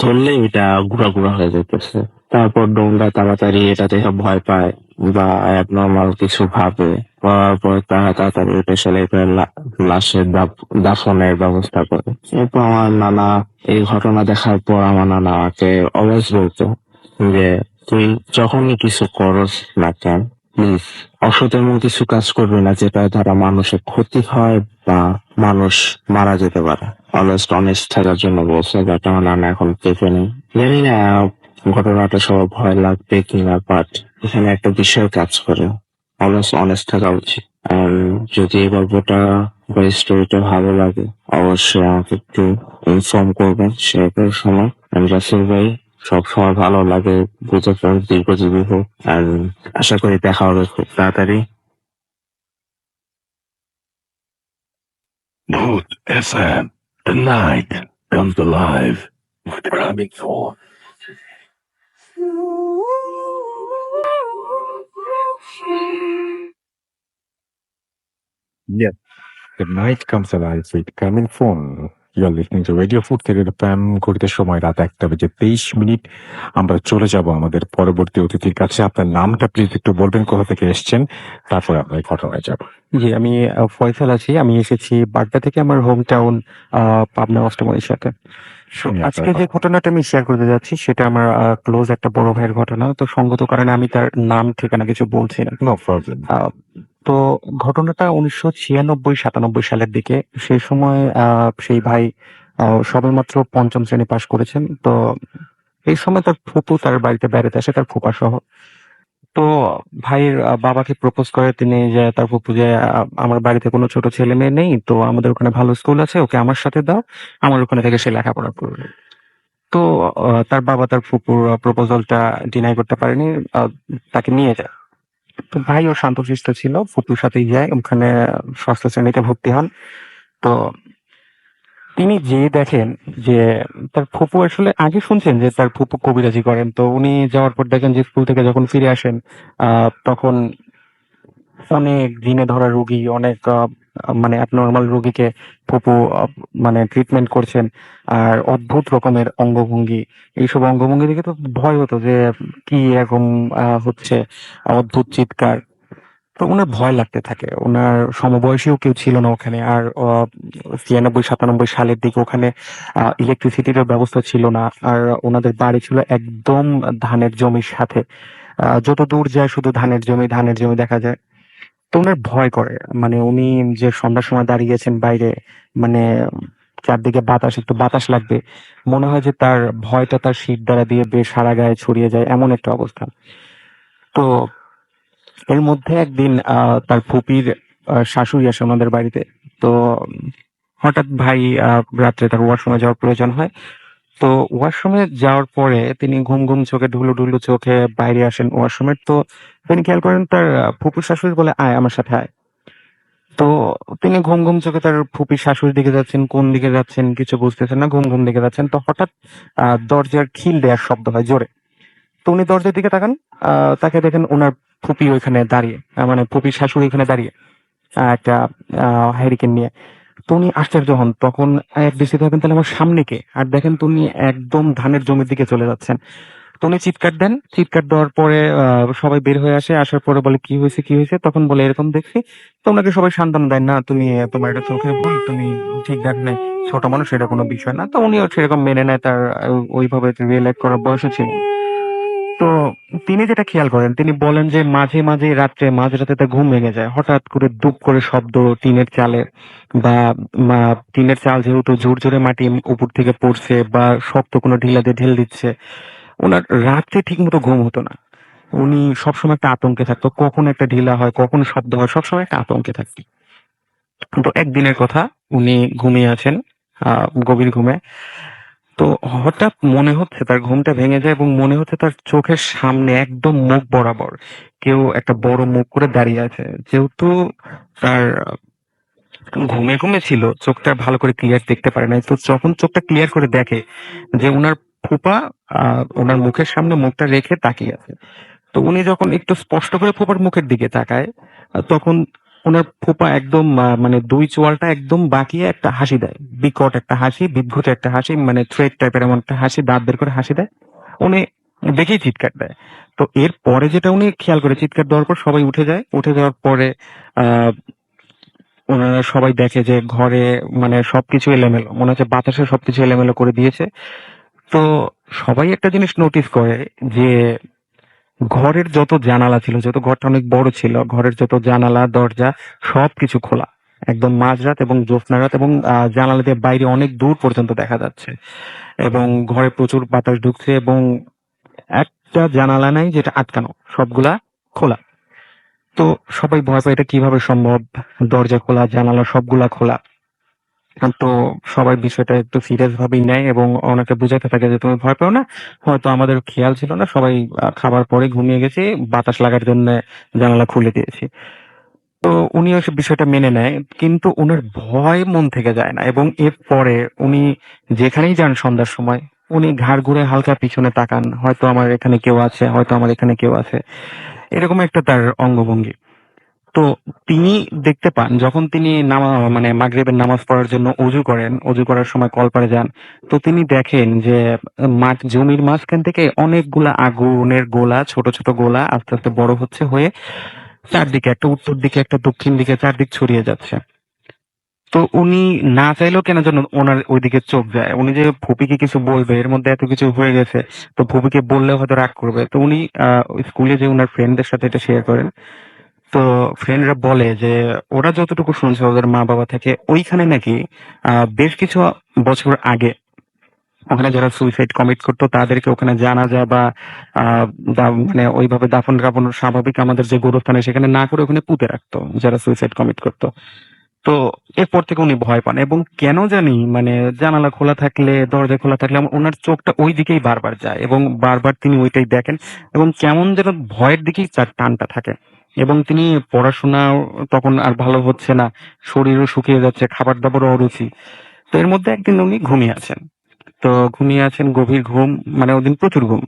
ধরলেই এটা গুঁড়া গুঁড়া হয়ে যেতেছে। তারপর ডোমরা তাড়াতাড়ি এটা দেখে ভয় পায় বা অ্যাবনর্মাল কিছু ভাবে। পাওয়ার পর তারা তাড়াতাড়ি স্পেশালি লাশের দাফনের ব্যবস্থা করে। এরপর আমার নানা এই ঘটনা দেখার পর আমার নানা আমাকে অলওয়েজ বলতো যে তুই যখনই কিছু করস না কেন, প্লিজ অসৎ এমন কিছু কাজ করবি না যেটা দ্বারা মানুষের ক্ষতি হয় বা মানুষ মারা যেতে পারে। অলওয়েজ অনেস্ট থাকার জন্য বলছে, যাতে আমার নানা এখন পেকে নেই। জানি না ঘটনাটা সবার ভয় লাগবে কিনা, বাট এখানে একটা বিষয় কাজ করে, অলওয়েজ অনেস্ট থাকা উচিত। আর যদি এই গল্পটা বা স্টোরিটা ভালো লাগে, অবশ্যই আমাকে একটু ইনফর্ম করবেন শেয়ার করার সময়। আমি রাসেল ভাই, সব সময় ভালো লাগে, বুঝে ফের দীর্ঘজীবী হোক। আর আশা করি দেখা হবে খুব তাড়াতাড়ি। Mood FM. The night comes alive with Rabbit Thorn. Yes. The night comes alive with Camille Phone. You are listening to Radio Food থেকে প্যাম ঘুরতে সময় রাত 1:23। আমরা চলে যাব আমাদের পরবর্তী অতিথির কাছে। আপনার নামটা প্লিজ একটু বলবেন, কোথা থেকে এসেছেন, তারপরে আমরা এই ঘটনায় যাব। জি, আমি ফয়সাল আছি। আমি এসেছি বাড্ডা থেকে, আমার হোম টাউন পাবনা অষ্টমীর সাথে। শুনি আপনার আজকে যে কথা। ঘটনাটা আমি শেয়ার করতে যাচ্ছি সেটা আমার ক্লোজ একটা বড় ভাইয়ের ঘটনা। তো সঙ্গত কারণে আমি তার নাম ঠিকানা কিছু বলছি না। No problem. আহ, তো ঘটনাটা 1996-97 সালের দিকে। সেই সময় সেই ভাই সবেমাত্র পঞ্চম শ্রেণী পাশ করেছেন। তো এই সময় তার ফুপু তার বাড়িতে বেড়াতে আসে, তার ফুপা সহ। তো ভাইয়ের বাবাকে প্রপোজ করে তিনি, যে তার ফুপু যে আমার বাড়িতে কোনো ছোট ছেলে মেয়ে নেই, তো আমাদের ওখানে ভালো স্কুল আছে, ওকে আমার সাথে দাও, আমার ওখানে থেকে সে লেখাপড়া করবে। তো তার বাবা তার ফুপুর প্রপোজালটা ডিনাই করতে পারেনি, তাকে নিয়ে যায়। তো ভাইও শান্তশিষ্ট ছিল, ফুপুর সাথেই যায়, ওখানে ষষ্ঠ শ্রেণীতে ভর্তি হন। তো তিনি যে দেখেন যে তার ফুপু, আসলে আগে শুনছেন যে তার ফুপু কবিরাজি করেন, তো উনি যাওয়ার পর দেখেন যে স্কুল থেকে যখন ফিরে আসেন তখন অনেক জিনে ধরা রোগী, অনেক মানে অ্যাবনর্মাল রোগীকে ফুপু মানে ট্রিটমেন্ট করছেন। আর অদ্ভুত রকমের অঙ্গভঙ্গি, এইসব অঙ্গভঙ্গি দেখে তো ভয় হতো যে কি এরকম হচ্ছে, অদ্ভুত চিৎকার। তো ওনার ভয় লাগতে থাকে। ওনার সমবয়সীও কেউ ছিল না ওখানে। আর 96-97 সালের দিকে ওখানে ইলেকট্রিসিটির ব্যবস্থা ছিল না। আর ওনাদের বাড়ি ছিল একদম ধানের জমির সাথে। যত দূর যায় শুধু ধানের জমি, ধানের জমি দেখা যায়। তো উনার ভয় করে, মানে উনি যে সন্ধ্যার সময় দাঁড়িয়েছেন বাইরে, মানে চারদিকে বাতাস, একটু বাতাস লাগবে, মনে হয় যে তার ভয়টা তার শীত দ্বারা দিয়ে বেশ সারা গায়ে ছড়িয়ে যায়, এমন একটা অবস্থা। তো এর মধ্যে একদিন তার ফুপির শাশুড়ি আসে ওনাদের বাড়িতে। তো হঠাৎ ভাই রাত্রে তার ওয়াশরুমে যাওয়ার প্রয়োজন হয়। তো ওয়াশরুমে যাওয়ার পরে তিনি ঘুম ঘুম চোখে, ঢুলু ঢুলু চোখে বাইরে আসেন ওয়াশরুমের। তো তিনি খেয়াল করেন তার ফুপুর শাশুড়ি বলে, আয় আমার সাথে আয়। তো তিনি ঘুম ঘুম চোখে তার ফুপির শাশুড়ির দিকে যাচ্ছেন, কোন দিকে যাচ্ছেন কিছু বুঝতেছেন না, ঘুম ঘুম দিকে যাচ্ছেন। তো হঠাৎ দরজার খিল দেওয়ার শব্দ হয় জোরে। তো উনি দরজার দিকে তাকান, তাকে দেখেন ওনার ফুপি ওইখানে দাঁড়িয়ে, মানে ফুপির শাশুড়ি ওইখানে দাঁড়িয়ে একটা হ্যারিকেন নিয়ে। তো উনি আশ্চর্য হন, তখন এক দৃষ্টিতে ভাবেন তাহলে আমার সামনে কে, আর দেখেন তো উনি একদম ধানের জমির দিকে চলে যাচ্ছেন। তো উনি চিৎকার দেন, চিৎকার দেওয়ার পরে সবাই বের হয়ে আসে, আসার পরে বলে কি হয়েছে কি হয়েছে, তখন বলে এরকম দেখছি। তো ওনাকে সবাই সান্ত্বনা দেন, না তুমি তোমার এটা চোখে ভুল, তুমি ঠিক দেখ নাই, ছোট মানুষ, এটা কোনো বিষয় না। তো উনিও সেরকম মেনে নেয়, তার ওইভাবে রিয়েলাইজ করার বয়সও ছিল। তো তিনি যেটা খেয়াল করেন, তিনি বলেন যে মাঝে মাঝে রাত্রে মাঝরাতে তার ঘুম ভেঙে যায়, হঠাৎ করে দুপ করে শব্দ টিনের চালে, বা টিনের চাল যেহেতু জোর জোরে মাটি উপর থেকে পড়ছে, বা শক্ত কোনো ঢিলা দিয়ে ঢেল দিচ্ছে, ওনার রাত্রে ঠিক মতো ঘুম হতো না। উনি সবসময় একটা আতঙ্কে থাকতো, কখন একটা ঢিলা হয়, কখন শব্দ হয়, সবসময় একটা আতঙ্কে থাকতো। তো একদিনের কথা, উনি ঘুমিয়ে আছেন গভীর ঘুমে। তো হঠাৎ মনে হচ্ছে তার ঘুমটা ভেঙে যায়, এবং মনে হচ্ছে তার চোখের সামনে একদম মুখ বরাবর কেউ একটা বড় মুখ করে দাঁড়িয়ে আছে। যেহেতু তার ঘুমে ঘুমে ছিল, চোখটা ভালো করে ক্লিয়ার দেখতে পারে নাই। তো যখন চোখটা ক্লিয়ার করে দেখে যে উনার ফুপা ওনার মুখের সামনে মুখটা রেখে তাকিয়ে আছে। তো উনি যখন একটু স্পষ্ট করে ফুপার মুখের দিকে তাকায়, তখন ওনার ফুপা একদম মানে দুই চোয়ালটা একদম বাঁকিয়ে একটা হাসি দেয়, বিকট একটা হাসি, বিদ্ভুত একটা হাসি, মানে থ্রেট টাইপের এমন একটা হাসি, দাঁত বের করে হাসি দেয়। উনি দেখেই চিৎকার দেয়। তো এর পরে যেটা উনি খেয়াল করে, চিৎকার দেওয়ার পর সবাই উঠে যায়, উঠে যাওয়ার পরে আহ ওনারা সবাই দেখে যে ঘরে মানে সবকিছু এলোমেলো, মনে হচ্ছে বাতাসে সবকিছু এলোমেলো করে দিয়েছে। তো সবাই একটা জিনিস নোটিস করে যে ঘরের যত জানালা ছিল, যেহেতু ঘরটা অনেক বড় ছিল, ঘরের যত জানালা দরজা সবকিছু খোলা, একদম মাঝরাত এবং জ্যোৎস্না রাত, এবং জানালা দিয়ে বাইরে অনেক দূর পর্যন্ত দেখা যাচ্ছে, এবং ঘরে প্রচুর বাতাস ঢুকছে, এবং একটা জানালা নাই যেটা আটকানো, সবগুলা খোলা। তো সবাই ভয় পায়, এটা কিভাবে সম্ভব, দরজা খোলা, জানালা সবগুলা খোলা। তো সবাই বিষয়টা একটু সিরিয়াস ভাবেই নেয়, এবং ওনাকে বুঝাতে থাকে যে তুমি ভয় পাও না, হয়তো আমাদের খেয়াল ছিল না, সবাই খাবার পরে ঘুমিয়ে গেছি, বাতাস লাগার জন্য জানালা খুলে দিয়েছি। তো উনিও সে বিষয়টা মেনে নেয়, কিন্তু উনার ভয় মন থেকে যায় না, এবং এরপরে উনি যেখানেই যান সন্ধ্যার সময়, উনি ঘাড় ঘুরে হালকা পিছনে তাকান, হয়তো আমার এখানে কেউ আছে, হয়তো আমার এখানে কেউ আছে, এরকম একটা তার অঙ্গভঙ্গি। তো তিনি দেখতে পান যখন তিনি মানে মাগরিবের নামাজ পড়ার জন্য অজু করেন, অজু করার সময় কলপাড়ে যান। তো তিনি দেখেন যে জমির মাঝখান থেকে অনেকগুলা আগুনের গোলা, ছোট ছোট গোলা আস্তে আস্তে বড় হচ্ছে হয়ে চারদিকে, একটা উত্তর দিকে একটা দক্ষিণ দিকে, চারদিক ছড়িয়ে যাচ্ছে। তো উনি না চাইলেও কেন যেন ওনার ওইদিকে চোখ যায়। উনি যে ফুপিকে কিছু বলবে, এর মধ্যে এত কিছু হয়ে গেছে, তো ফুপিকে বললে হয়তো রাগ করবে। তো উনি স্কুলে যে ওনার ফ্রেন্ডদের সাথে এটা শেয়ার করেন। তো ফ্রেন্ডরা বলে যে ওরা যতটুকু শুনছে ওদের মা বাবা থেকে, ওইখানে নাকি বেশ কিছু বছর আগে ওখানে যারা সুইসাইড কমিট করতো তাদেরকে ওখানে জানাজা বা মানে ওইভাবে দাফন কাফন স্বাভাবিক আমাদের যে গোরস্থানে সেখানে না করে ওখানে পুঁতে রাখতো যারা সুইসাইড কমিট করতো। তো এরপর থেকে উনি ভয় পান এবং কেন জানি মানে জানালা খোলা থাকলে, দরজা খোলা থাকলে ওনার চোখটা ওই দিকেই বারবার যায় এবং বারবার তিনি ওইটাই দেখেন এবং কেমন যেন ভয়ের দিকেই তার টানটা থাকে। এবং তিনি পড়াশোনা তখন আর ভালো হচ্ছে না, শরীরও শুকিয়ে যাচ্ছে, খাবার দাবারও অরুচি। তো এর মধ্যে একদিন উনি ঘুমিয়ে আছেন। তো ঘুমিয়ে আছেন, গভীর ঘুম, মানে ওদিন প্রচুর ঘুম।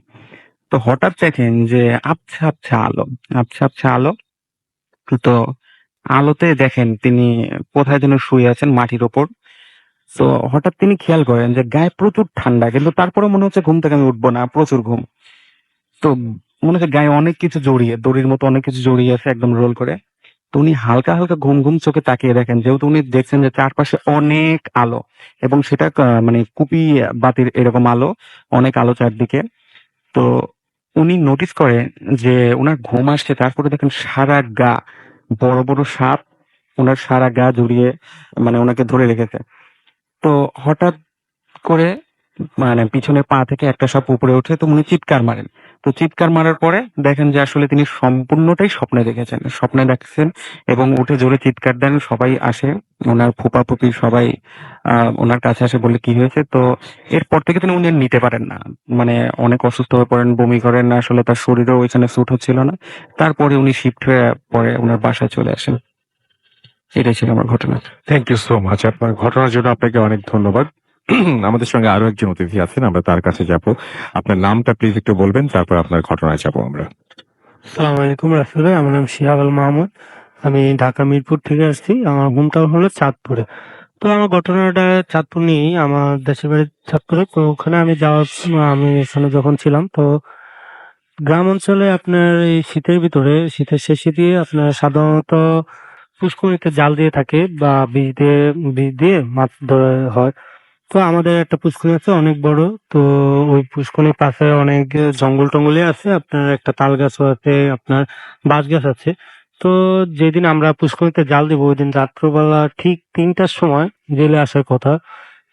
তো হঠাৎ দেখেন যে আবছা আবছা আলো, আবছা আবছা আলো। তো আলোতে দেখেন তিনি কোথায় যেন শুয়ে আছেন মাটির ওপর। তো হঠাৎ তিনি খেয়াল করেন যে গায়ে প্রচুর ঠান্ডা, কিন্তু তারপরে মনে হচ্ছে ঘুম থেকে আমি উঠবো না, প্রচুর ঘুম। তো মনে হচ্ছে গায়ে অনেক কিছু জড়িয়ে, দড়ির মতো অনেক কিছু জড়িয়ে আছে একদম রোল করে। তো উনি হালকা হালকা ঘুম ঘুম চোখে তাকিয়ে দেখেন, যেহেতু উনি দেখছেন যে চারপাশে অনেক আলো এবং সেটা মানে কুপি বাতির এরকম আলো, অনেক আলো চারদিকে। তো উনি নোটিস করেন যে উনার ঘুম আসছে, তারপরে দেখেন সারা গা বড় বড় সাপ উনার সারা গা জড়িয়ে মানে ওনাকে ধরে রেখেছে। তো হঠাৎ করে মানে পিছনের পা থেকে একটা সাপ উপরে ওঠে, তো উনি চিৎকার মারেন। তো চিৎকার মারার পরে দেখেন যে আসলে তিনি সম্পূর্ণটাই স্বপ্নে দেখেছেন, স্বপ্নে দেখছেন এবং উঠে জোরে চিৎকার দেন। সবাই আসে, ওনার ফুপা ফুপি সবাই ওনার কাছে আসে, বলে কি হয়েছে। তো এরপর থেকে তিনি উনি আর নিতে পারেন না, মানে অনেক অসুস্থ হয়ে পড়েন, বমি করেন, আসলে তার শরীরও ওইখানে স্যুট হচ্ছিল না। তারপরে উনি শিফট হয়ে পরে ওনার বাসায় চলে আসেন। এটাই ছিল আমার ঘটনা। Thank you so much. আপনার ঘটনার জন্য আপনাকে অনেক ধন্যবাদ। আমাদের সঙ্গে আরো একজন অতিথি আছেন, আমরা তার কাছে যাব। আপনার নামটা প্লিজ একটু বলবেন, তারপর আপনার ঘটনায় যাব আমরা। সালাম আলাইকুম রাসেল ভাই, আমার নাম শিহাব আল মাহমুদ। আমি ঢাকা মিরপুর থেকে আসছি। আমার হোম টাউন হলো চাঁদপুরে। তো আমার ঘটনাটা চাঁদপুর নিয়েই, আমার দেশের বাড়ি চাঁদপুরে। তো ওখানে আমি এখানে যখন ছিলাম, তো গ্রাম অঞ্চলে আপনার এই শীতের ভিতরে, শীতের শেষে দিয়ে আপনার সাধারণত পুষ্করিতে জাল দিয়ে থাকে বা বীজ দিয়ে মাছ ধরা হয়। তো আমাদের একটা পুষ্করি আছে অনেক বড়। তো ওই পুষ্করির পাশে অনেক জঙ্গল টঙ্গলে আছে, আপনার একটা তাল গাছও আছে, আপনার বাঁশ গাছ আছে। তো যেদিন আমরা পুষ্করিতে জাল দিব, ওই দিন রাত্রবেলা ঠিক ৩টার সময় জেলে আসার কথা।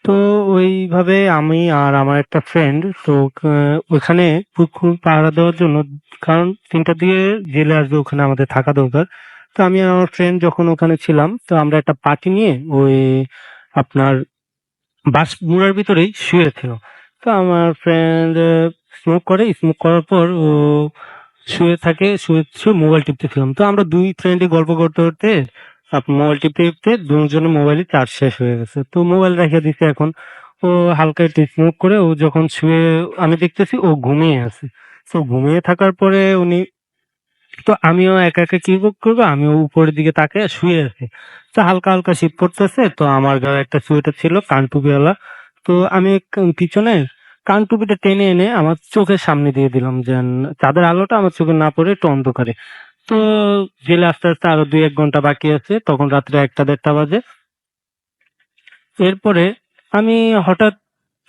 তো ওইভাবে আমি আর আমার একটা ফ্রেন্ড, তো ওইখানে পুকুর পাহারা দেওয়ার জন্য, কারণ ৩টার দিকে জেলে আসবে, ওখানে আমাদের থাকা দরকার। তো আমি আর আমার ফ্রেন্ড যখন ওখানে ছিলাম, তো আমরা একটা পার্টি নিয়ে ওই আপনার বাস মুড়ার ভিতরেই শুয়েছিল। তো আমার ফ্রেন্ড স্মোক করে, স্মোক করার পর ও শুয়ে মোবাইল টিপতেছিলাম। তো আমরা দুই ফ্রেন্ডে গল্প করতে করতে মোবাইল টিপতে টিপতে দুজনের মোবাইলে চার্জ শেষ হয়ে গেছে। তো মোবাইল রেখে দিছে। এখন ও হালকা একটু স্মোক করে, ও যখন শুয়ে, আমি দেখতেছি ও ঘুমিয়ে আছে। তো ঘুমিয়ে থাকার পরে তো আমিও একা একা কি করবো, আমিও উপরের দিকে তাকিয়ে শুয়ে আছি। তো হালকা হালকা শীত পড়তেছে, তো আমার গায়ে একটা সোয়েটার ছিল কানটুপিওয়ালা। তো আমি পিছনে কানটুপিটা টেনে এনে আমার চোখের সামনে দিয়ে দিলাম, যে চাঁদের আলোটা আমার চোখে না পড়ে একটু অন্ধকারে। তো জেলে আস্তে আস্তে আরো ২-১ ঘন্টা বাকি আছে, তখন রাত্রে ১টা-১.৫টা বাজে। এরপরে আমি হঠাৎ,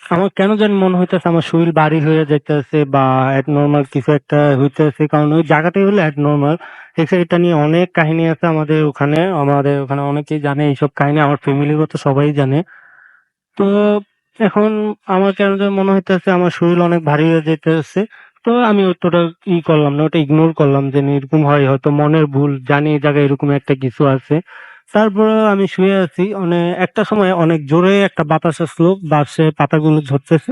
আমার কেন জানি মনে হইতেছে আমার শরীর ভারী হয়ে যাইতেছে বা নর্মাল কিছু একটা হইতেছে, কারণ ওই জায়গাটাই হলো নর্মাল। এটা নিয়ে অনেক কাহিনী আছে আমাদের ওখানে অনেকেই জানে এইসব কাহিনী, আমার ফ্যামিলিগত সবাই জানে। তো এখন আমার কেন যেন মনে হইতেছে আমার শরীর অনেক ভারী হয়ে যাইতেছে। তো আমি অতটা করলাম না, ওটা ইগনোর করলাম যে এরকম হয়, হয়তো মনের ভুল, জানি এই জায়গায় এরকম একটা কিছু আছে। তারপরে আমি শুয়ে আছি, একটা সময় অনেক জোরে একটা বাতাস আসলো, বাসে পাতাগুলো ঝরতেছে।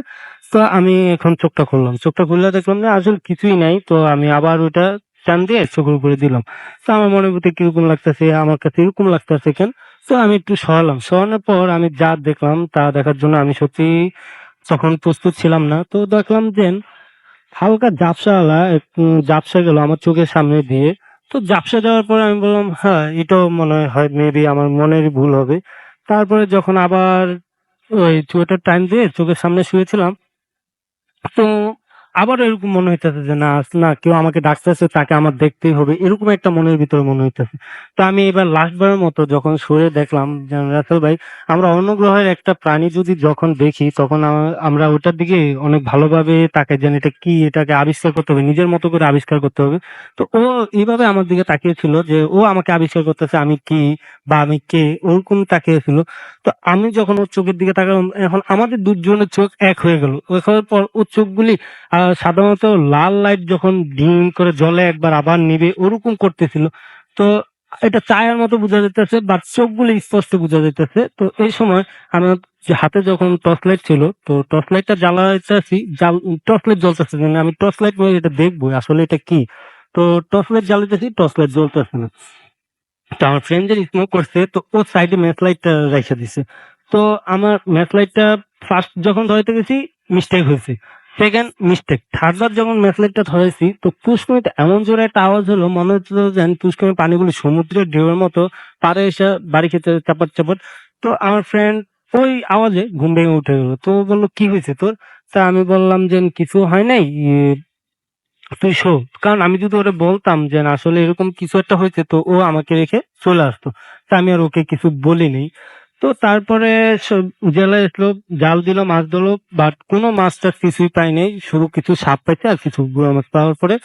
তো আমি এখন চোখটা খুললাম, চোখটা খুললে দেখলাম যে আসলে কিছুই নাই। তো আমি আবার ওইটা টান দিয়ে চোখের উপরে দিলাম। তো আমার মনের ভিতরে কিরকম লাগতেছে, আমার কাছে এরকম লাগতেছে কেন। তো আমি একটু সরালাম, সরানোর পর আমি যা দেখলাম তা দেখার জন্য আমি সত্যি তখন প্রস্তুত ছিলাম না। তো দেখলাম যে হালকা ঝাপসা গেল আমার চোখের সামনে দিয়ে। তো ঝাপসা দেওয়ার পরে আমি বললাম, হ্যাঁ, এটাও মনে হয় মেবি আমার মনেরই ভুল হবে। তারপরে যখন আবার ওই চুয়েটার টাইম দিয়ে চোখের সামনে শুয়েছিলাম, তো আবারও এরকম মনে হইতেছে যে না কেউ আমাকে ডাকতেছে, তাকে আমার দেখতেই হবে, এরকম একটা মনের ভিতরে মনে হইতেছে। তো আমি এবার লাস্টবারের মতো যখন শুয়ে দেখলাম যে রাসেল ভাই, আমরা অন্য গ্রহের একটা প্রাণী যদি যখন দেখি তখন আমরা ওটার দিকে অনেক ভালোভাবে তাকাই, যেন এটা কি, এটাকে আবিষ্কার করতে হবে, নিজের মতো করে আবিষ্কার করতে হবে। তো ও এইভাবে আমার দিকে তাকিয়েছিল যে ও আমাকে আবিষ্কার করতেছে আমি কি বা আমি কে, ওরকম তাকিয়েছিল। তো আমি যখন ওর চোখের দিকে তাকালাম, এখন আমাদের দুজনের চোখ এক হয়ে গেল। এক হওয়ার পর ওর চোখগুলি সাধারণত লাল লাইট যখন ডিম করে জ্বলে একবার আবার নিবে ওরকম করতেছিল। তো এটা চায়ের মতো বোঝা যাইতেছে, বাট চোখগুলি স্পষ্ট বোঝা যাইতেছে। তো এই সময় আমার যে হাতে যখন টর্চ লাইট ছিল, তো টর্চ লাইটটা জ্বালাইতেছি, টর্চ লাইট জ্বলতেছে না, আমি টর্চ লাইট এটা দেখবো আসলে এটা কি। তো টর্চ লাইট জ্বালাইতেছি, টর্চ লাইট জ্বলতেছে না। তো আমার ফ্রেন্ড যে স্মোক করছে, তো ও সাইডে ম্যাচ লাইটটা রেখে দিছে। তো আমার ম্যাচ লাইটটা ফার্স্ট যখন ধরাইতে গেছি মিস্টেক হয়েছে, সেকেন্ড মিস্টেক, থার্ড বার যখন ম্যাচ লাইটটা ধরাইছি তো পুষ্করিতে এমন জোরে একটা আওয়াজ হলো, মনে হচ্ছিল যে পুষ্করির পানিগুলি সমুদ্রের ঢেউয়ের মতো পাড়ে এসে বাড়ি খেতে চাপাট চাপাট। তো আমার ফ্রেন্ড ওই আওয়াজে ঘুম ভেঙে উঠে গেল। তো ও বললো, কি হয়েছে তোর? তা আমি বললাম যে কিছু হয় নাই, তুই শো। কারণ আমি যদি ওরে বলতাম যে না, আসলে এরকম কিছু একটা হয়েছে, তো ও আমাকে রেখে চলে আসতো। তা আমি আর ওকে কিছু বলিনি। তো তারপরে জেলে এসলো, জাল দিল, মাছ ধরলো, বাট কোনো মাছ টাছ কিছুই পাই নাই, শুধু কিছু সাপ পাইছে আর কিছু গুঁড়া মাছ পাওয়ার পরে।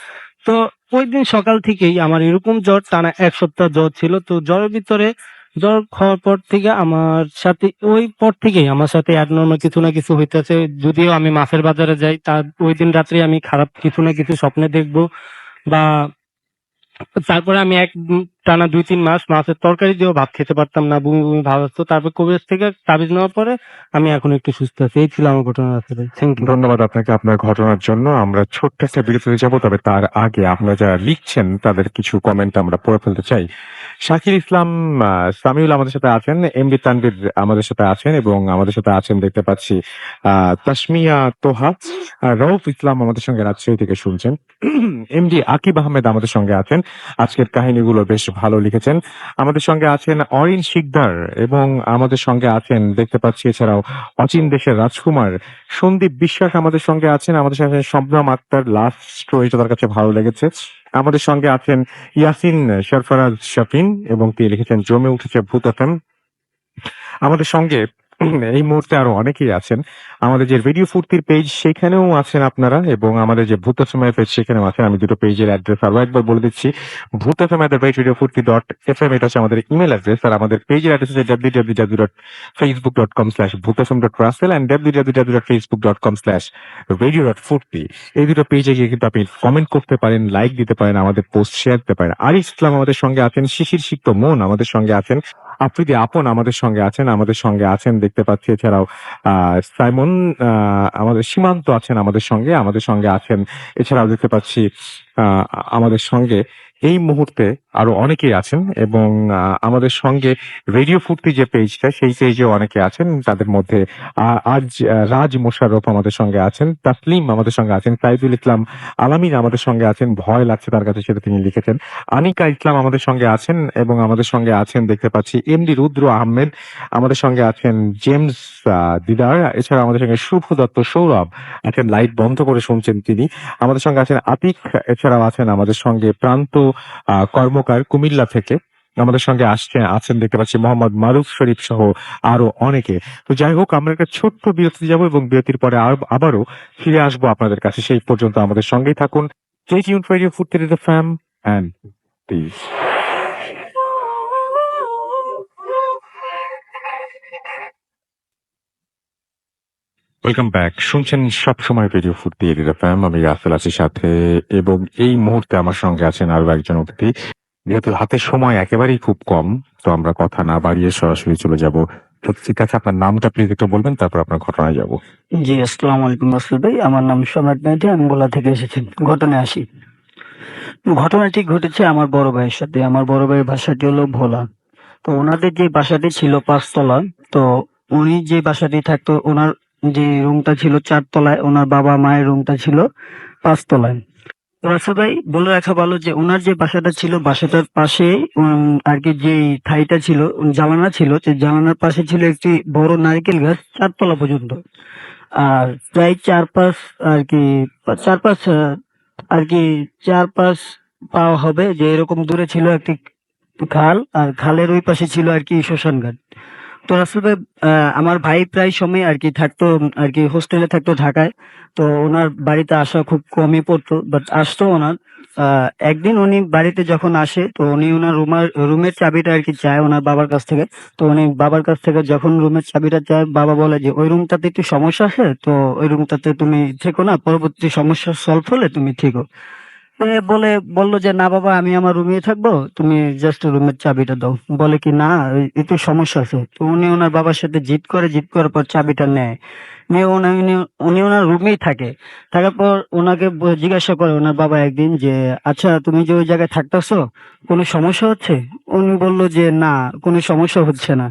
তো ওই দিন সকাল থেকেই আমার এরকম জ্বর, টানা 1 সপ্তাহ জ্বর ছিল। তো জ্বরের ভিতরে জ্বর খাওয়ার পর থেকে আমার সাথে, ওই পর থেকেই আমার সাথে অ্যাবনর্মাল কিছু না কিছু হইতেছে। যদিও আমি মাছের বাজারে যাই, তার ওই দিন রাত্রে আমি খারাপ কিছু না কিছু স্বপ্নে দেখবো, বা তারপরে আমি টানা 2-3 মাস মাছের তরকারি দিয়েও ভাত খেতে পারতাম না, বমি বমি ভাব আসতো। তারপর কবিরাজ থেকে তাবিজ নেওয়ার পরে আমি এখন একটু সুস্থ আছি। এই ছিল আমার ঘটনা আসলে। Thank you. ধন্যবাদ আপনাকে আপনার ঘটনার জন্য। আমরা ছোট্ট একটা বিরতিতে যাব, তবে তার আগে আপনারা যারা লিখছেন তাদের কিছু কমেন্ট আমরা পড়ে ফেলতে চাই। শাকির ইসলাম, সামিউল আমাদের সাথে আছেন, এমডি তানভীর আমাদের সাথে আছেন, এবং আমাদের সাথে আছেন দেখতে পাচ্ছি তাসমিয়া তোহা, রউফ ইসলাম আমাদের সঙ্গে রাজশাহী থেকে শুনছেন, এমডি আকিব আহমেদ আমাদের সঙ্গে আছেন, আজকের কাহিনীগুলো বেশ ভালো লিখেছেন। আমাদের সঙ্গে আছেন অরিন শিকদার, এবং আমাদের সঙ্গে আছেন দেখতে পাচ্ছি এছাড়াও অচিন দেশের রাজকুমার, সন্দীপ বিশ্বাস আমাদের সঙ্গে আছেন, আমাদের সঙ্গে শবনম আক্তার, লাস্ট স্টোরিটা তার কাছে ভালো লেগেছে। আমাদের সঙ্গে আছেন ইয়াসিন সরফরাজ শাফিন, এবং তিনি লিখেছেন জমে উঠেছে ভূত এফএম। আমাদের সঙ্গে এই মুহূর্তে আরো অনেকেই আছেন। আমাদের যে রেডিও ফুর্তির পেজ সেখানেও আছেন আপনারা, এবং আমাদের যে ভূত এফএম পেজ সেখানেও আছেন। আমি দুটো পেজের অ্যাড্রেস আরো একবার বলে দিচ্ছি। ভূত এফএম @radiofurti.fm এটা হচ্ছে আমাদের ইমেল অ্যাড্রেস, আর আমাদের পেজের অ্যাড্রেস হচ্ছে www.facebook.com/bhutfm.russell and www.facebook.com/radio.furti। এই দুটো পেজে গিয়ে কিন্তু আপনি কমেন্ট করতে পারেন, লাইক দিতে পারেন, আমাদের পোস্ট শেয়ার দিতে পারেন। আরিফ ইসলাম আমাদের সঙ্গে আছেন, শিশির সিক্ত মন আমাদের সঙ্গে আছেন, আফ্রিদি আপন আমাদের সঙ্গে আছেন, আমাদের সঙ্গে আছেন দেখতে পাচ্ছি এছাড়াও সাইমন, আমাদের সীমান্ত আছেন আমাদের সঙ্গে আছেন এছাড়াও দেখতে পাচ্ছি আমাদের সঙ্গে এই মুহূর্তে আরো অনেকেই আছেন, এবং আমাদের সঙ্গে রেডিও ফুর্তি যে পেজটা সেই পেজেও অনেকে আছেন। তাদের মধ্যে আজ রাজ মোশাররফ আমাদের সঙ্গে আছেন, তাসলিম আমাদের সঙ্গে আছেন, সাইদুল ইসলাম আলামিন আমাদের সঙ্গে আছেন, ভয় লাগছে তার কাছে সেটা তিনি লিখেছেন, আনিকা ইসলাম আমাদের সঙ্গে আছেন, এবং আমাদের সঙ্গে আছেন দেখতে পাচ্ছি এমডি রুদ্র আহমেদ, আমাদের সঙ্গে আছেন জেমস দিদার, এছাড়া আমাদের সঙ্গে শুভ দত্ত সৌরভ আছেন, লাইট বন্ধ করে শুনছেন তিনি, আমাদের সঙ্গে আছেন আতিক, এছাড়াও আছেন আমাদের সঙ্গে প্রান্ত কর্মকার কুমিল্লা থেকে, আমাদের সঙ্গে আছেন দেখতে পাচ্ছি মোহাম্মদ মারুফ শরীফ সহ আরো অনেকে। তো যাই হোক, আমরা একটা ছোট্ট বিরতি যাব, এবং বিরতির পরে আবারও ফিরে আসবো আপনাদের কাছে। সেই পর্যন্ত আমাদের সঙ্গেই থাকুন। Stay tuned for Radio Food the Fam and peace. Welcome back, শুনছেন সবসময় রেডিও ফুর্তি এফএম, আমি রাসেল আছি সাথে, এবং এই মুহূর্তে আমার সঙ্গে আছেন আরো একজন অতিথি। যেহেতু হাতে সময় একেবারেই খুব কম, তো আমরা কথা না বাড়িয়ে সরাসরি চলে যাব। তো ঠিক আছে, আপনার নামটা প্লিজ একটু বলবেন, তারপর আপনার ঘটনায় যাব। জি, আসসালামু আলাইকুম রাসেল ভাই। আমার নাম সম্রাট মেহেদী, আমি ভোলা থেকে এসেছি। ঘটনায় আসি। ঘটনাটি ঘটেছে আমার বড় ভাইয়ের সাথে। আমার বড় ভাইয়ের বাসাটি হলো ভোলা। তো ওনাদের যে বাসাটি ছিল 5 তলা, তো উনি যে বাসাটি থাকতো, ওনার যে রুমটা ছিল 4 তলায়, ওনার বাবা মায়ের রুমটা ছিল 5 তলায়। তো রাসেল ভাই বলে রাখা ভালো যে ওনার যে বাসাটা ছিল বাসাটার পাশে আর কি যে ঠাইটা ছিল জানালা ছিল, যে জানালার পাশে ছিল একটি বড় নারকেল গাছ 4 তলা পর্যন্ত। আর প্রায় 4-5 আর কি 4-5 আর কি 4-5 পাওয়া হবে যে এরকম দূরে ছিল একটি খাল, আর খালের ওই পাশে ছিল আর কি শ্মশান ঘাট। তো রাসেল ভাই আমার ভাই প্রায় সময় আর কি থাকতো আর কি হোস্টেলে থাকতো ঢাকায়। তো ওনার বাড়িতে আসা খুব কমই পড়তো, বাট আসতো ওনার। একদিন উনি বাড়িতে যখন আসে তো উনি ওনার রুমের চাবিটা আর কি চায় ওনার বাবার কাছ থেকে। তো উনি বাবার কাছ থেকে যখন রুমের চাবিটা চায়, বাবা বলে যে ওই রুমটাতে একটু সমস্যা আছে, তো ওই রুমটাতে তুমি থেকো না, পরবর্তী সমস্যা সলভ হলে তুমি থেকো। বললো যে না বাবা, আমি আমার রুমে থাকবো, তুমি জাস্ট রুমের চাবিটা দাও। বলে কি না, একটু সমস্যা আছে। তো উনি ওনার বাবার সাথে জিদ করার পর চাবিটা নেয়। নিয়ে উনি ওনার রুমেই থাকে। থাকার পর ওনাকে জিজ্ঞাসা করে ওনার বাবা একদিন যে আচ্ছা তুমি যে ওই জায়গায় থাকতেছো, কোনো সমস্যা হচ্ছে? উনি বললো যে না, কোনো সমস্যা হচ্ছে না।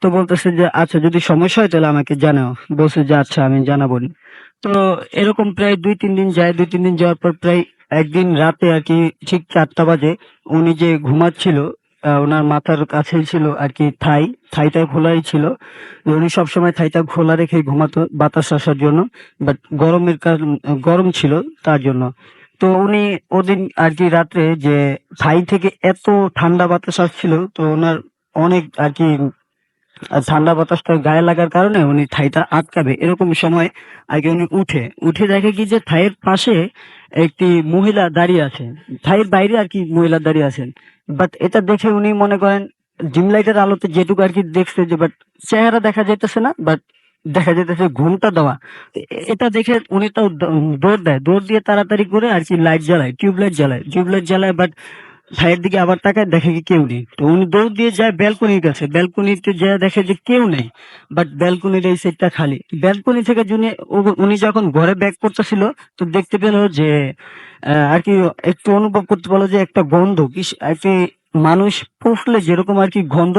তো বলতেছে যে আচ্ছা যদি সমস্যা হয় তাহলে আমাকে জানাও। বলছে যে আচ্ছা আমি জানাবো নি। তো এরকম প্রায় 2-3 দিন যায়। 2-3 দিন যাওয়ার পর প্রায় একদিন রাতে আর কি ঠিক 4টা বাজে উনি যে ঘুমাচ্ছিল, ওনার মাথার কাছেই ছিল আর কি থাইটা খোলাই ছিল। উনি সবসময় থাইটা খোলা রেখে ঘুমাতো বাতাস আসার জন্য, বাট গরম ছিল তার জন্য। তো উনি ওদিন আর কি রাত্রে যে থাই থেকে এত ঠান্ডা বাতাস আসছিল, তো ওনার অনেক আর কি ঠান্ডা বাতাসটা গায়ে লাগার কারণে উনি থাইটা আটকাবে এরকম সময় আগে উনি উঠে দেখে কি যে থাইয়ের পাশে একটি মহিলা দাঁড়িয়ে আছে। থাইয়ের বাইরে আর কি মহিলা দাঁড়িয়ে আছেন। বাট এটা দেখে উনি মনে করেন ডিম লাইটের আলোতে যেটুকু আর কি দেখছে যে, বাট চেহারা দেখা যাইতেছে না, বাট দেখা যাইতেছে ঘুমটা দেওয়া। এটা দেখে উনি তো দৌড় দিয়ে তাড়াতাড়ি করে আর কি টিউবলাইট জ্বালায়, বাট ভাইয়ের দিকে আবার তাকায়, দেখে কি কেউ নেই। তো উনি দৌড় দিয়ে যায় ব্যালকনির কাছে। ব্যালকনিতে যায় দেখে যে কেউ নেই, বাট ব্যালকনির এই সাইডটা খালি। ব্যালকনি থেকে উনি যখন ঘরে ব্যাক করতেছিল, তো দেখতে পেল যে আর কি একটু অনুভব করতে পারলো যে একটা গন্ধ কি আর কি, মানুষ পুষলে যেরকম আর কি গন্ধ,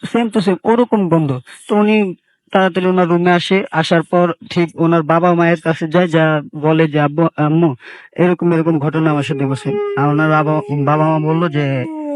সেম টু সেম ওরকম গন্ধ। তো উনি তাড়াতাড়ি ওনার রুমে আসার পর ঠিক ওনার বাবা মায়ের কাছে যায়, যা বলে যে আব্বু আম্মু এরকম ঘটনা আমার সাথে বসে। আর ওনার বাবা মা বললো যে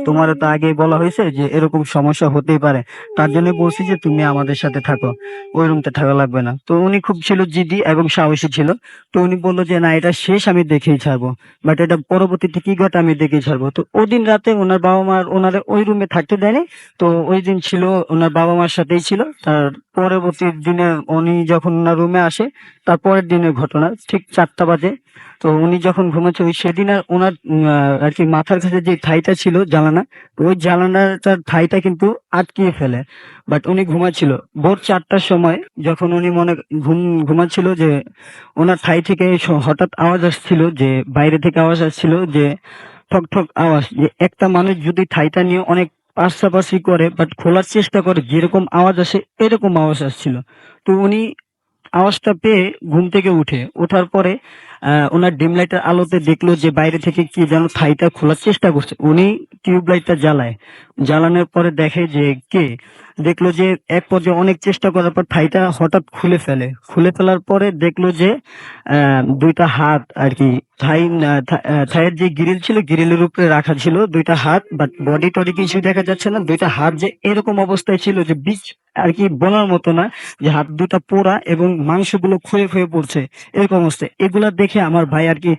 তোমারও তো আগেই বলা হয়েছে যে এরকম সমস্যা হতেই পারে, তার জন্য বলছি যে তুমি আমাদের সাথে থাকো, ওই রুমতে থাকা লাগবে না। তো উনি খুব ছিল জিদি এবং সাহসী ছিল। তো উনি বললো যে না, এটা শেষ আমি দেখেই ছাড়বো, বাট এটা পরবর্তীতে কি ঘটে আমি দেখেই ছাড়বো। তো ওদিন রাতে ওনার বাবা মা ওনারে ওই রুমে থাকতে দেয়নি। তো ওই দিন ছিল ওনার বাবা মার সাথেই ছিল। তার পরবর্তী দিনে উনি যখন ওনার রুমে আসে, তার পরের দিনের ঘটনা ঠিক 4টা বাজে। তো উনি যখন ঘুমাচ্ছে ওই সেদিন আর ওনার আর কি মাথার কাছে যে ঠাইটা ছিল জানানা, ওই জানালাটার ঠাইটা কিন্তু আটকিয়ে ফেলে। বাট উনি ঘুমাচ্ছিল ভোর 4টার সময়, যখন উনি ঘুমাচ্ছিল যে ওনার ঠাই থেকে হঠাৎ আওয়াজ আসছিল, যে বাইরে থেকে আওয়াজ আসছিল যে ঠক ঠক আওয়াজ, যে একটা মানুষ যদি ঠাইটা নিয়ে অনেক পাশাপাশি করে বাট খোলার চেষ্টা করে যেরকম আওয়াজ আসে এরকম আওয়াজ আসছিল। তো উনি আওয়াজটা পেয়ে ঘুম থেকে ওঠার পরে ওনার ডিম লাইটের আলোতে দেখলো যে বাইরে থেকে কি যেন থাইটা খোলার চেষ্টা করছে। উনি টিউব লাইটটা জ্বালানোর পরে দেখে যে কে, দেখলো যে এক পর্যায়ে অনেক চেষ্টা করার পর থাইটা হঠাৎ খুলে ফেলার পরে দেখলো যে 2টা হাত আর কি থাইয়ের যে গ্রিল ছিল গ্রিলের উপরে রাখা ছিল 2টা হাত, বাট বডি টডি কিছু দেখা যাচ্ছে না। 2টা হাত যে এরকম অবস্থায় ছিল যে বীজ আর কি বলার মতো না, যে হাত 2টা পোড়া এবং মাংসগুলো ক্ষয়ে পড়ছে এরকম অবস্থায়। এগুলা দেখে আমার ভাই আর কি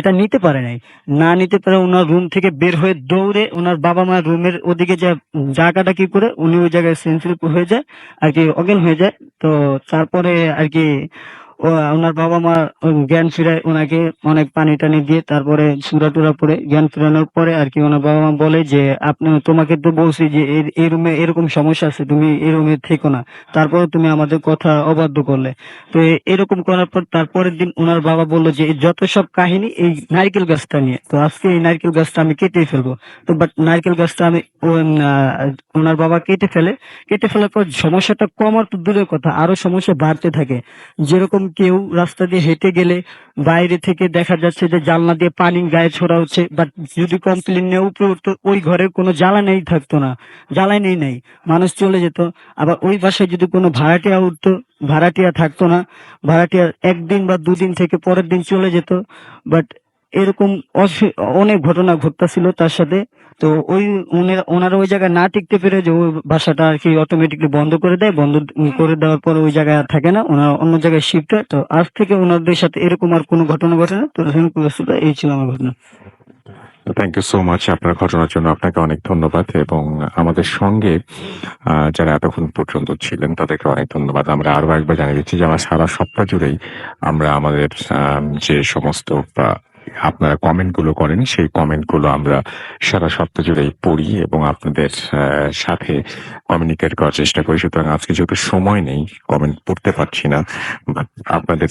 এটা নিতে পারে নাই। না নিতে পারে ওনার রুম থেকে বের হয়ে দৌড়ে ওনার বাবা মা রুমের ওদিকে যে জায়গাটা কি করে উনি ওই জায়গায় সেন্সিটিভ হয়ে যায় আর কি, অজ্ঞান হয়ে যায়। তো তারপরে আর কি ওনার বাবা মা জ্ঞান ফিরায় ওনাকে অনেক পানি টানি দিয়ে, তারপরে সুরা টুরা পরে জ্ঞান ফিরানোর পরে আর কি ওনার বাবা মা বলে যে তোমাকে তো বলছি যে এই রুমে এরকম সমস্যা আছে, তুমি এই রুমে থেকো না, তারপরে তুমি আমাদের কথা অবাধ্য করলে। তো এরকম করার পর তারপরের দিন ওনার বাবা বললো যে যত সব কাহিনী এই নারকেল গাছটা নিয়ে, তো আজকে এই নারকেল গাছটা আমি কেটে ফেলবো। তো বাট নারকেল গাছটা ওনার বাবা কেটে ফেলার পর সমস্যাটা কমার তো দূরের কথা, আরো সমস্যা বাড়তে থাকে। যেরকম কেউ রাস্তা দিয়ে হেঁটে গেলে বাইরে থেকে দেখা যাচ্ছে যে জানলা দিয়ে পানি গায়ে ছোড়া হচ্ছে, বাট যদি কমপ্লেন নিয়ে উপরে উঠতো ওই ঘরে কোনো জ্বালানি থাকতো না, জ্বালানি নেই, মানুষ চলে যেত। আবার ওই বাসায় যদি কোনো ভাড়াটিয়া উঠতো, ভাড়াটিয়া থাকতো না, ভাড়াটিয়া 1 দিন বা 2 দিন থেকে পরের দিন চলে যেত। বাট এরকম অনেক ঘটনা ঘটতেছিল তার সাথে। তো ওনারা ওই জায়গায় না টিকতে পেরে যে ওই বাসাটা আর কি অটোমেটিকলি বন্ধ করে দেয়, বন্ধ করে দেওয়ার পরে ওই জায়গায় আর থাকে না, ওনারা অন্য জায়গায় শিফট হয়। তো আজ থেকে ওনাদের সাথে এরকম আর কোনো ঘটনা ঘটে না। তো এই ছিল আমার ঘটনা। থ্যাংক ইউ সো মাচ আপনার ঘটনার জন্য। আপনাকে অনেক ধন্যবাদ এবং আমাদের সঙ্গে যারা এতক্ষণ পর্যন্ত ছিলেন তাদেরকে অনেক ধন্যবাদ। আমরা আরো একবার জানিয়ে দিচ্ছি যে আমরা সারা সপ্তাহ জুড়েই আমরা আমাদের যে সমস্ত আপনারা কমেন্ট গুলো করেন সেই কমেন্ট গুলো আমরা সারা সপ্তাহ জুড়েই পড়ি এবং আপনাদের সাথে কমিউনিকেট করার চেষ্টা করি। সুতরাং আজকে যেহেতু সময় নেই, কমেন্ট পড়তে পারছি না, বাট আপনাদের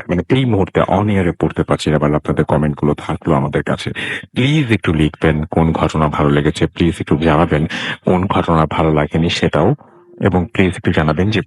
মানে এই মুহূর্তে অন এয়ারে পড়তে পারছি না, বাট আপনাদের কমেন্ট গুলো থাকলো আমাদের কাছে। প্লিজ একটু লিখবেন কোন ঘটনা ভালো লেগেছে, প্লিজ একটু জানাবেন কোন ঘটনা ভালো লাগেনি সেটাও, এবং প্লিজ একটু জানাবেন যে